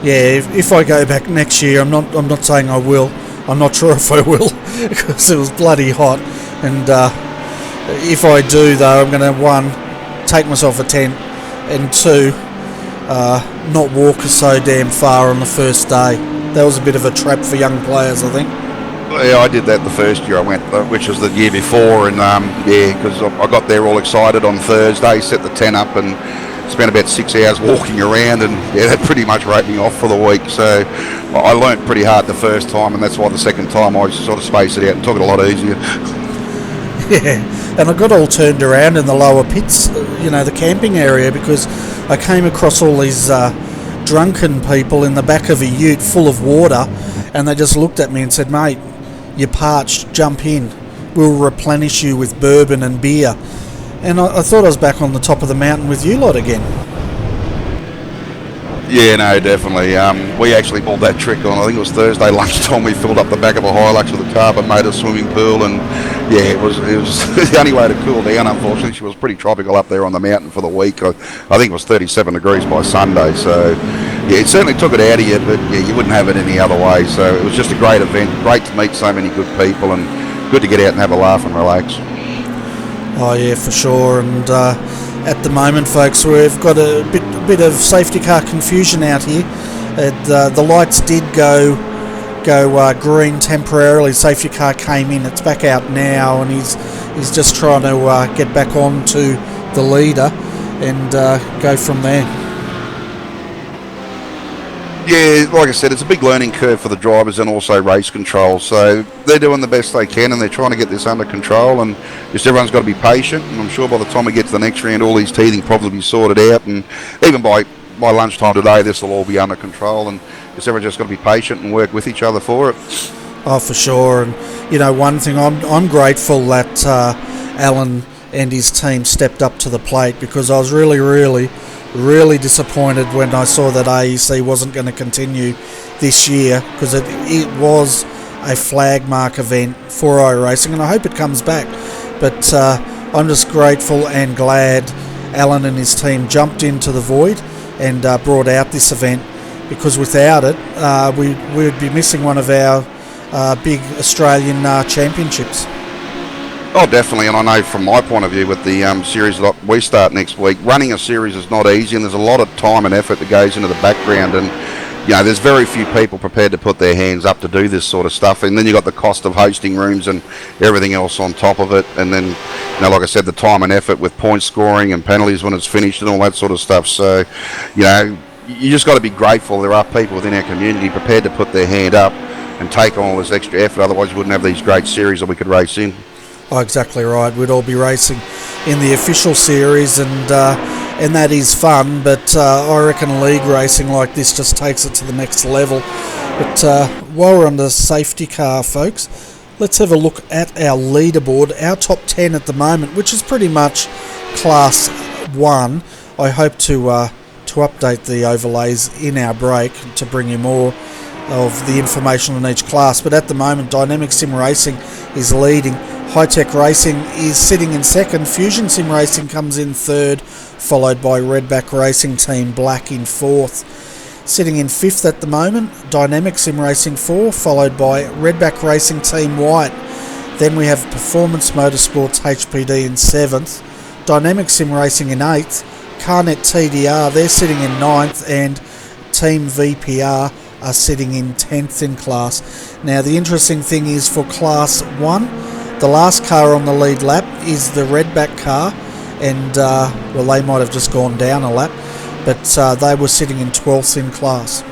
yeah, if I go back next year, I'm not saying I will. I'm not sure if I will because it was bloody hot, and if I do though, I'm going to, one, take myself a tent, and two, not walk so damn far on the first day. That was a bit of a trap for young players, I think. Yeah, I did that the first year I went, which was the year before, and yeah, because I got there all excited on Thursday, set the tent up, and spent about 6 hours walking around, and yeah, that pretty much wrote me off for the week. So I learnt pretty hard the first time, and that's why the second time I sort of spaced it out and took it a lot easier. Yeah, and I got all turned around in the lower pits, you know, the camping area, because I came across all these drunken people in the back of a ute full of water, and they just looked at me and said, "Mate, you're parched, jump in. We'll replenish you with bourbon and beer." And I thought I was back on the top of the mountain with you lot again. Yeah, no, definitely. We actually pulled that trick on, I think it was Thursday lunchtime. We filled up the back of a Hilux with a carbon made a swimming pool, and yeah, it was the only way to cool down. Unfortunately, she was pretty tropical up there on the mountain for the week. I think it was 37 degrees by Sunday, so yeah, it certainly took it out of you, but yeah, you wouldn't have it any other way. So it was just a great event, great to meet so many good people, and good to get out and have a laugh and relax. Oh yeah, for sure. And at the moment, folks, we've got a bit of safety car confusion out here. The lights did go green temporarily. Safety car came in. It's back out now, and he's just trying to get back on to the leader and go from there. Yeah, like I said, it's a big learning curve for the drivers and also race control. So they're doing the best they can, and they're trying to get this under control. And just everyone's got to be patient. And I'm sure by the time we get to the next round, all these teething problems will be sorted out. And even by lunchtime today, this will all be under control. And just everyone's just got to be patient and work with each other for it. Oh, for sure. And you know, one thing I'm grateful that Alan and his team stepped up to the plate, because I was really disappointed when I saw that AEC wasn't going to continue this year, because it was a flag mark event for iRacing, and I hope it comes back. But I'm just grateful and glad Alan and his team jumped into the void and brought out this event, because without it we would be missing one of our big Australian championships. Oh, definitely, and I know from my point of view with the series that we start next week, running a series is not easy, and there's a lot of time and effort that goes into the background, and you know, there's very few people prepared to put their hands up to do this sort of stuff, and then you've got the cost of hosting rooms and everything else on top of it, and then, you know, like I said, the time and effort with point scoring and penalties when it's finished and all that sort of stuff. So, you know, you just got to be grateful there are people within our community prepared to put their hand up and take on all this extra effort, otherwise we wouldn't have these great series that we could race in. Oh, exactly right. We'd all be racing in the official series, and that is fun. But I reckon league racing like this just takes it to the next level. But while we're on the safety car, folks, let's have a look at our leaderboard. Our top 10 at the moment, which is pretty much Class 1. I hope to update the overlays in our break to bring you more of the information on each class. But at the moment, Dynamic Sim Racing is leading. High Tech Racing is sitting in second. Fusion Sim Racing comes in third, followed by Redback Racing Team Black in fourth. Sitting in fifth at the moment, Dynamic Sim Racing 4, followed by Redback Racing Team White. Then we have Performance Motorsports HPD in seventh, Dynamic Sim Racing in eighth, Carnet TDR, they're sitting in ninth, and Team VPR are sitting in 10th in class. Now the interesting thing is for Class 1, the last car on the lead lap is the Redback car, and well, they might have just gone down a lap, but they were sitting in 12th in class.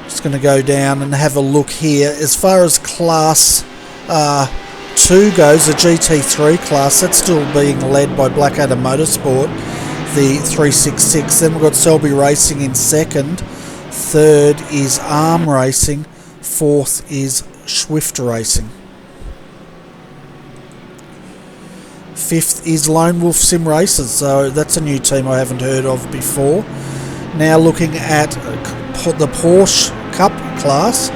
Just going to go down and have a look here. As far as Class 2 goes, the GT3 class, that's still being led by Blackadder Motorsport, the 366. Then we've got Selby Racing in second. Third is Arm Racing. Fourth is Swift Racing. Fifth is Lone Wolf Sim Racers, so that's a new team I haven't heard of before. Now looking at the Porsche Cup class,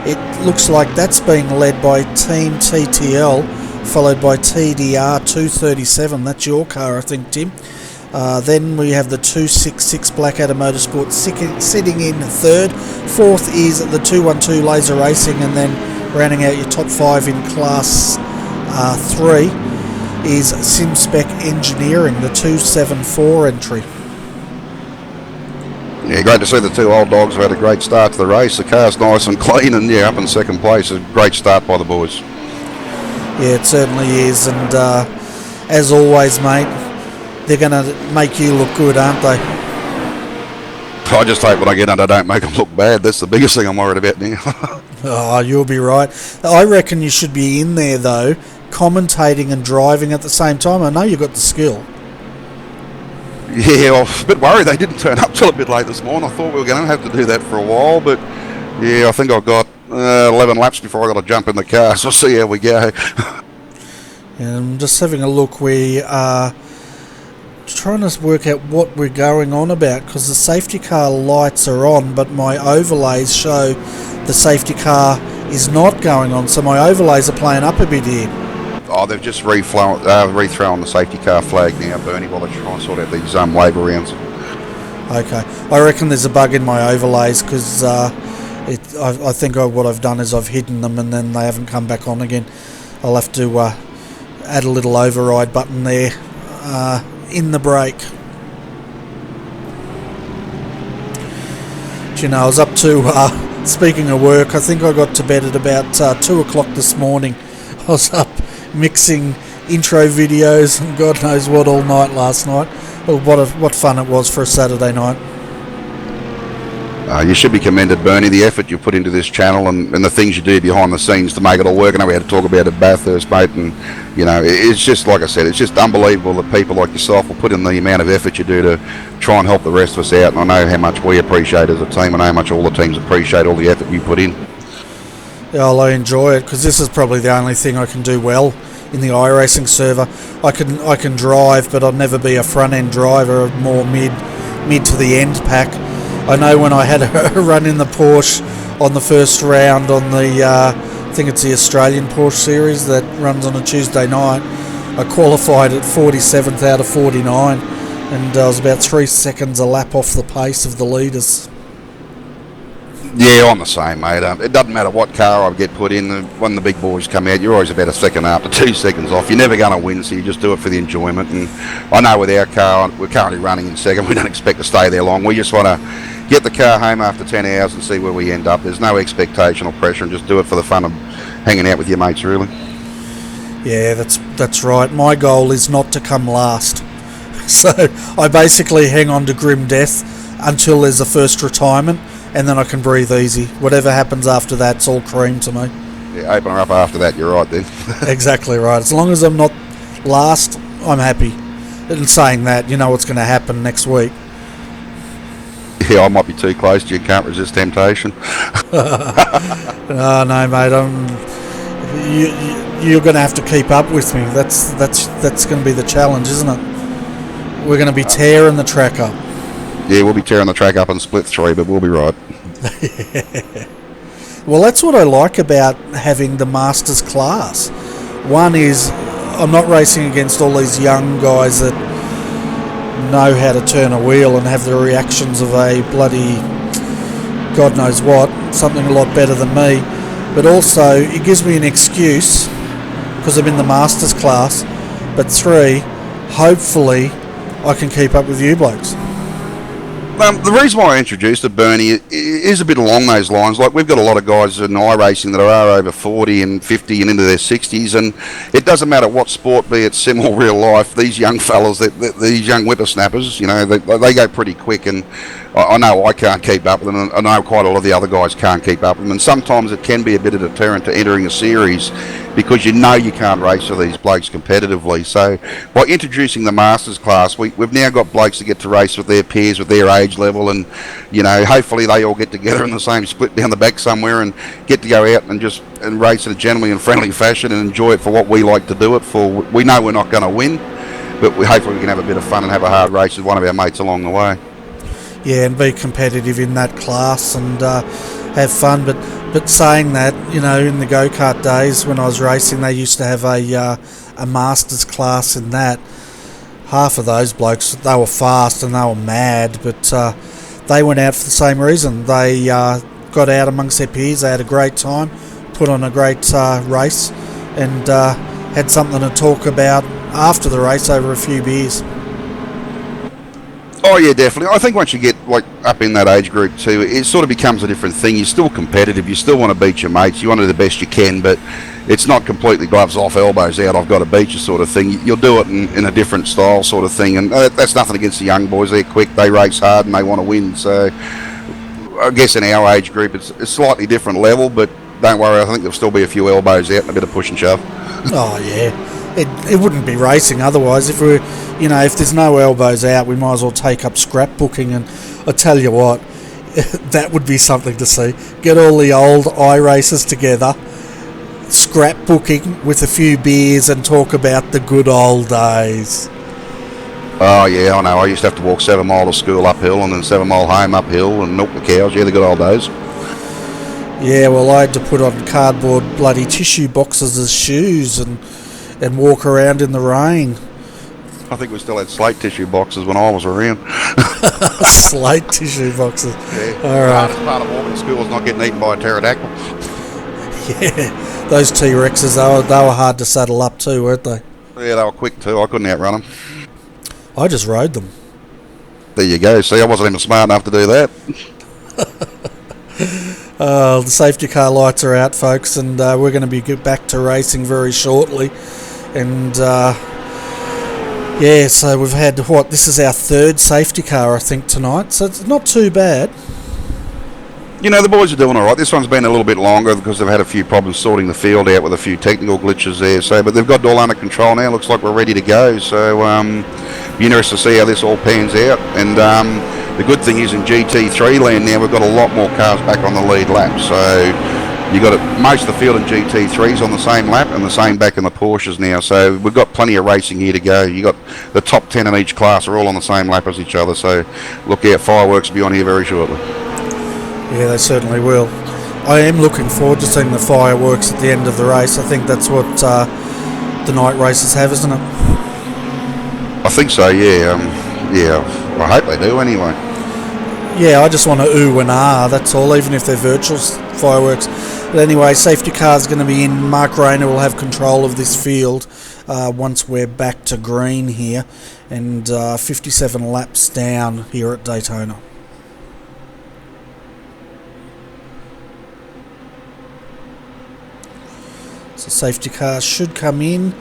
it looks like that's being led by Team TTL, followed by TDR 237. That's your car, I think, Tim. Then we have the 266 Blackadder Motorsport sitting in third. Fourth is the 212 Laser Racing, and then rounding out your top five in Class 3 is SimSpec Engineering, the 274 entry. Yeah, great to see the two old dogs have had a great start to the race. The car's nice and clean, and yeah, up in second place. A great start by the boys. Yeah, it certainly is, and as always, mate, they're going to make you look good, aren't they? I just hope when I get under, I don't make them look bad. That's the biggest thing I'm worried about now. Oh, you'll be right. I reckon you should be in there, though, commentating and driving at the same time. I know you've got the skill. Yeah, I was a bit worried they didn't turn up till a bit late this morning. I thought we were going to have to do that for a while, but yeah, I think I've got 11 laps before I've got to jump in the car, so we'll see how we go. And I'm just having a look. We are trying to work out what we're going on about, because the safety car lights are on, but my overlays show the safety car is not going on, so my overlays are playing up a bit here. Oh, they've just rethrown the safety car flag now, Bernie, while they try and sort out these labour rounds. Okay, I reckon there's a bug in my overlays, because I think what I've done is I've hidden them and then they haven't come back on again. I'll have to add a little override button there in the brake. You know, I was up to, speaking of work, I think I got to bed at about 2 o'clock this morning. I was up mixing intro videos and God knows what all night last night. Well, what fun it was for a Saturday night. You should be commended, Bernie, the effort you put into this channel and the things you do behind the scenes to make it all work. I know we had to talk about it Bathurst, mate, and you know, it's just, like I said, it's just unbelievable that people like yourself will put in the amount of effort you do to try and help the rest of us out, and I know how much we appreciate as a team and how much all the teams appreciate all the effort you put in. Yeah, well, I enjoy it, because this is probably the only thing I can do well in the iRacing server. I can drive, but I'll never be a front end driver, more mid to the end pack. I know when I had a run in the Porsche on the first round on the, I think it's the Australian Porsche series that runs on a Tuesday night, I qualified at 47th out of 49, and I was about 3 seconds a lap off the pace of the leaders. Yeah, I'm the same, mate. It doesn't matter what car I get put in. When the big boys come out, you're always about a second up to 2 seconds off. You're never going to win, so you just do it for the enjoyment. And I know with our car, we're currently running in second. We don't expect to stay there long. We just want to get the car home after 10 hours and see where we end up. There's no expectation or pressure, and just do it for the fun of hanging out with your mates, really. Yeah, that's right. My goal is not to come last. So I basically hang on to grim death until there's a first retirement, and then I can breathe easy. Whatever happens after that, it's all cream to me. Yeah, open her up after that, you're right then. Exactly right. As long as I'm not last, I'm happy. in saying that, you know what's going to happen next week. Yeah, I might be too close to you. Can't resist temptation. Oh, no, mate. You're going to have to keep up with me. That's going to be the challenge, isn't it? We're going to be tearing the track up. Yeah, we'll be tearing the track up in split 3, but we'll be right. Well, that's what I like about having the Masters class. One is I'm not racing against all these young guys that know how to turn a wheel and have the reactions of a bloody God knows what, something a lot better than me. But also, it gives me an excuse, because I'm in the Masters class, but 3, hopefully I can keep up with you blokes. The reason why I introduced it, Bernie, is a bit along those lines. Like, we've got a lot of guys in iRacing that are over 40 and 50 and into their 60s, and it doesn't matter what sport, be it sim or real life, these young fellas, these young whippersnappers, you know, they go pretty quick, and I know I can't keep up with them, and I know quite a lot of the other guys can't keep up with them, and sometimes it can be a bit of a deterrent to entering a series because you know you can't race with these blokes competitively. So by introducing the Masters class, we've now got blokes that get to race with their peers, with their age level, and you know, hopefully they all get together in the same split down the back somewhere and get to go out and race in a gentlemanly and friendly fashion and enjoy it for what we like to do it for. We know we're not going to win, but hopefully we can have a bit of fun and have a hard race with one of our mates along the way. Yeah, and be competitive in that class and have fun. But saying that, you know, in the go-kart days when I was racing, they used to have a Masters class in that. Half of those blokes, they were fast and they were mad, but they went out for the same reason. They got out amongst their peers, they had a great time, put on a great race, and had something to talk about after the race over a few beers. Oh yeah, definitely. I think once you get like up in that age group too, it sort of becomes a different thing. You're still competitive. You still want to beat your mates. You want to do the best you can, but it's not completely gloves off, elbows out, I've got to beat you sort of thing. You'll do it in a different style sort of thing, and that's nothing against the young boys. They're quick, they race hard, and they want to win. So I guess in our age group, it's a slightly different level, but don't worry, I think there'll still be a few elbows out and a bit of push and shove. Oh yeah. It wouldn't be racing otherwise. If if there's no elbows out, we might as well take up scrapbooking. And I tell you what, that would be something to see. Get all the old iRacers together, scrapbooking with a few beers, and talk about the good old days. Oh yeah, I know. I used to have to walk 7 mile to school uphill and then 7 mile home uphill and milk the cows. Yeah, the good old days. Yeah, well, I had to put on cardboard bloody tissue boxes as shoes and walk around in the rain. I think we still had slate tissue boxes when I was around. Slate tissue boxes. Yeah. All right. The hardest part of walking to school was not getting eaten by a pterodactyl. Yeah, those T-Rexes, they were hard to saddle up too, weren't they? Yeah, they were quick too. I couldn't outrun them. I just rode them. There you go. See, I wasn't even smart enough to do that. The safety car lights are out, folks, and we're going to be back to racing very shortly. And so we've had this is our 3rd safety car, I think, tonight, so it's not too bad. You know, the boys are doing all right. This one's been a little bit longer because they've had a few problems sorting the field out with a few technical glitches there. So, but they've got it all under control now. Looks like we're ready to go. So, be interested to see how this all pans out. And the good thing is in GT3 land now, we've got a lot more cars back on the lead lap. So you got most of the field in GT3s on the same lap and the same back in the Porsches now. So we've got plenty of racing here to go. You got the top 10 in each class are all on the same lap as each other. So look out, fireworks will be on here very shortly. Yeah, they certainly will. I am looking forward to seeing the fireworks at the end of the race. I think that's what the night races have, isn't it? I think so, yeah. I hope they do anyway. Yeah, I just want to ooh and ah, that's all, even if they're virtual fireworks. But anyway, safety car's going to be in. Mark Rayner will have control of this field once we're back to green here, and 57 laps down here at Daytona. So safety car should come in,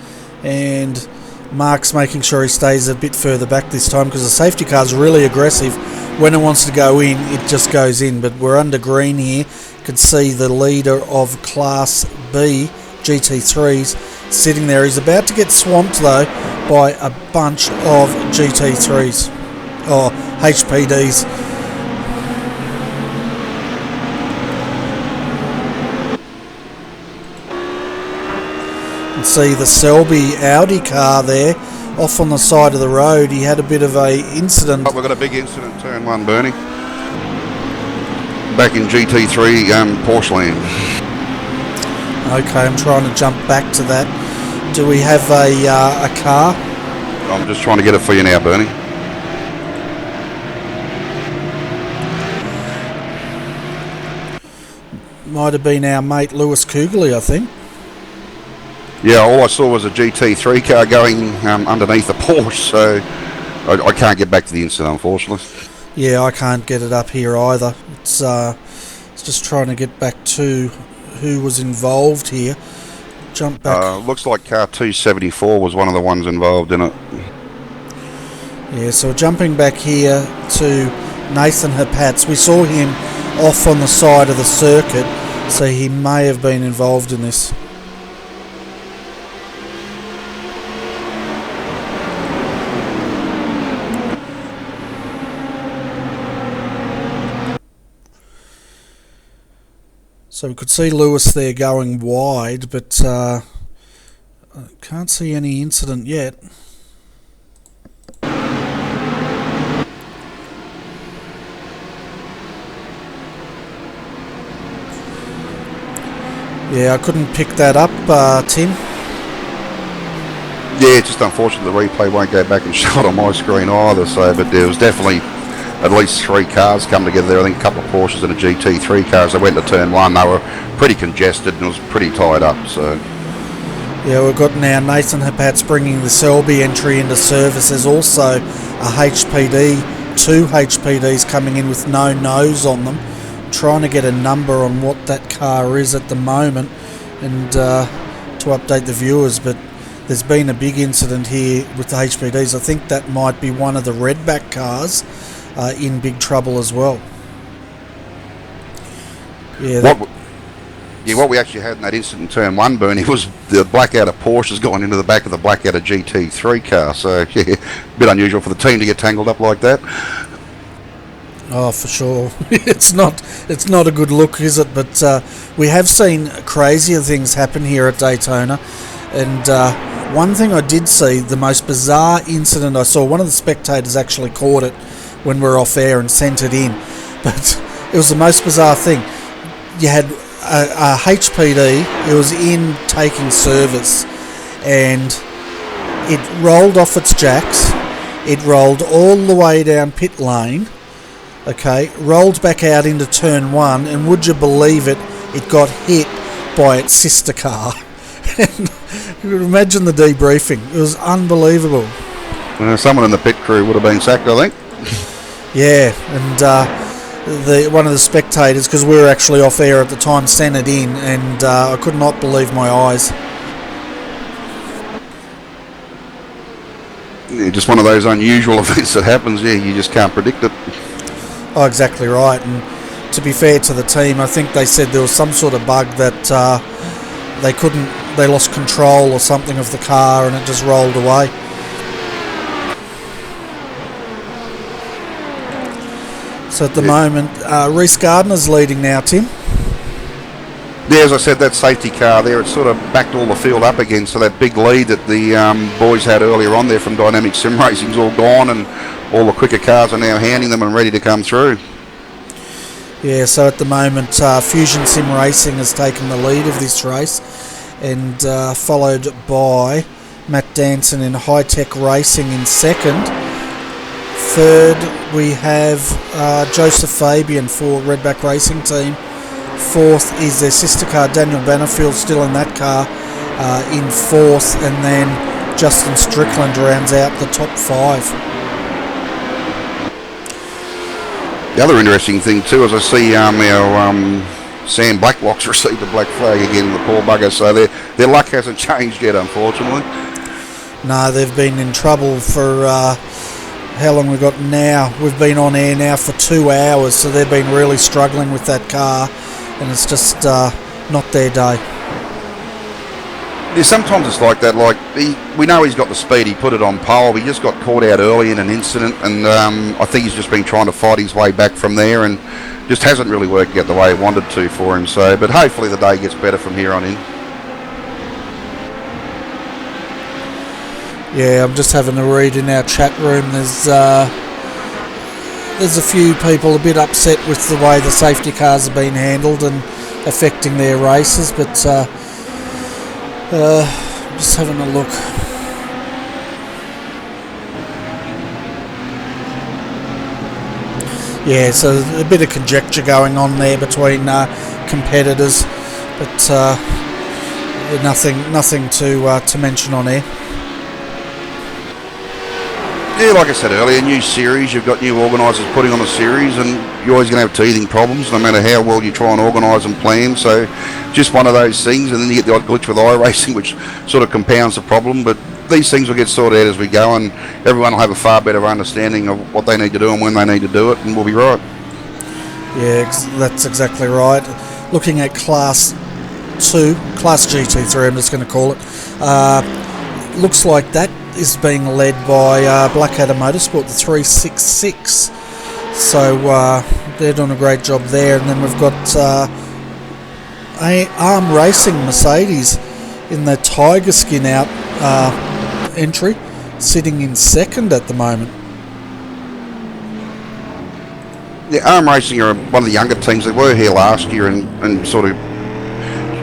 and Mark's making sure he stays a bit further back this time because the safety car's really aggressive. When it wants to go in, it just goes in. But we're under green here. You can see the leader of Class B GT3s sitting there. He's about to get swamped though by a bunch of GT3s or HPDs. See the Selby Audi car there off on the side of the road. He had a bit of a incident. Oh, we've got a big incident, turn 1, Bernie. Back in GT3 Porsche land. Okay, I'm trying to jump back to that. Do we have a car? I'm just trying to get it for you now, Bernie. Might have been our mate Lewis Kugley, I think. Yeah, all I saw was a GT3 car going underneath the Porsche, so I can't get back to the incident, unfortunately. Yeah, I can't get it up here either. It's just trying to get back to who was involved here. Jump back. Looks like car 274 was one of the ones involved in it. Yeah, so we're jumping back here to Nathan Hapatz. We saw him off on the side of the circuit, so he may have been involved in this. So we could see Lewis there going wide, but I can't see any incident yet. Yeah, I couldn't pick that up, Tim. Yeah, it's just unfortunate the replay won't go back and show it on my screen either, so, but there was definitely at least 3 cars come together there. I think a couple of Porsches and a GT3 car. As they went to turn 1, they were pretty congested and it was pretty tied up. So yeah, we've got now Nathan Hapatz bringing the Selby entry into service. There's also a HPD, 2 HPDs coming in with no nose on them. Trying to get a number on what that car is at the moment and to update the viewers, but there's been a big incident here with the HPDs. I think that might be one of the redback cars in big trouble as well. Yeah, what we actually had in that incident in turn 1, Bernie, was the blackout of Porsches going into the back of the blackout of GT3 car. So yeah, a bit unusual for the team to get tangled up like that. Oh, for sure. It's not a good look, is it? But we have seen crazier things happen here at Daytona. And one thing I did see, the most bizarre incident I saw, one of the spectators actually caught it when we were off air and sent it in. But it was the most bizarre thing. You had a HPD, it was in taking service, and it rolled off its jacks. It rolled all the way down pit lane. Okay, rolled back out into turn 1, and would you believe it, it got hit by its sister car. And you can imagine the debriefing. It was unbelievable. Someone in the pit crew would have been sacked, I think. Yeah, and one of the spectators, because we were actually off air at the time, sent it in, and I could not believe my eyes. Yeah, just one of those unusual events that happens. Yeah, you just can't predict it. Oh, exactly right. And to be fair to the team, I think they said there was some sort of bug that they lost control or something of the car and it just rolled away. So at the moment, Reece Gardner's leading now, Tim. Yeah, as I said, that safety car there, it sort of backed all the field up again, so that big lead that the boys had earlier on there from Dynamic Sim Racing's all gone, and all the quicker cars are now handing them and ready to come through. Yeah, so at the moment, Fusion Sim Racing has taken the lead of this race, and followed by Matt Danson in High Tech Racing in second. Third, we have Joseph Fabian for Redback Racing Team. Fourth is their sister car, Daniel Bannerfield, still in that car in fourth, and then Justin Strickland rounds out the top 5. The other interesting thing too is I see our Sam Blacklock's received a black flag again, the poor bugger, so their luck hasn't changed yet, unfortunately. No, they've been in trouble for how long we got now. We've been on air now for 2 hours, so they've been really struggling with that car, and it's just not their day. Yeah, sometimes it's like that. Like we know he's got the speed. He put it on pole. He just got caught out early in an incident, and I think he's just been trying to fight his way back from there, and just hasn't really worked out the way he wanted to for him. So, but hopefully the day gets better from here on in. Yeah, I'm just having a read in our chat room. There's a few people a bit upset with the way the safety cars have been handled and affecting their races, but just having a look. Yeah, so a bit of conjecture going on there between competitors, but nothing to mention on air. Yeah, like I said earlier, new series, you've got new organisers putting on a series, and you're always going to have teething problems no matter how well you try and organise and plan. So just one of those things, and then you get the odd glitch with iRacing, which sort of compounds the problem. But these things will get sorted out as we go, and everyone will have a far better understanding of what they need to do and when they need to do it, and we'll be right. Yeah, that's exactly right. Looking at Class 2, Class GT3, I'm just going to call it, looks like that is being led by Blackadder Motorsport, the 366. So they're doing a great job there. And then we've got Arm Racing Mercedes in the Tiger Skin out entry, sitting in second at the moment. Yeah, Arm Racing are one of the younger teams. They were here last year and sort of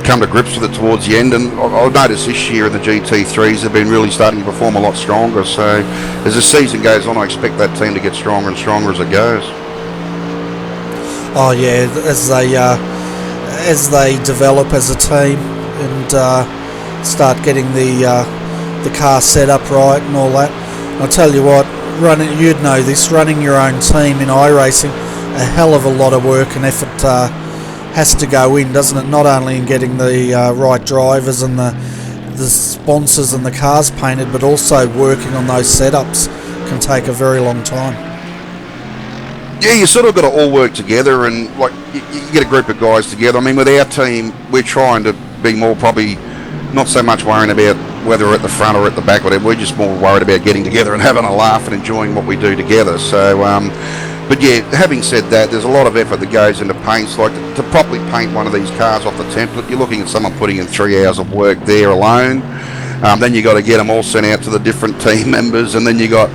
come to grips with it towards the end, and I've noticed this year in the GT3s they've been really starting to perform a lot stronger. So as the season goes on, I expect that team to get stronger and stronger as it goes. Oh yeah, as they develop as a team and start getting the car set up right and all that. I'll tell you what, you'd know this, running your own team in iRacing, a hell of a lot of work and effort has to go in, doesn't it? Not only in getting the right drivers and the sponsors and the cars painted, but also working on those setups can take a very long time. Yeah, you sort of got to all work together, and like you get a group of guys together. I mean, with our team, we're trying to be more probably not so much worrying about whether we're at the front or at the back, whatever. We're just more worried about getting together and having a laugh and enjoying what we do together. So, but yeah, having said that, there's a lot of effort that goes into paints. Like to properly paint one of these cars off the template, you're looking at someone putting in 3 hours of work there alone. Then you got to get them all sent out to the different team members, and then you're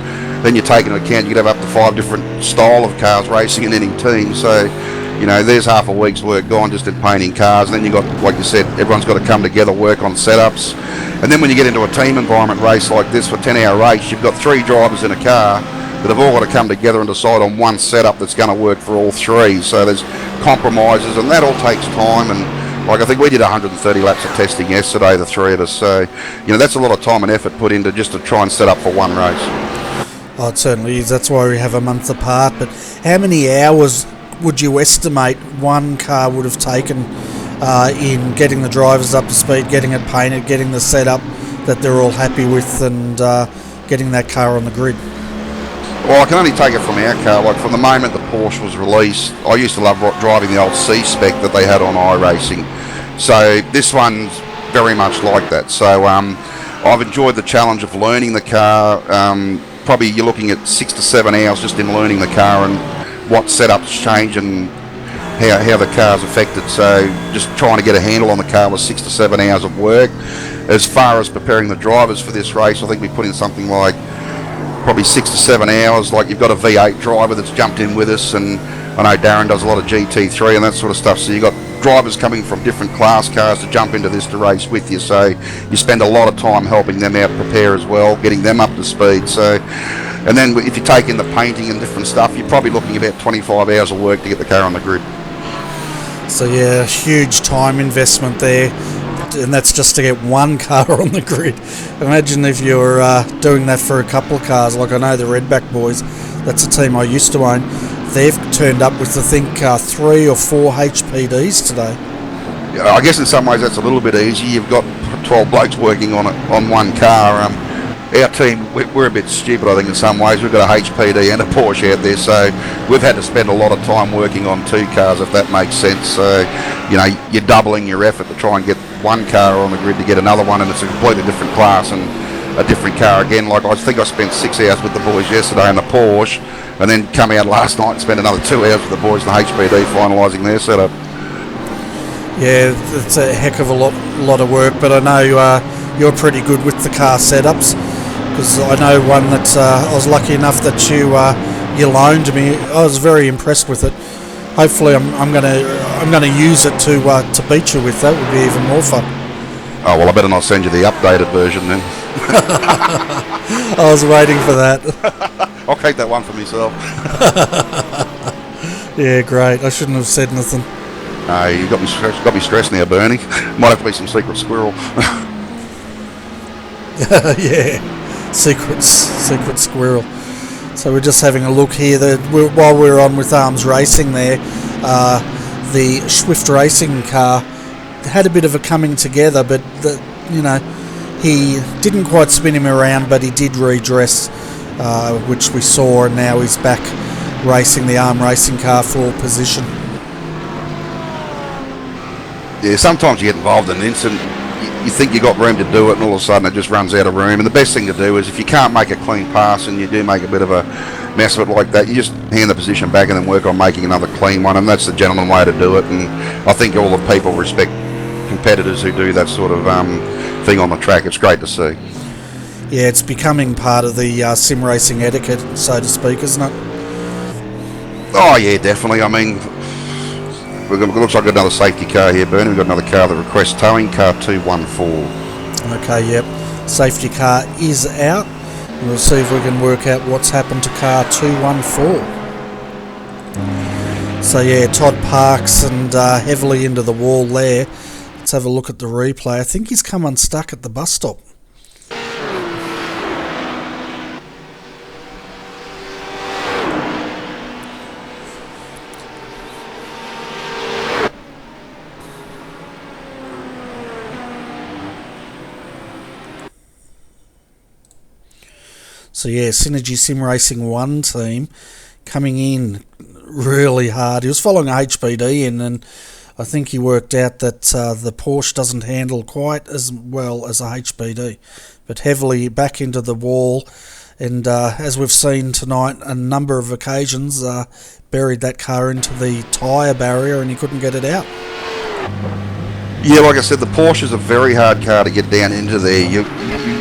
taking into account you could have up to 5 different style of cars racing in any team. So, you know, there's half a week's work gone just in painting cars. And then you got, like you said, everyone's got to come together, work on setups. And then when you get into a team environment race like this for a 10-hour race, you've got 3 drivers in a car that have all got to come together and decide on one setup that's going to work for all 3. So there's compromises, and that all takes time. And like I think we did 130 laps of testing yesterday, the 3 of us. So, you know, that's a lot of time and effort put into just to try and set up for one race. Oh, it certainly is. That's why we have a month apart. But how many hours would you estimate one car would have taken in getting the drivers up to speed, getting it painted, getting the setup that they're all happy with, and getting that car on the grid? Well, I can only take it from our car. Like from the moment the Porsche was released, I used to love driving the old C-Spec that they had on iRacing. So this one's very much like that. So I've enjoyed the challenge of learning the car. Probably you're looking at 6 to 7 hours just in learning the car and what setups change and how the car's affected. So just trying to get a handle on the car was 6 to 7 hours of work. As far as preparing the drivers for this race, I think we put in something like probably 6 to 7 hours. Like you've got a V8 driver that's jumped in with us, and I know Darren does a lot of GT3 and that sort of stuff. So you've got drivers coming from different class cars to jump into this to race with you. So you spend a lot of time helping them out prepare as well, getting them up to speed. So, and then if you take in the painting and different stuff, you're probably looking about 25 hours of work to get the car on the grid. So yeah, huge time investment there, and that's just to get one car on the grid. Imagine if you're doing that for a couple of cars. Like I know the Redback boys, that's a team I used to own. They've turned up with I think 3 or 4 HPDs today. Yeah, I guess in some ways that's a little bit easy. You've got 12 blokes working on it on one car. Our team, we're a bit stupid, I think, in some ways. We've got a HPD and a Porsche out there, so we've had to spend a lot of time working on 2 cars, if that makes sense. So, you know, you're doubling your effort to try and get one car on the grid to get another one, and it's a completely different class and a different car again. Like, I think I spent 6 hours with the boys yesterday in the Porsche, and then come out last night and spent another 2 hours with the boys in the HBD finalising their setup. Yeah, it's a heck of a lot of work, but I know you're pretty good with the car setups, because I know one that I was lucky enough that you loaned me. I was very impressed with it. Hopefully, I'm gonna use it to beat you with. That would be even more fun. Oh well, I better not send you the updated version then. I was waiting for that. I'll keep that one for myself. Yeah, great. I shouldn't have said nothing. No, you got me stressed now, Bernie. Might have to be some secret squirrel. Yeah, secret squirrel. So we're just having a look here. While we're on with Arms Racing there, the Swift Racing car had a bit of a coming together, but he didn't quite spin him around, but he did redress, which we saw, and now he's back racing the Arm Racing car for position. Yeah, sometimes you get involved in an incident, you think you got room to do it, and all of a sudden it just runs out of room. And the best thing to do is, if you can't make a clean pass and you do make a bit of a mess of it like that, you just hand the position back and then work on making another clean one, and that's the gentleman way to do it. And I think all the people respect competitors who do that sort of thing on the track. It's great to see. Yeah, it's becoming part of the sim racing etiquette, so to speak, isn't it? Oh yeah, definitely. I mean, it looks like we've got another safety car here, Bernie. We've got another car that requests towing, car 214. Okay, yep. Safety car is out. We'll see if we can work out what's happened to car 214. So yeah, Todd parks and heavily into the wall there. Let's have a look at the replay. I think he's come unstuck at the bus stop. So yeah, Synergy Sim Racing 1 team coming in really hard. He was following a HBD in, and I think he worked out that the Porsche doesn't handle quite as well as a HBD, but heavily back into the wall, and as we've seen tonight, a number of occasions, buried that car into the tyre barrier and he couldn't get it out. Yeah, like I said, the Porsche is a very hard car to get down into there. You're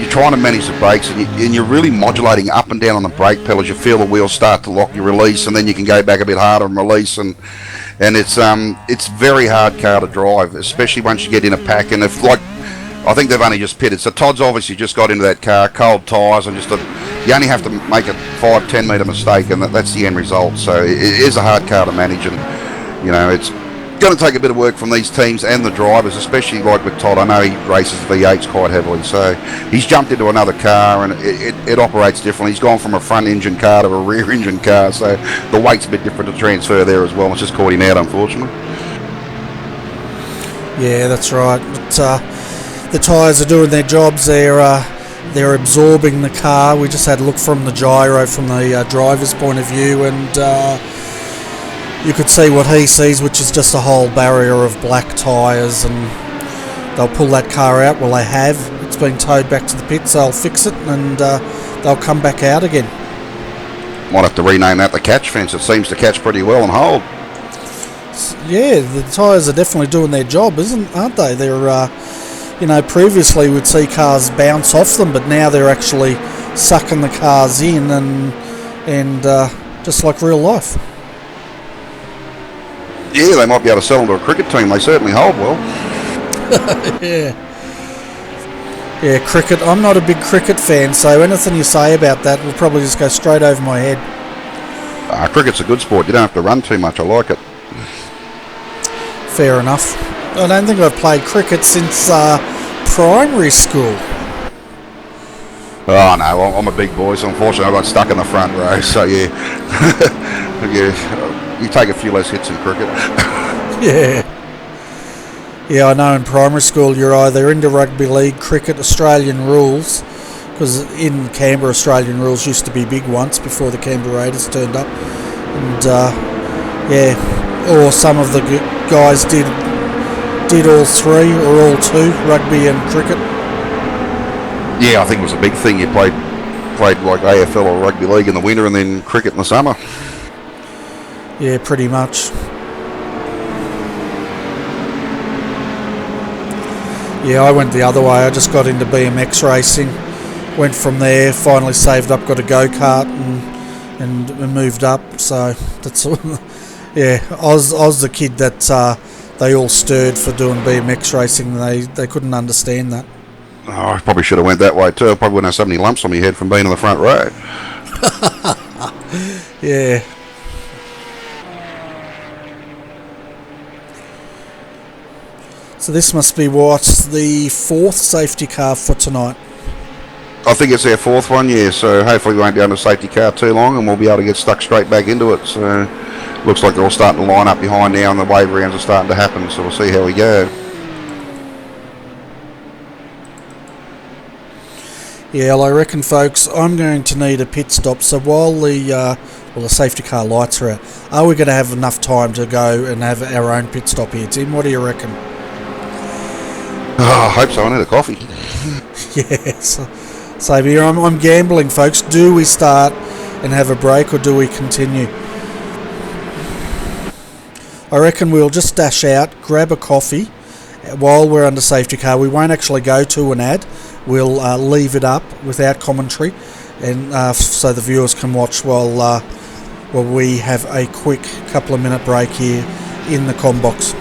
trying to manage the brakes, and you're really modulating up and down on the brake pedals. You feel the wheels start to lock, you release, and then you can go back a bit harder and release, and it's very hard car to drive, especially once you get in a pack. And if, like, I think they've only just pitted, so Todd's obviously just got into that car, cold tyres, and you only have to make a 5-10 metre mistake, and that's the end result. So it is a hard car to manage, and it's going to take a bit of work from these teams and the drivers, especially like with Todd. I know he races V8s quite heavily, so he's jumped into another car, and it operates differently. He's gone from a front engine car to a rear engine car, so the weight's a bit different to transfer there as well. It's just caught him out, unfortunately. Yeah, that's right. But, the tyres are doing their jobs. They're absorbing the car. We just had a look from the gyro from the driver's point of view, and you could see what he sees, which is just a whole barrier of black tyres, and they'll pull that car out. Well, they have. It's been towed back to the pits. They'll fix it, and they'll come back out again. Might have to rename that the catch fence. It seems to catch pretty well and hold. Yeah, the tyres are definitely doing their job, aren't they? They're, previously we'd see cars bounce off them, but now they're actually sucking the cars in, and just like real life. Yeah, they might be able to sell them to a cricket team. They certainly hold well. Yeah, cricket. I'm not a big cricket fan, so anything you say about that will probably just go straight over my head. Cricket's a good sport. You don't have to run too much. I like it. Fair enough. I don't think I've played cricket since primary school. Oh no, I'm a big boy, so unfortunately I got stuck in the front row. So yeah, yeah, you take a few less hits in cricket. Yeah, I know. In primary school, you're either into rugby league, cricket, Australian rules, because in Canberra, Australian rules used to be big once before the Canberra Raiders turned up, and or some of the guys did did all three or all two, rugby and cricket? Yeah, I think it was a big thing. You played like AFL or rugby league in the winter and then cricket in the summer. Yeah, pretty much. Yeah, I went the other way. I just got into BMX racing, went from there, finally saved up, got a go-kart and moved up. So that's yeah, I was the kid that they all stirred for doing BMX racing. They couldn't understand that. Oh, I probably should have went that way too. I probably wouldn't have so many lumps on my head from being in the front row. Yeah. So this must be what's the fourth safety car for tonight. I think it's our fourth one, yeah, so hopefully we won't be under safety car too long and we'll be able to get stuck straight back into it. So looks like they're all starting to line up behind now and the wave rounds are starting to happen, so we'll see how we go. Yeah, well, I reckon, folks, I'm going to need a pit stop. So while the safety car lights are out, are we going to have enough time to go and have our own pit stop here, Tim? What do you reckon? Oh, I hope so. I need a coffee. Yes. So here I'm gambling, folks. Do we start and have a break or do we continue? I reckon we'll just dash out, grab a coffee while we're under safety car. We won't actually go to an ad. We'll leave it up without commentary, and so the viewers can watch while we have a quick couple of minute break here in the comm box.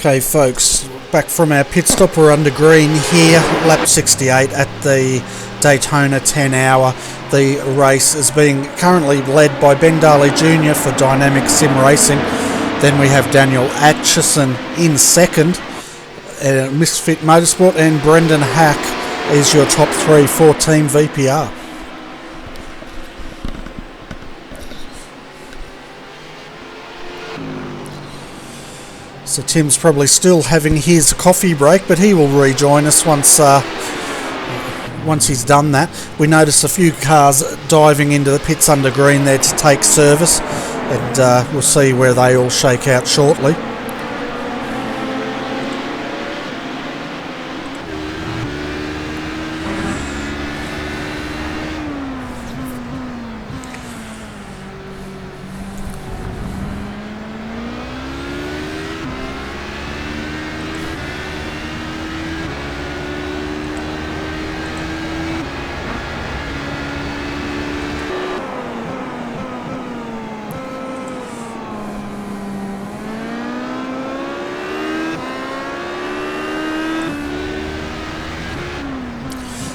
Okay, folks, back from our pit stop. We're under green here, lap 68 at the Daytona 10 hour. The race is being currently led by Ben Daly Jr. for Dynamic Sim Racing. Then we have Daniel Atchison in second, Misfit Motorsport, and Brendan Hack is your top three for Team VPR. So Tim's probably still having his coffee break, but he will rejoin us once he's done that. We noticed a few cars diving into the pits under green there to take service, and we'll see where they all shake out shortly.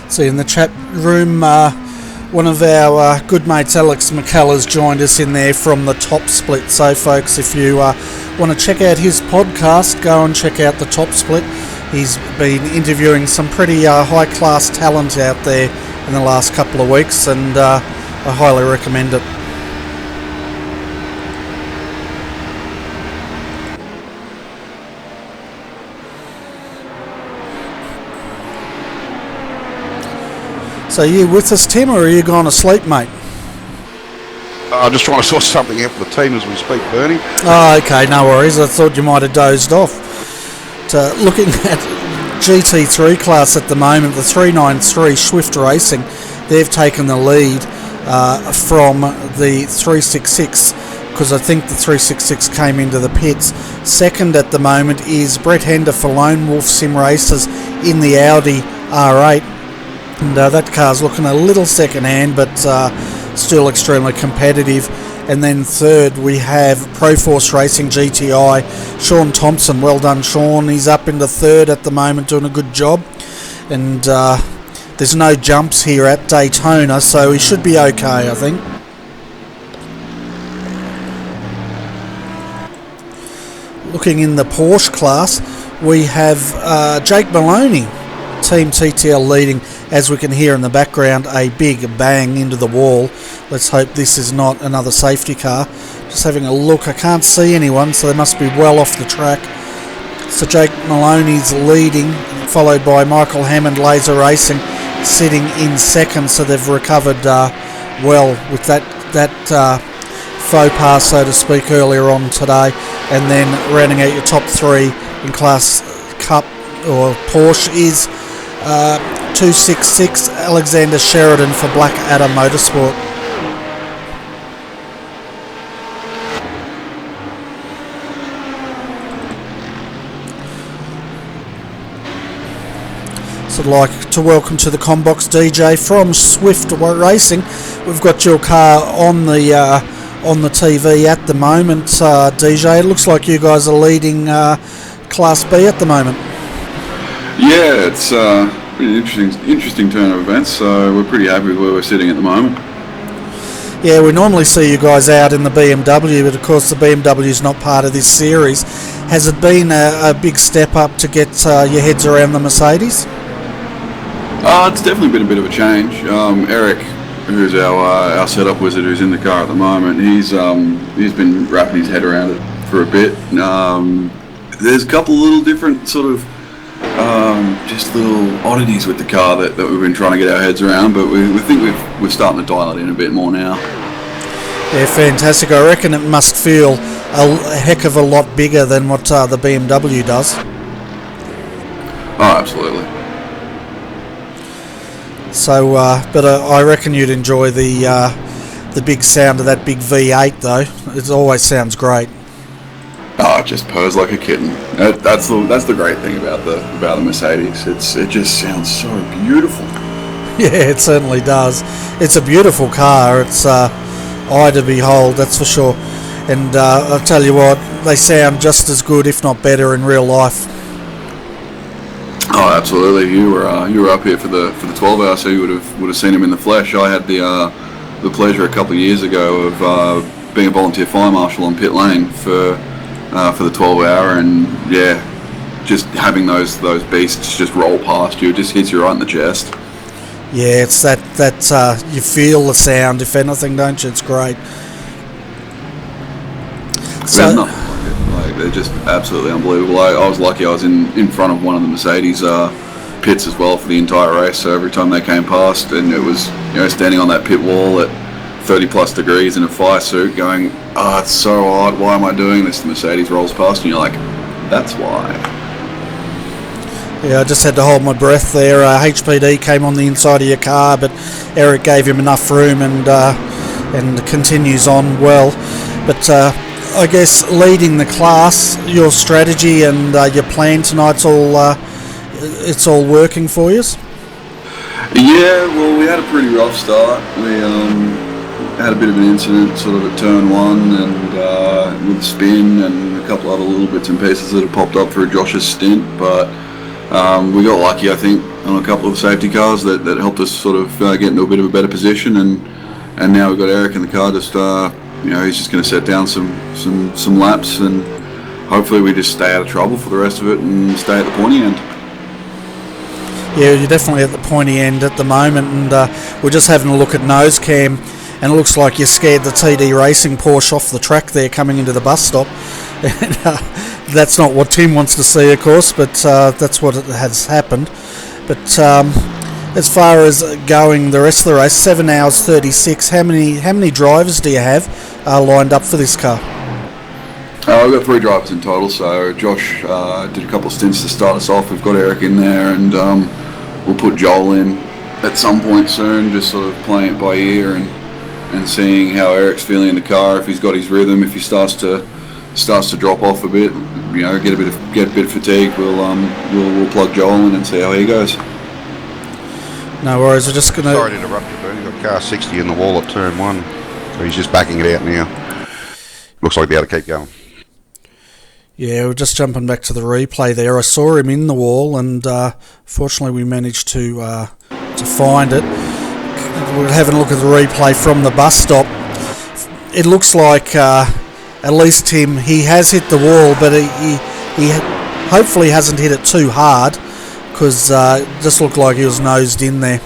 See, in the chat room, one of our good mates, Alex McCullough's joined us in there from the Top Split. So, folks, if you want to check out his podcast, go and check out the Top Split. He's been interviewing some pretty high-class talent out there in the last couple of weeks, and I highly recommend it. So are you with us, Tim, or are you gone to sleep, mate? I'm just trying to sort something out for the team as we speak, Bernie. Oh, okay, no worries. I thought you might have dozed off. So looking at GT3 class at the moment, the 393 Swift Racing, they've taken the lead from the 366, because I think the 366 came into the pits. Second at the moment is Brett Hender for Lone Wolf Sim Racers in the Audi R8. And that car's looking a little second-hand, but still extremely competitive. And then third, we have Proforce Racing GTI. Sean Thompson, well done, Sean. He's up into third at the moment, doing a good job. And there's no jumps here at Daytona, so he should be okay, I think. Looking in the Porsche class, we have Jake Maloney, Team TTL leading. As we can hear in the background, a big bang into the wall. Let's hope this is not another safety car. Just having a look, I can't see anyone, so they must be well off the track. So Jake Maloney's leading, followed by Michael Hammond Laser Racing sitting in second, so they've recovered well with that faux pas, so to speak, earlier on today. And then rounding out your top three in Class Cup or Porsche is 266 Alexander Sheridan for Black Adam Motorsport. So I'd like to welcome to the Combox DJ from Swift Racing. We've got your car on the TV at the moment, DJ. It looks like you guys are leading Class B at the moment. Yeah, it's pretty interesting turn of events, so we're pretty happy with where we're sitting at the moment. Yeah, we normally see you guys out in the BMW, but of course the BMW is not part of this series. Has it been a big step up to get your heads around the Mercedes? It's definitely been a bit of a change. Eric, who's our setup wizard, who's in the car at the moment, he's been wrapping his head around it for a bit. There's a couple of little different sort of just little oddities with the car that we've been trying to get our heads around, but we think we're starting to dial it in a bit more now. Yeah, fantastic. I reckon it must feel a heck of a lot bigger than what the BMW does. Oh, absolutely. So, but I reckon you'd enjoy the big sound of that big V8, though. It always sounds great. Oh, it just purrs like a kitten. That's the great thing about the Mercedes. It just sounds so beautiful. Yeah, it certainly does. It's a beautiful car. It's eye to behold, that's for sure. and I'll tell you what, they sound just as good, if not better, in real life. Oh, absolutely. You were up here for the 12-hour, so you would have seen him in the flesh. I had the pleasure a couple of years ago of being a volunteer fire marshal on pit lane for the 12-hour, and yeah, just having those beasts just roll past you, it just hits you right in the chest. Yeah, it's that you feel the sound, if anything, don't you? It's great. So, nothing like it. Like, they're just absolutely unbelievable. I was lucky I was in front of one of the Mercedes pits as well for the entire race, so every time they came past, and it was, standing on that pit wall at 30 plus degrees in a fire suit going, oh, it's so hot, why am I doing this? The Mercedes rolls past and you're like, that's why. Yeah, I just had to hold my breath there. HPD came on the inside of your car, but Eric gave him enough room and continues on well. But I guess leading the class, your strategy and your plan tonight's it's all working for you? Yeah, well, we had a pretty rough start. We had a bit of an incident sort of at turn one, and with spin and a couple other little bits and pieces that have popped up through Josh's stint, but we got lucky, I think, on a couple of safety cars that helped us sort of get into a bit of a better position, and now we've got Eric in the car. Just he's just going to set down some laps, and hopefully we just stay out of trouble for the rest of it and stay at the pointy end. Yeah, you're definitely at the pointy end at the moment, and we're just having a look at nose cam, and it looks like you scared the TD Racing Porsche off the track there coming into the bus stop. And, that's not what Tim wants to see, of course, but that's what has happened. But as far as going the rest of the race, 7 hours 36. How many drivers do you have lined up for this car? We've got 3 drivers in total, so Josh did a couple of stints to start us off. We've got Eric in there, and we'll put Joel in at some point soon, just sort of playing it by ear and seeing how Eric's feeling in the car, if he's got his rhythm, if he starts to drop off a bit, get a bit of fatigue, we'll plug Joel in and see how he goes. No worries, we're just gonna... Sorry to interrupt you, but he's got car 60 in the wall at turn 1, so he's just backing it out now. Looks like he'll be able to keep going. Yeah, we're just jumping back to the replay there. I saw him in the wall, and fortunately we managed to find it. We're having a look at the replay from the bus stop. It looks like at least he has hit the wall, but he hopefully hasn't hit it too hard, because it just looked like he was nosed in there.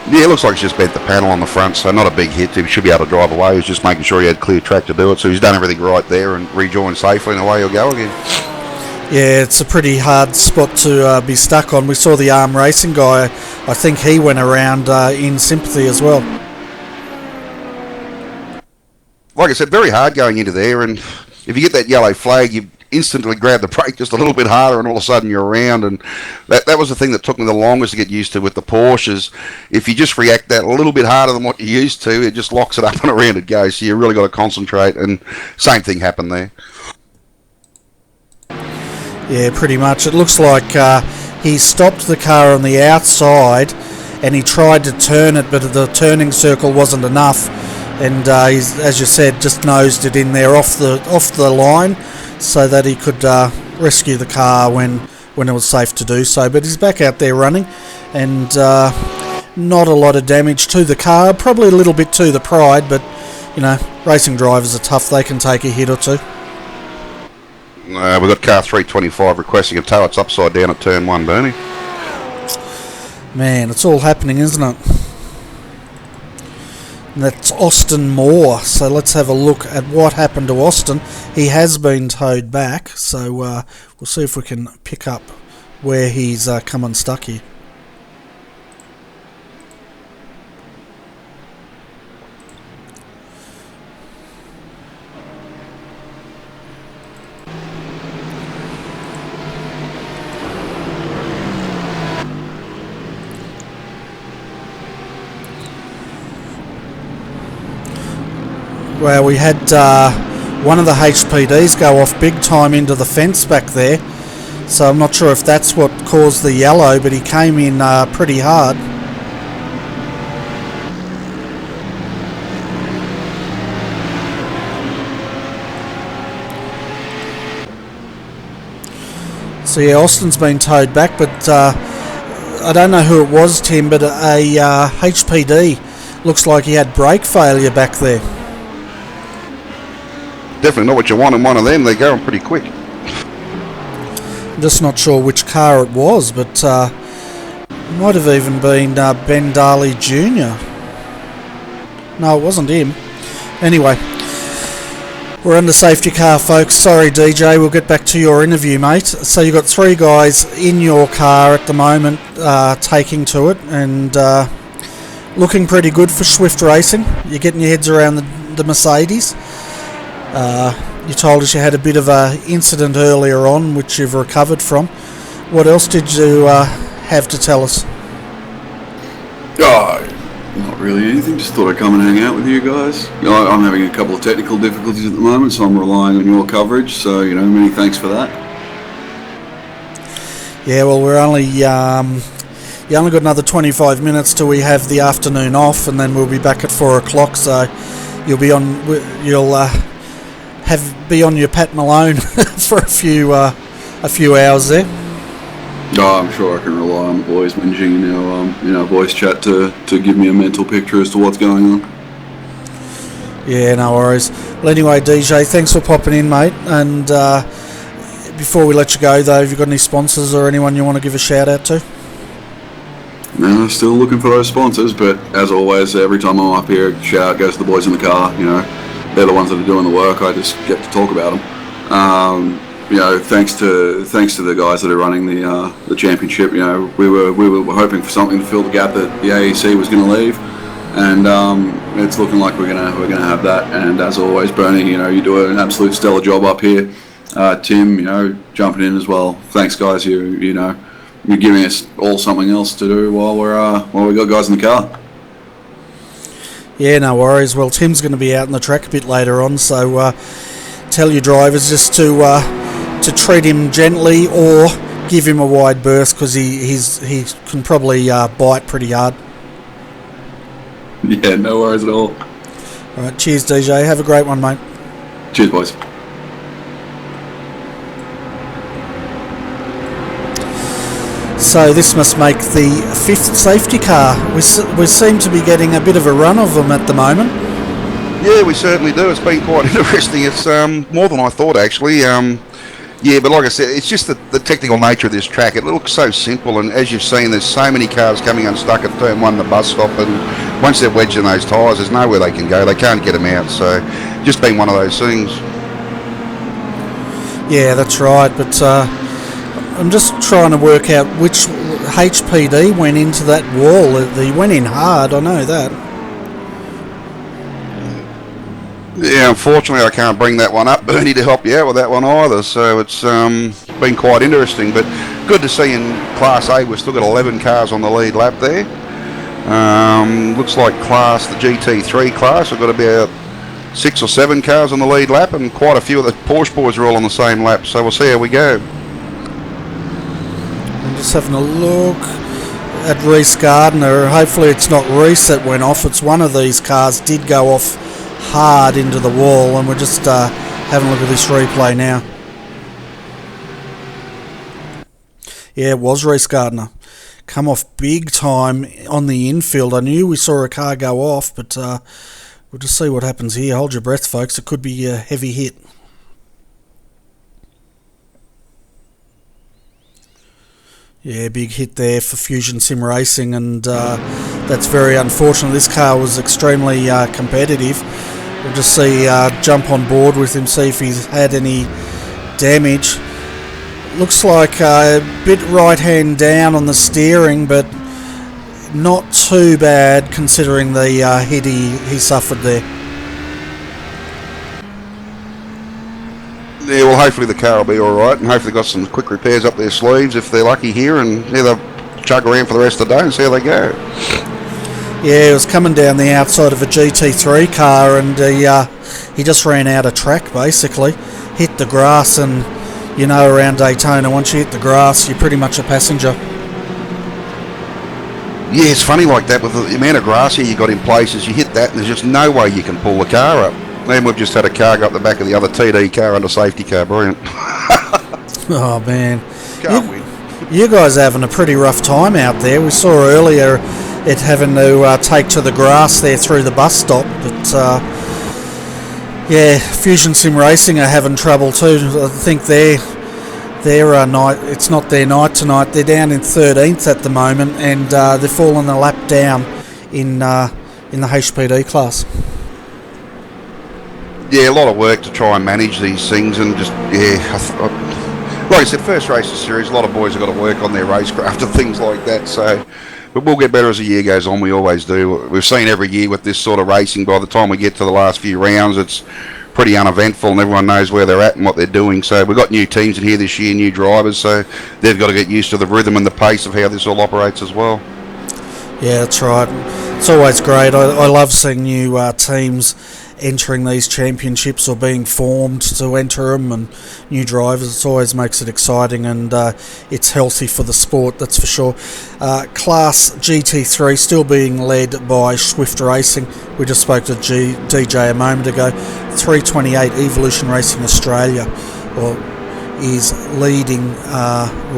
Yeah, it looks like he's just bent the panel on the front, so not a big hit. He should be able to drive away. He was just making sure he had clear track to do it, so he's done everything right there and rejoined safely, and away he'll go again. Yeah, it's a pretty hard spot to be stuck on. We saw the iRacing guy, I think he went around in sympathy as well. Like I said, very hard going into there, and if you get that yellow flag, you instantly grab the brake just a little bit harder, and all of a sudden you're around. And that was the thing that took me the longest to get used to with the Porsches. If you just react that a little bit harder than what you're used to, it just locks it up and around it goes. So you really got to concentrate, and same thing happened there. Yeah, pretty much. It looks like he stopped the car on the outside and he tried to turn it, but the turning circle wasn't enough, and he's, as you said, just nosed it in there off the line, so that he could rescue the car when it was safe to do so. But he's back out there running, and not a lot of damage to the car, probably a little bit to the Pride, but racing drivers are tough, they can take a hit or two. We've got car 325 requesting a tow. It's upside down at turn 1, Bernie. Man, it's all happening, isn't it? And that's Austin Moore, so let's have a look at what happened to Austin. He has been towed back, so we'll see if we can pick up where he's come unstuck here. Well, we had one of the HPDs go off big time into the fence back there, so I'm not sure if that's what caused the yellow, but he came in pretty hard. So yeah, Austin's been towed back, but I don't know who it was, Tim, but a HPD looks like he had brake failure back there. Definitely not what you want in one of them. They're going pretty quick. I'm just not sure which car it was, but might have even been Ben Darley Jr. No, it wasn't him. Anyway, we're under safety car, folks. Sorry, DJ, we'll get back to your interview, mate. So you've got 3 guys in your car at the moment taking to it, and looking pretty good for Swift Racing. You're getting your heads around the Mercedes. You told us you had a bit of an incident earlier on, which you've recovered from. What else did you have to tell us? Oh, not really anything. Just thought I'd come and hang out with you guys. I'm having a couple of technical difficulties at the moment, so I'm relying on your coverage. So, many thanks for that. Yeah, well, we're only you only got another 25 minutes till we have the afternoon off, and then we'll be back at 4 o'clock. So you'll be on your Pat Malone for a few hours there. Oh, I'm sure I can rely on the boys messaging in our voice chat to give me a mental picture as to what's going on. Yeah, no worries. Well, anyway, DJ, thanks for popping in, mate. And before we let you go, though, have you got any sponsors or anyone you want to give a shout out to? No, still looking for those sponsors, but as always, every time I'm up here, shout goes to the boys in the car. They're the ones that are doing the work. I just get to talk about them. Thanks to the guys that are running the championship. We were hoping for something to fill the gap that the AEC was going to leave, and it's looking like we're gonna have that. And as always, Bernie, you do an absolute stellar job up here. Tim, jumping in as well. Thanks, guys. You're giving us all something else to do while we got guys in the car. Yeah, no worries. Well, Tim's going to be out on the track a bit later on, so tell your drivers just to treat him gently or give him a wide berth, because he can probably bite pretty hard. Yeah, no worries at all. All right, cheers, DJ. Have a great one, mate. Cheers, boys. So this must make the 5th safety car. We seem to be getting a bit of a run of them at the moment. Yeah, we certainly do. It's been quite interesting. It's more than I thought, actually. Yeah, but like I said, it's just the technical nature of this track. It looks so simple, and as you've seen, there's so many cars coming unstuck at turn 1, the bus stop, and once they're wedged in those tyres, there's nowhere they can go. They can't get them out, so just been one of those things. Yeah, that's right, but I'm just trying to work out which HPD went into that wall. He went in hard, I know that. Yeah, unfortunately I can't bring that one up, Bernie, to help you out with that one either, so it's been quite interesting, but good to see in Class A we've still got 11 cars on the lead lap there. Looks like the GT3 class, we've got about 6 or 7 cars on the lead lap, and quite a few of the Porsche boys are all on the same lap, so we'll see how we go. I'm just having a look at Reese Gardner. Hopefully it's not Reese that went off, it's one of these cars did go off hard into the wall, and we're just having a look at this replay now. Yeah, it was Reese Gardner. Come off big time on the infield. I knew we saw a car go off, but we'll just see what happens here. Hold your breath, folks. It could be a heavy hit. Yeah, big hit there for Fusion Sim Racing, and that's very unfortunate. This car was extremely competitive. We'll just see, jump on board with him, see if he's had any damage. Looks like a bit right hand down on the steering, but not too bad considering the hit he suffered there. Yeah, well, hopefully the car will be alright, and hopefully got some quick repairs up their sleeves if they're lucky here, and yeah, they'll chug around for the rest of the day and see how they go. Yeah, he was coming down the outside of a GT3 car, and he just ran out of track, basically. Hit the grass, and you know, around Daytona, once you hit the grass, you're pretty much a passenger. Yeah, it's funny like that with the amount of grass here you got in places. You hit that, and there's just no way you can pull the car up. Then we've just had a car go up the back of the other TD car under safety car. Brilliant. Oh, man. can't win. You guys are having a pretty rough time out there. We saw earlier it having to take to the grass there through the bus stop, but yeah, Fusion Sim Racing are having trouble too. I think their night, it's not their night tonight. They're down in 13th at the moment, and they're falling a lap down in the HPD class. Yeah, a lot of work to try and manage these things, and just like I said, first race of the series, a lot of boys have got to work on their racecraft and things like that. So, but we'll get better as the year goes on. We always do. We've seen every year with this sort of racing. By the time we get to the last few rounds, it's pretty uneventful, and everyone knows where they're at and what they're doing. So we've got new teams in here this year, new drivers. So they've got to get used to the rhythm and the pace of how this all operates as well. Yeah, that's right. It's always great. I love seeing new teams entering these championships or being formed to enter them, and new drivers. It always makes it exciting, and it's healthy for the sport, that's for sure. Class GT3 still being led by Swift Racing. We just spoke to DJ a moment ago. 328 Evolution Racing Australia is leading,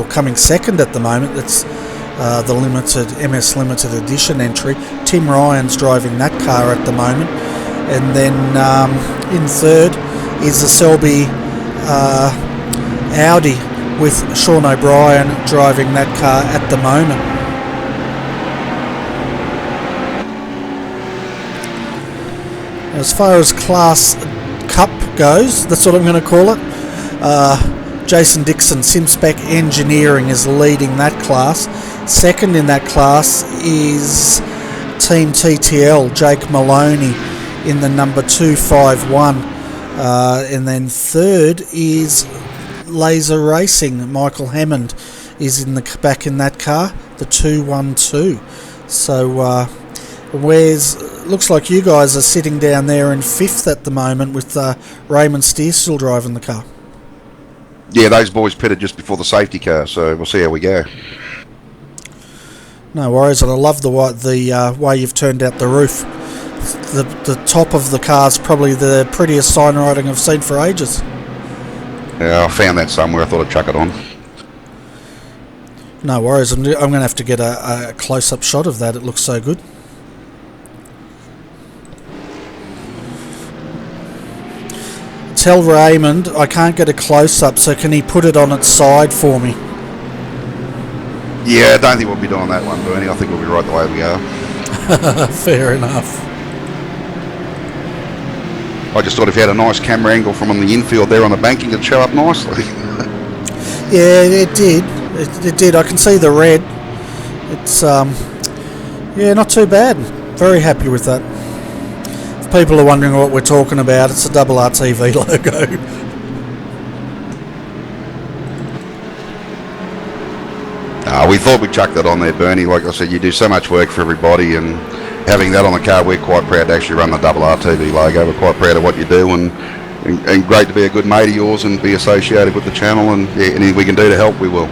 coming second at the moment. That's the MS Limited Edition entry. Tim Ryan's driving that car at the moment. And then in third is the Selby Audi with Sean O'Brien driving that car at the moment. As far as Class Cup goes, that's what I'm going to call it. Jason Dixon, SimSpec Engineering, is leading that class. Second in that class is Team TTL, Jake Maloney, in the number 251, and then third is Laser Racing. Michael Hammond is back in that car, the 212. So looks like you guys are sitting down there in fifth at the moment with Raymond Steer still driving the car. Yeah, those boys pitted just before the safety car, so we'll see how we go. No worries, and I love the way you've turned out the roof. The top of the car's probably the prettiest sign writing I've seen for ages. Yeah, I found that somewhere. I thought I'd chuck it on. No worries. I'm going to have to get a close-up shot of that. It looks so good. Tell Raymond I can't get a close-up, so can he put it on its side for me? Yeah, I don't think we'll be doing that one, Bernie. I think we'll be right the way we are. Fair enough. I just thought if you had a nice camera angle from on the infield there on the banking, it'd show up nicely. Yeah, it did. It did. I can see the red. It's yeah, not too bad. Very happy with that. If people are wondering what we're talking about, it's a RRTV logo. We thought we'd chuck that on there, Bernie. Like I said, you do so much work for everybody, and having that on the car, we're quite proud to actually run the RRTV logo. We're quite proud of what you do, and great to be a good mate of yours and be associated with the channel, and yeah, anything we can do to help, we will.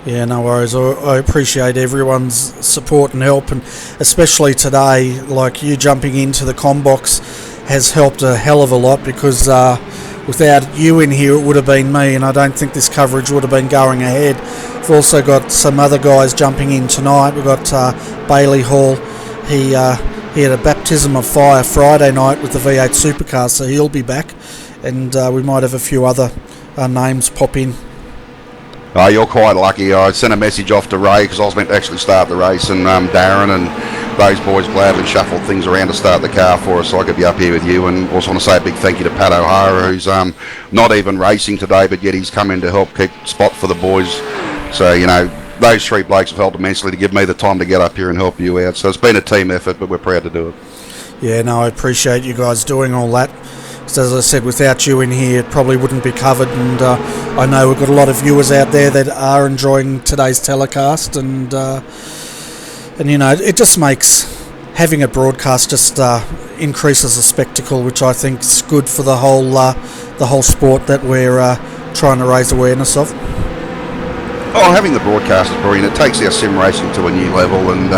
Yeah, no worries. I appreciate everyone's support and help, and especially today, like you jumping into the Combox has helped a hell of a lot, because without you in here, it would have been me, and I don't think this coverage would have been going ahead. We've also got some other guys jumping in tonight. We've got Bailey Hall. He had a baptism of fire Friday night with the V8 supercar, so he'll be back, and we might have a few other names pop in. Oh, you're quite lucky. I sent a message off to Ray because I was meant to actually start the race, and Darren and those boys gladly shuffled things around to start the car for us, so I could be up here with you. And also want to say a big thank you to Pat O'Hara, who's not even racing today, but yet he's come in to help keep spot for the boys. So, you know, those three blokes have helped immensely to give me the time to get up here and help you out. So it's been a team effort, but we're proud to do it. Yeah, no, I appreciate you guys doing all that. As I said, without you in here, it probably wouldn't be covered, and I know we've got a lot of viewers out there that are enjoying today's telecast, and you know, it just makes having it broadcast just increases the spectacle, which I think is good for the whole sport that we're trying to raise awareness of. Oh, having the broadcast is brilliant. It takes our sim racing to a new level, and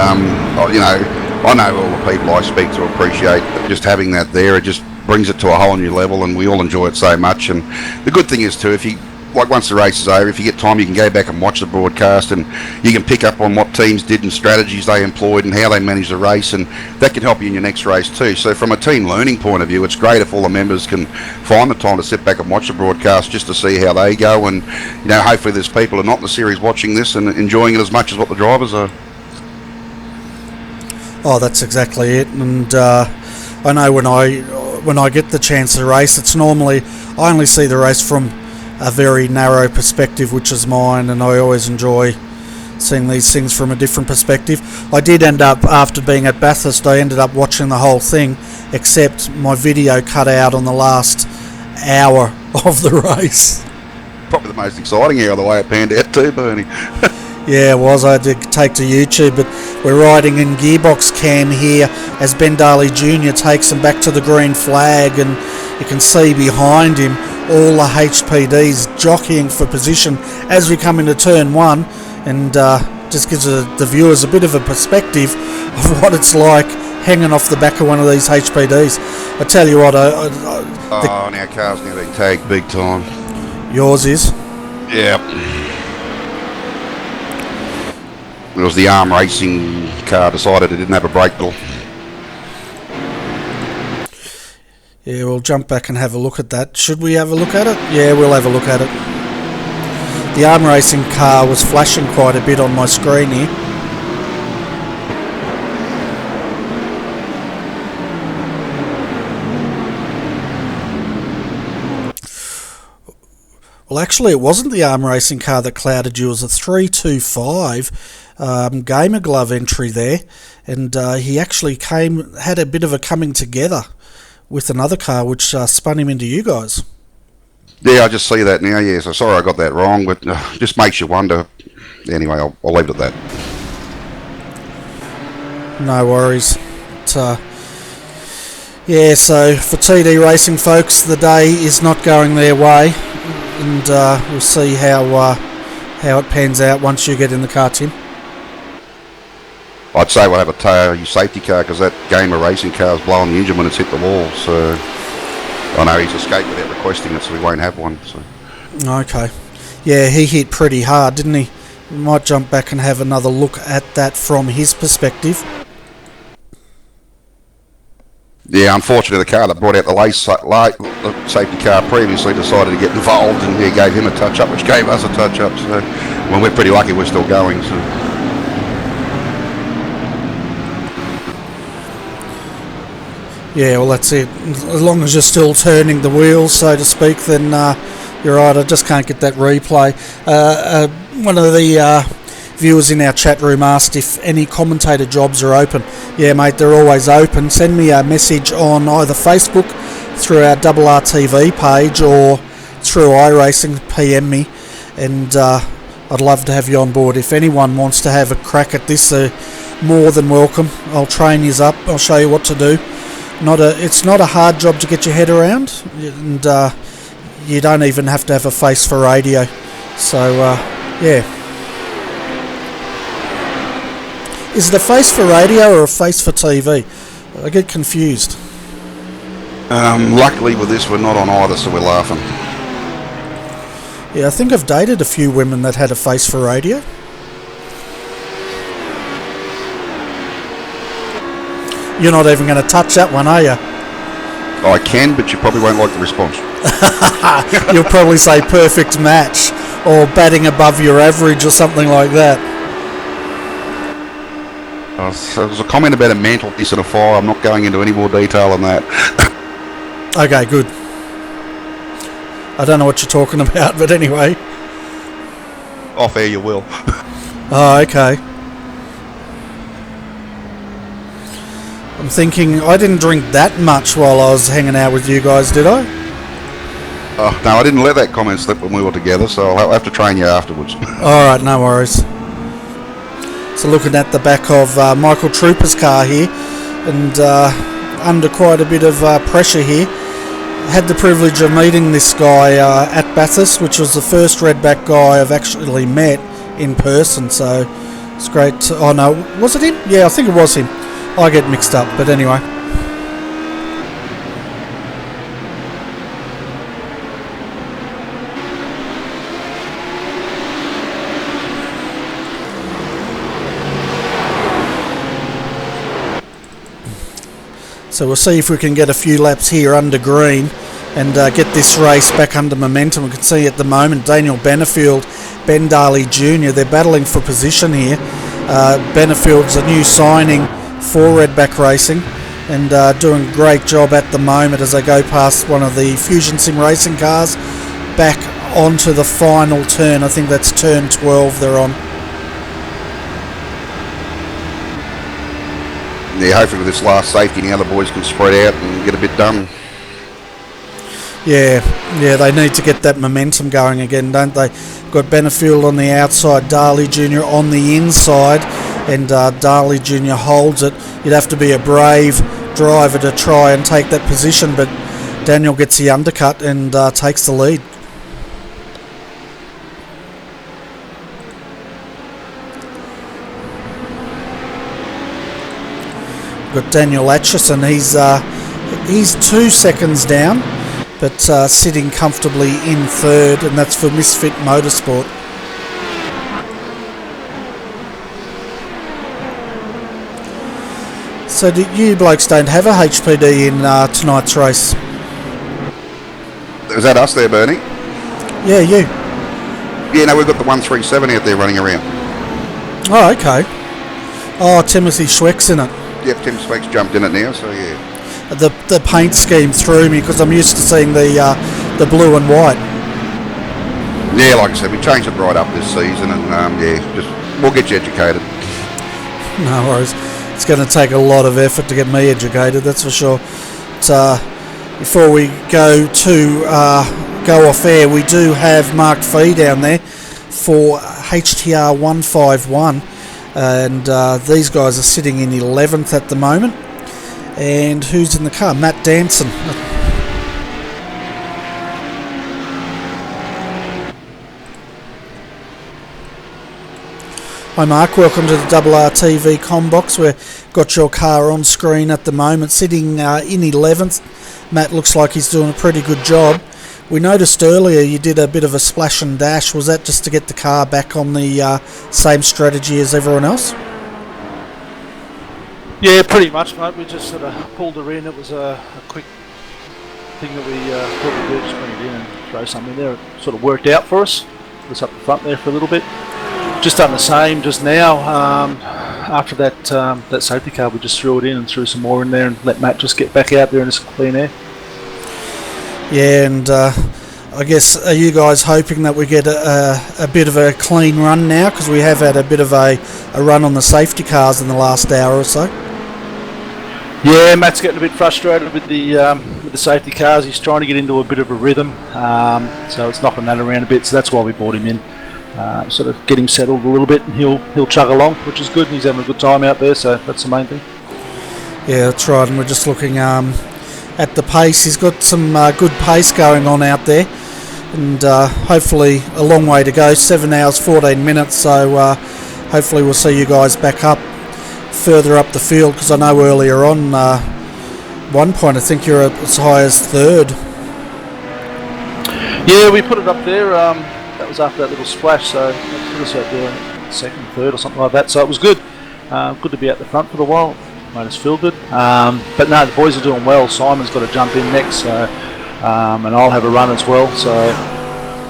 you know, I know all the people I speak to appreciate just having that there. It just brings it to a whole new level, and we all enjoy it so much. And the good thing is too, if you like once the race is over, if you get time, you can go back and watch the broadcast, and you can pick up on what teams did and strategies they employed and how they managed the race, and that can help you in your next race too. So from a team learning point of view, it's great if all the members can find the time to sit back and watch the broadcast just to see how they go, and hopefully there's people who are not in the series watching this and enjoying it as much as what the drivers are. Oh, that's exactly it. And I know when I get the chance to race, it's normally I only see the race from a very narrow perspective, which is mine, and I always enjoy seeing these things from a different perspective. I did end up, after being at Bathurst, I ended up watching the whole thing, except my video cut out on the last hour of the race. Probably the most exciting hour, the way it panned out too, Bernie. Yeah, it was. I had to take to YouTube, but we're riding in gearbox cam here as Ben Daly Jr. takes him back to the green flag, and you can see behind him all the HPDs jockeying for position as we come into turn one, and just gives the viewers a bit of a perspective of what it's like hanging off the back of one of these HPDs. I tell you what, now cars now they tag big time. Yours is? Yeah. It was the racing car decided it didn't have a brake pedal. Yeah, we'll jump back and have a look at that. Should we have a look at it? Yeah, we'll have a look at it. The racing car was flashing quite a bit on my screen here. Well, actually, it wasn't the racing car that clouded you. It was a 325 Gamer Glove entry there, and he actually had a bit of a coming together with another car, which spun him into you guys. Yeah, I just see that now. Yeah, so sorry I got that wrong, but just makes you wonder. Anyway, I'll leave it at that. No worries. Yeah, so for TD Racing folks, the day is not going their way, and we'll see how it pans out once you get in the car, Tim. I'd say we'll have a tow your safety car, because that Gamer racing car is blowing the engine when it's hit the wall. So I know he's escaped without requesting it, so we won't have one. So. Okay. Yeah, he hit pretty hard, didn't he? We might jump back and have another look at that from his perspective. Yeah, unfortunately, the car that brought out the safety car previously decided to get involved, and he gave him a touch-up, which gave us a touch-up. So, well, we're pretty lucky we're still going. So. Yeah, well, that's it. As long as you're still turning the wheels, so to speak, then you're right. I just can't get that replay. One of the viewers in our chat room asked if any commentator jobs are open. Yeah, mate, they're always open. Send me a message on either Facebook through our RRTV page or through iRacing. PM me, and I'd love to have you on board. If anyone wants to have a crack at this, more than welcome. I'll train you up. I'll show you what to do. It's not a hard job to get your head around, and you don't even have to have a face for radio. So yeah. Is it a face for radio or a face for TV? I get confused. Luckily with this we're not on either, so we're laughing. Yeah, I think I've dated a few women that had a face for radio. You're not even going to touch that one, are you? I can, but you probably won't like the response. You'll probably say perfect match or batting above your average or something like that. So there's a comment about a mantelpiece and a fire. I'm not going into any more detail on that. Okay, good. I don't know what you're talking about, but anyway. Off air you will. Oh, okay. I'm thinking, I didn't drink that much while I was hanging out with you guys, did I? Oh, no, I didn't let that comment slip when we were together, so I'll have to train you afterwards. Alright, no worries. So looking at the back of Michael Trooper's car here, and under quite a bit of pressure here. Had the privilege of meeting this guy at Bathurst, which was the first redback guy I've actually met in person, so it's great. Oh no, was it him? Yeah, I think it was him. I get mixed up, but anyway. So we'll see if we can get a few laps here under green and get this race back under momentum. We can see at the moment Daniel Benefield, Ben Darley Jr., they're battling for position here. Benefield's a new signing for Redback Racing and doing a great job at the moment as they go past one of the Fusion Sim Racing cars back onto the final turn. I think that's turn 12 they're on. Yeah, hopefully with this last safety the other boys can spread out and get a bit done. Yeah, they need to get that momentum going again, don't they? Got Benefield on the outside, Darley Jr. on the inside, and Darley Jr. holds it. You'd have to be a brave driver to try and take that position, but Daniel gets the undercut and takes the lead. Got Daniel Atchison, he's 2 seconds down, but sitting comfortably in third, and that's for Misfit Motorsport. So you blokes don't have a HPD in tonight's race? Was that us there, Bernie? Yeah, you. Yeah, no, we've got the 137 out there running around. Oh, okay. Oh, Timothy Schweck's in it. Yep, Tim Speaks jumped in it now, so yeah. The paint scheme threw me because I'm used to seeing the blue and white. Yeah, like I said, we changed it right up this season, and we'll get you educated. No worries. It's going to take a lot of effort to get me educated, that's for sure. But, before we go off air, we do have Mark Fee down there for HTR 151, and these guys are sitting in 11th at the moment. And who's in the car? Matt Danson. Hi Mark, welcome to the RRTV Combox. We've got your car on screen at the moment, sitting in 11th. Matt looks like he's doing a pretty good job. We noticed earlier you did a bit of a splash and dash. Was that just to get the car back on the same strategy as everyone else? Yeah, pretty much, mate. We just sort of pulled her in. It was a quick thing that we thought we'd do, just bring it in and throw something in there. It sort of worked out for us. It was up the front there for a little bit. Just done the same just now. After that safety car, we just threw it in and threw some more in there and let Matt just get back out there into some clean air. Yeah, and I guess, are you guys hoping that we get a bit of a clean run now? Because we have had a bit of a run on the safety cars in the last hour or so. Yeah, Matt's getting a bit frustrated with the safety cars. He's trying to get into a bit of a rhythm, so it's knocking that around a bit. So that's why we brought him in, sort of get him settled a little bit, and he'll chug along, which is good. He's having a good time out there, so that's the main thing. Yeah, that's right. And we're just looking at the pace. He's got some good pace going on out there, and hopefully a long way to go. 7 hours 14 minutes. So hopefully we'll see you guys back up further up the field, because I know earlier on one point I think you're as high as third. Yeah, we put it up there. That was after that little splash, so that put us out there second, third or something like that, so it was good. Good to be at the front for a while, made us feel good. But no, the boys are doing well. Simon's got to jump in next, so and I'll have a run as well, so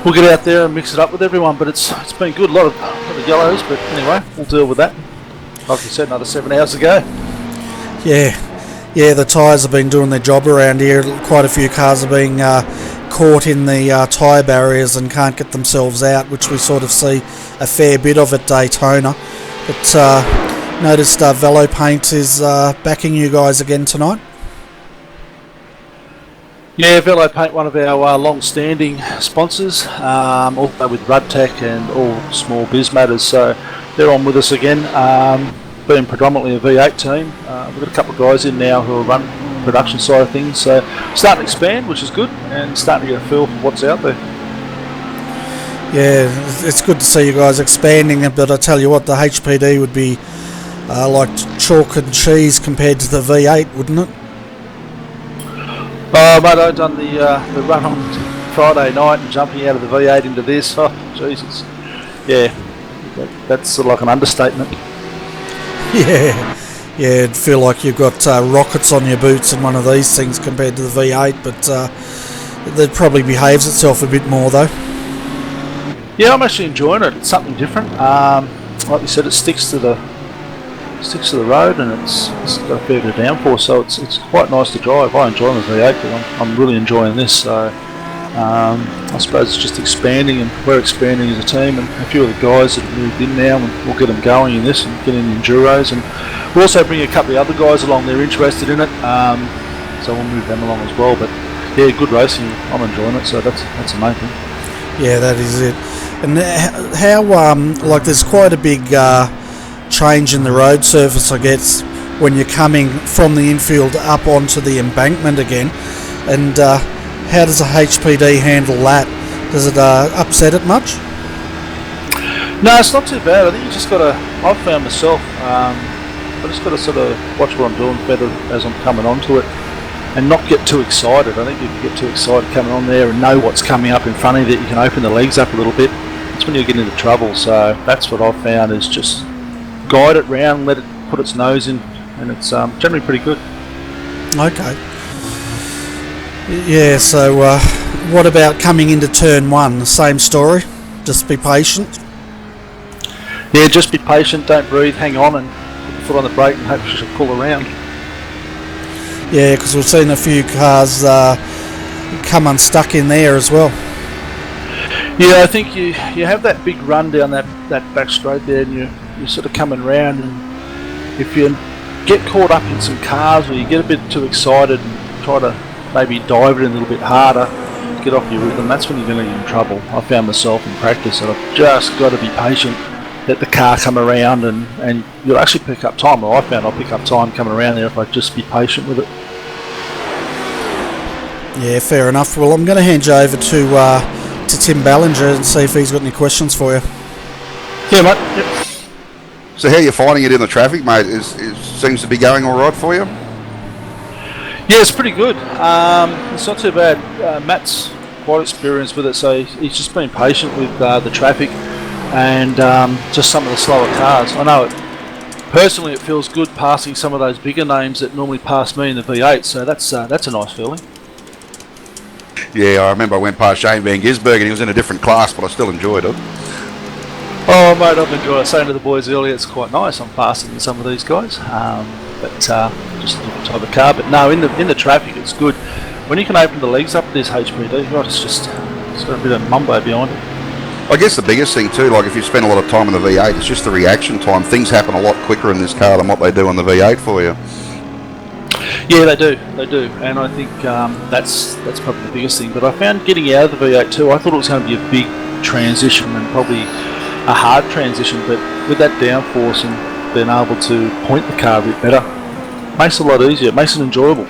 we'll get out there and mix it up with everyone. But it's been good, a lot of yellows, but anyway, we'll deal with that. Like you said, another 7 hours to go. Yeah, the tyres have been doing their job around here. Quite a few cars are being caught in the tyre barriers and can't get themselves out, which we sort of see a fair bit of at Daytona. But noticed Velo Paint is backing you guys again tonight. Yeah, Velo Paint, one of our long-standing sponsors, also with Rudtac and all small biz matters, so they're on with us again. Being predominantly a V8 team, we've got a couple of guys in now who are run production side of things, so starting to expand, which is good, and starting to get a feel for what's out there. Yeah, it's good to see you guys expanding, but I tell you what, the HPD would be like chalk and cheese compared to the V8, wouldn't it? Oh, mate, I've done the run on Friday night and jumping out of the V8 into this. Oh, Jesus. Yeah, that's sort of like an understatement. Yeah, it'd feel like you've got rockets on your boots in one of these things compared to the V8, but it probably behaves itself a bit more though. Yeah, I'm actually enjoying it. It's something different. Like you said, it sticks to the road, and it's got a fair bit of downforce, so it's quite nice to drive. I enjoy the V8, but I'm really enjoying this. So I suppose it's just expanding, and we're expanding as a team, and a few of the guys that have moved in now, and we'll get them going in this and get in enduros, and we'll also bring a couple of other guys along. They're interested in it, so we'll move them along as well. But yeah, good racing. I'm enjoying it, so that's the main thing. Yeah, that is it. And how like there's quite a big change in the road surface, I guess, when you're coming from the infield up onto the embankment again. And how does a HPD handle that? Does it upset it much? No, it's not too bad. I think you just got to. I've found myself. I just got to sort of watch what I'm doing better as I'm coming onto it, and not get too excited. I think if you get too excited coming on there and know what's coming up in front of you, that you can open the legs up a little bit. That's when you get into trouble. So that's what I've found, is just guide it round, let it put its nose in, and it's generally pretty good. Okay. Yeah, so what about coming into turn one? The same story? Just be patient? Yeah, just be patient, don't breathe, hang on, and put the foot on the brake and hope you should pull around. Yeah, because we've seen a few cars come unstuck in there as well. Yeah, I think you have that big run down that back straight there, and you're sort of coming round, and if you get caught up in some cars or you get a bit too excited and try to maybe dive it in a little bit harder, get off your rhythm, that's when you're going to get in trouble. I found myself in practice that I've just got to be patient, let the car come around, and you'll actually pick up time. Well, I found I'll pick up time coming around there if I just be patient with it. Yeah, fair enough. Well, I'm going to hand you over to Tim Ballinger and see if he's got any questions for you. Yeah, mate. Yep. So how are you finding it in the traffic, mate? It seems to be going all right for you? Yeah, it's pretty good. It's not too bad. Matt's quite experienced with it, so he's just been patient with the traffic and just some of the slower cars. I know personally it feels good passing some of those bigger names that normally pass me in the V8, so that's a nice feeling. Yeah, I remember I went past Shane Van Gisbergen and he was in a different class, but I still enjoyed it. Oh, mate, I've enjoyed it. I was saying to the boys earlier, it's quite nice. I'm faster than some of these guys, but just a different type of car. But no, in the traffic, it's good. When you can open the legs up with this HPD, it's got a bit of mumbo behind it. I guess the biggest thing too, like if you spend a lot of time in the V8, it's just the reaction time. Things happen a lot quicker in this car than what they do in the V8 for you. Yeah, they do, and I think that's probably the biggest thing. But I found getting out of the V8 too, I thought it was going to be a big transition and probably a hard transition, but with that downforce and being able to point the car a bit better, makes it a lot easier, it makes it enjoyable.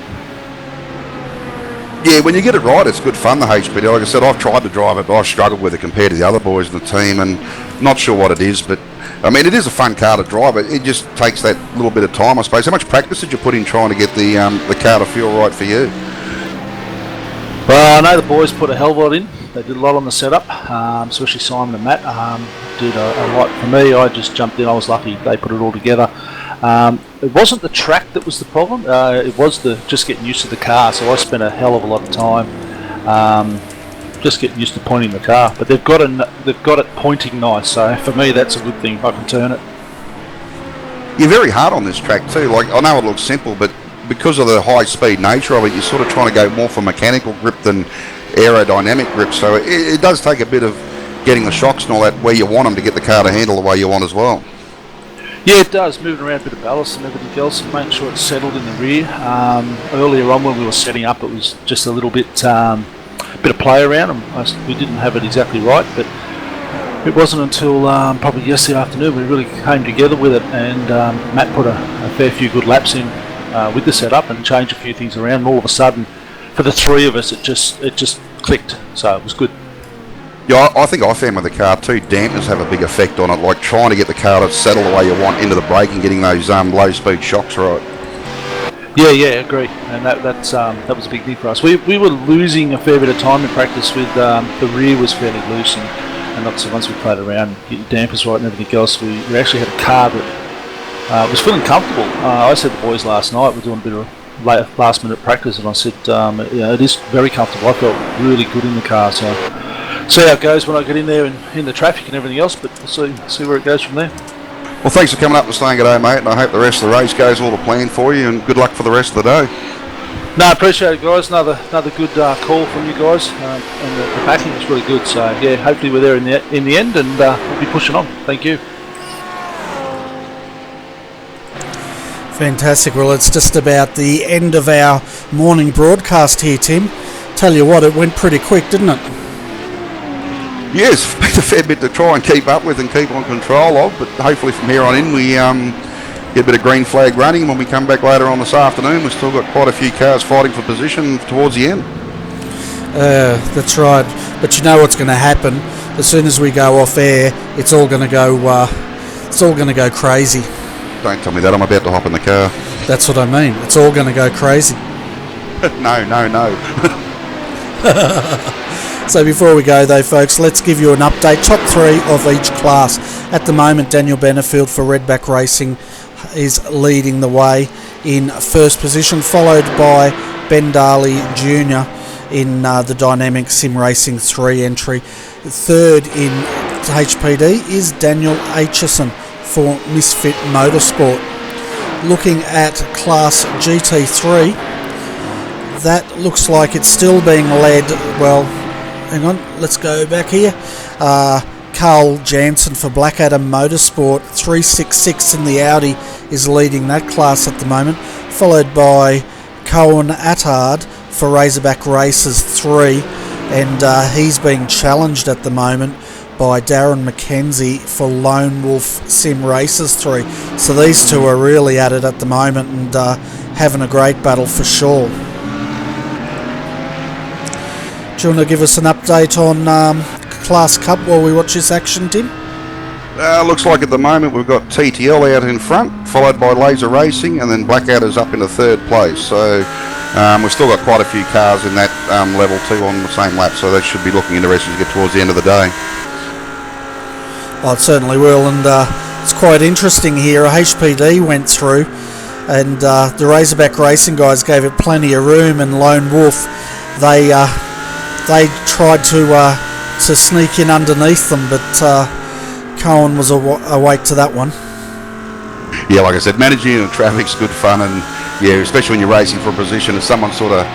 Yeah, when you get it right, it's good fun, the HPD. Like I said, I've tried to drive it, but I've struggled with it compared to the other boys in the team, and not sure what it is, but I mean, it is a fun car to drive. It just takes that little bit of time, I suppose. How much practice did you put in trying to get the car to feel right for you? Well, I know the boys put a hell of a lot in. They did a lot on the setup, especially Simon and Matt did a lot for me. I just jumped in. I was lucky they put it all together. It wasn't the track that was the problem. It was just getting used to the car. So I spent a hell of a lot of time just getting used to pointing the car. But they've got it pointing nice. So for me, that's a good thing. I can turn it. You're very hard on this track too. Like, I know it looks simple, but because of the high-speed nature of it, you're sort of trying to go more for mechanical grip than aerodynamic grip. So it does take a bit of getting the shocks and all that where you want them to get the car to handle the way you want as well. Yeah, it does. Moving around a bit of ballast and everything else, and making sure it's settled in the rear. Earlier on when we were setting up, it was just a little bit of play around, and we didn't have it exactly right, but it wasn't until probably yesterday afternoon we really came together with it, and Matt put a fair few good laps in with the setup and changed a few things around, and all of a sudden for the three of us it just clicked, so it was good. Yeah, I think I found with the car too, dampers have a big effect on it, like trying to get the car to settle the way you want into the brake and getting those low speed shocks right. Yeah, I agree, and that was a big thing for us. We were losing a fair bit of time in practice with the rear was fairly loose, and obviously once we played around, getting dampers right and everything else, we actually had a car that was feeling comfortable. I said to the boys last night, we're doing a bit of last minute practice, and I said, it is very comfortable. I felt really good in the car, so see how it goes when I get in there and in the traffic and everything else, but we'll see where it goes from there. Well, thanks for coming up and saying good day, mate, and I hope the rest of the race goes all to plan for you, and good luck for the rest of the day. No, I appreciate it, guys. Another good call from you guys, and the backing was really good. So yeah, hopefully we're there in the end, and we'll be pushing on. Thank you. Fantastic. Well, it's just about the end of our morning broadcast here, Tim. Tell you what, it went pretty quick, didn't it? Yes, been a fair bit to try and keep up with and keep on control of, but hopefully from here on in we get a bit of green flag running. When we come back later on this afternoon, we've still got quite a few cars fighting for position towards the end. That's right. But you know what's going to happen? As soon as we go off air, it's all going to go crazy. Don't tell me that, I'm about to hop in the car. That's what I mean. It's all going to go crazy. No. So before we go though, folks, let's give you an update. Top 3 of each class. At the moment, Daniel Benefield for Redback Racing is leading the way in first position, followed by Ben Darley Jr. in the Dynamic Sim Racing 3 entry. Third in HPD is Daniel Aitchison for Misfit Motorsport. Looking at Class GT3, that looks like it's still being led, well, hang on, let's go back here. Carl Jansen for Blackadder Motorsport 366 in the Audi is leading that class at the moment, followed by Cohen Attard for Razorback Races 3, and he's being challenged at the moment by Darren McKenzie for Lone Wolf Sim Races 3. So these two are really at it at the moment and having a great battle for sure. Do you want to give us an update on Class Cup while we watch this action, Tim? Looks like at the moment we've got TTL out in front, followed by Laser Racing, and then Blackadder's up in the third place. So we've still got quite a few cars in that level 2 on the same lap, so they should be looking interesting to get towards the end of the day. Oh, it certainly will, and it's quite interesting here. HPD went through, and the Razorback Racing guys gave it plenty of room, and Lone Wolf, they tried to sneak in underneath them, but Cohen was awake to that one. Yeah, like I said, managing the traffic's good fun, and yeah, especially when you're racing for a position, if someone sort of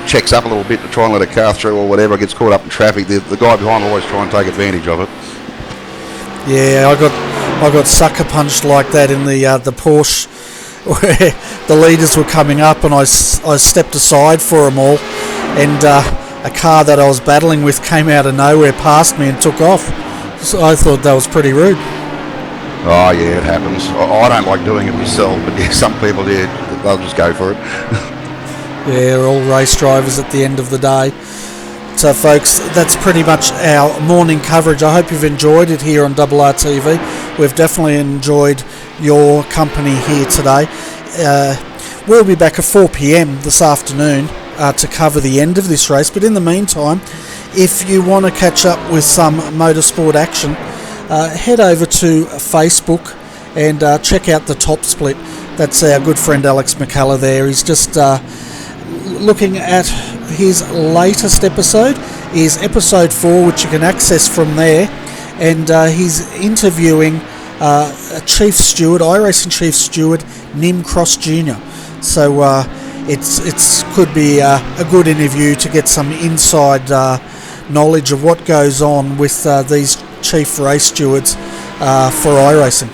checks up a little bit to try and let a car through or whatever, gets caught up in traffic, the guy behind will always try and take advantage of it. Yeah, I got sucker punched like that in the Porsche, where the leaders were coming up, and I stepped aside for them all, and a car that I was battling with came out of nowhere past me and took off. So I thought that was pretty rude. Oh yeah, it happens. I don't like doing it myself, but yeah, some people, yeah, they'll just go for it. Yeah, we're all race drivers at the end of the day. So folks, that's pretty much our morning coverage. I hope you've enjoyed it here on RRTV. We've definitely enjoyed your company here today. We'll be back at 4 p.m. this afternoon to cover the end of this race, but in the meantime, if you want to catch up with some motorsport action, head over to Facebook and check out the Top Split. That's our good friend Alex McCullough there. He's just looking at his latest episode, is episode 4, which you can access from there, and he's interviewing a chief steward, iRacing chief steward, Nim Cross Jr. So it's could be a good interview to get some inside knowledge of what goes on with these chief race stewards for iRacing.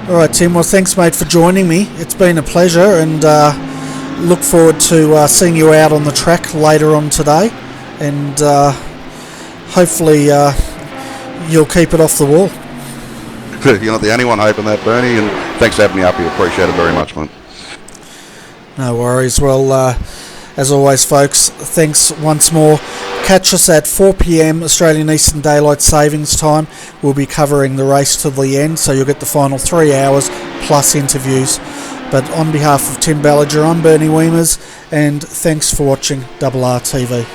Alright Tim, well thanks mate for joining me. It's been a pleasure, and look forward to seeing you out on the track later on today, and hopefully you'll keep it off the wall. You're not the only one hoping that, Bernie, and thanks for having me up here. Appreciate it very much, mate. No worries. Well, as always, folks, thanks once more. Catch us at 4 p.m. Australian Eastern Daylight Savings Time. We'll be covering the race to the end, so you'll get the final 3 hours plus interviews. But on behalf of Tim Ballinger, I'm Bernie Wiemers, and thanks for watching RRTV.